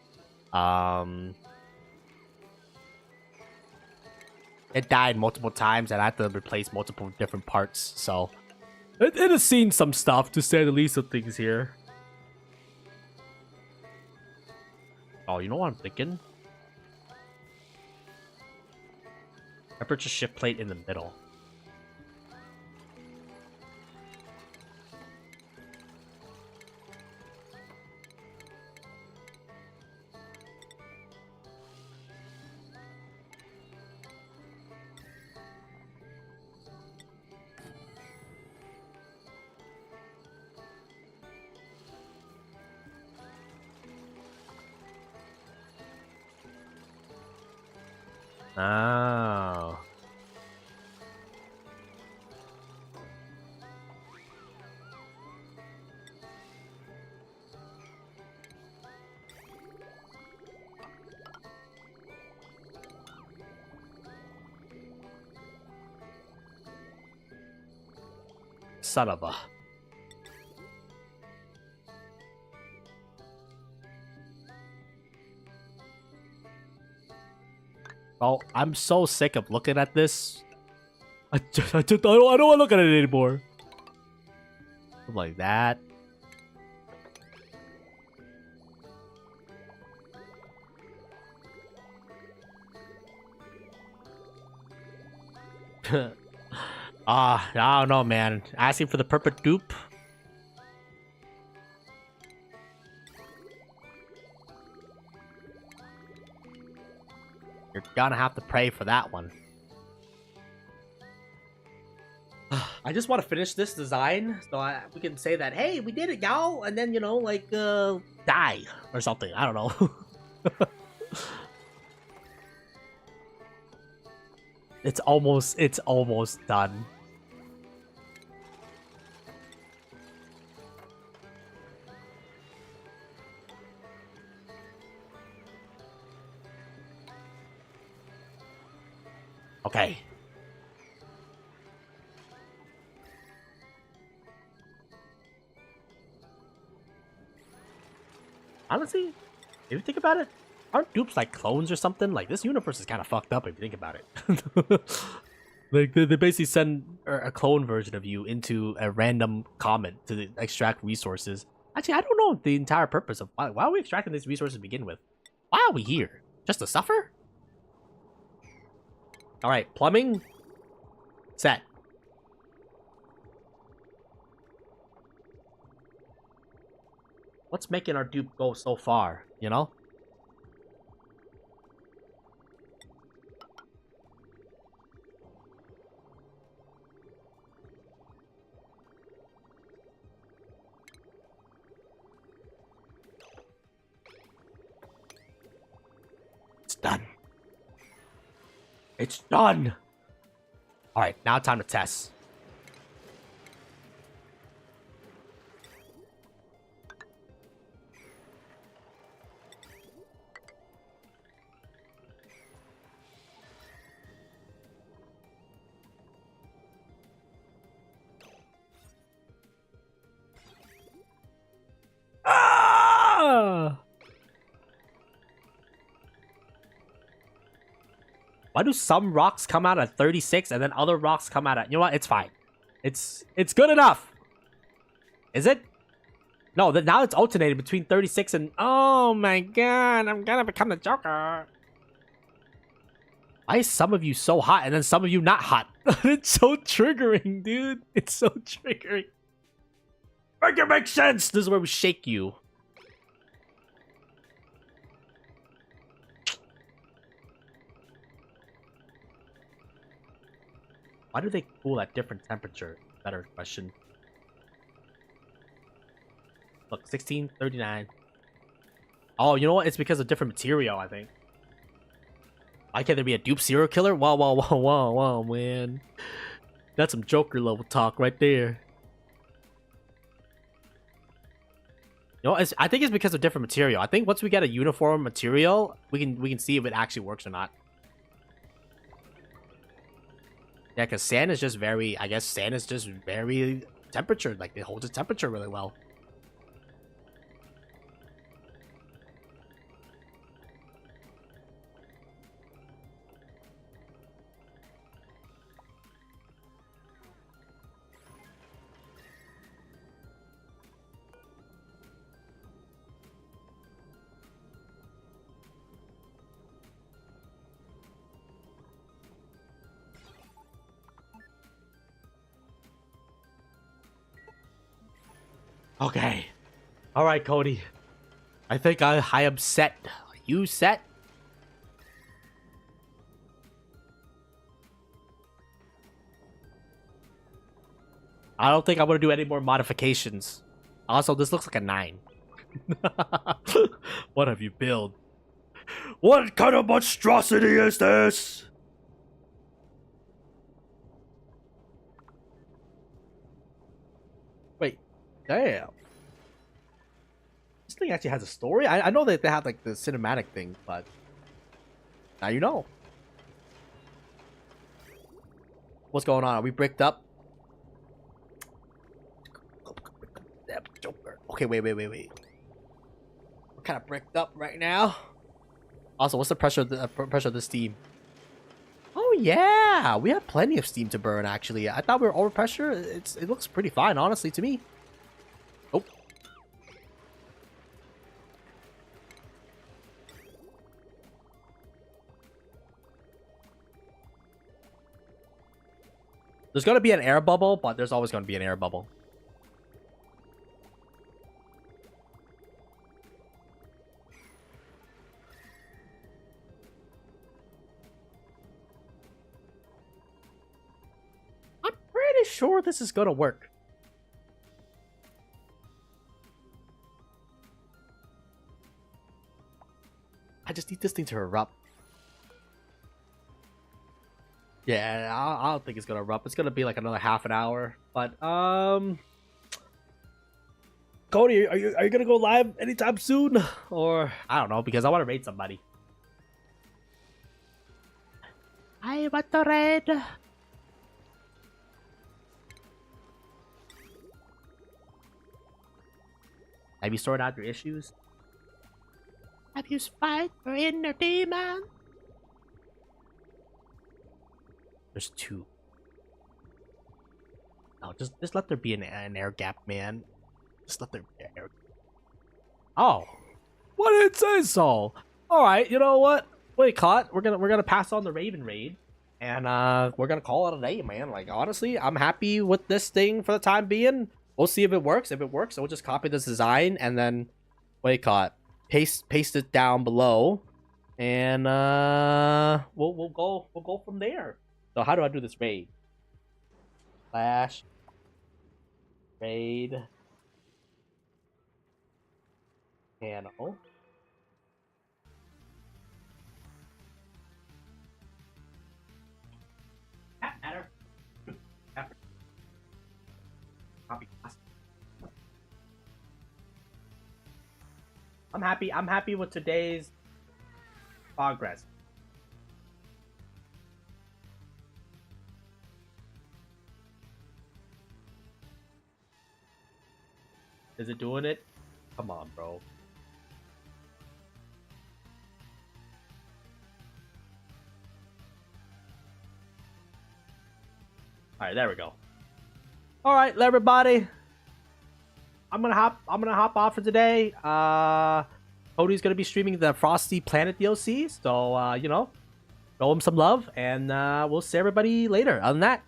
It died multiple times and I had to replace multiple different parts, so it has seen some stuff, to say the least of things here. Oh, you know what I'm thinking? Temperature shift plate in the middle. Oh. Son of a... Oh, I'm so sick of looking at this. I don't want to look at it anymore. Like that. I don't know, man. Asking for the perfect dupe. You're gonna have to pray for that one. I just want to finish this design so we can say that, hey, we did it, y'all, and then, you know, like, die or something. I don't know. It's almost done. Okay. Honestly, if you think about it, aren't dupes like clones or something? Like, this universe is kind of fucked up if you think about it. Like, they basically send a clone version of you into a random comet to extract resources. Actually, I don't know the entire purpose of why are we extracting these resources to begin with? Why are we here? Just to suffer? Alright, plumbing. Set. What's making our dupe go so far, you know? It's done. It's done. All right, now time to test. Ah! Why do some rocks come out at 36 and then other rocks come out at... You know what? It's fine. It's good enough. Is it? No, now it's alternating between 36 and... Oh my god, I'm gonna become the Joker. Why is some of you so hot and then some of you not hot? It's so triggering, dude. It's so triggering. Make it make sense! This is where we shake you. Why do they cool at different temperature? Better question. Look, 16, 39. Oh, you know what? It's because of different material, I think. Why can't there be a dupe serial killer? Wow, man. That's some Joker level talk right there. You know, I think it's because of different material. I think once we get a uniform material, we can see if it actually works or not. Yeah, because sand is just very... I guess sand is just very temperature. Like, it holds its temperature really well. Okay. Alright, Cody. I think I am set. Are you set? I don't think I'm gonna do any more modifications. Also, this looks like a 9. What have you built? What kind of monstrosity is this? Wait, damn. This thing actually has a story? I know that they have like the cinematic thing, but now you know. What's going on? Are we bricked up? Okay, wait. We're kind of bricked up right now. Also, what's the pressure of the steam? Oh yeah, we have plenty of steam to burn. Actually, I thought we were over pressure. It looks pretty fine, honestly, to me. Oh. There's gonna be an air bubble, but there's always gonna be an air bubble. Sure this is gonna work. I just need this thing to erupt. Yeah, I don't think it's gonna erupt. It's gonna be like another half an hour. But Cody, are you gonna go live anytime soon? Or I don't know, because I want to raid somebody. I want to raid. Have you sorted out your issues? Have you spied your inner demon? There's 2. Oh, just let there be an air gap, man. Just let there be an air. Oh, what did it say so? All right, you know what? Wait, caught. We're gonna pass on the Raven raid, and we're gonna call it a day, man. Like honestly, I'm happy with this thing for the time being. We'll see if it works. If it works, we'll just copy this design and then what do you call it? Paste it down below, and we'll go from there. So how do I do this raid? Slash raid panel. That matter. Copy. I'm happy. I'm happy with today's progress. Is it doing it? Come on, bro. All right, there we go. All right, everybody. I'm gonna hop off for today. Cody's gonna be streaming the Frosty Planet DLC, so you know, show him some love, and we'll see everybody later. Other than that,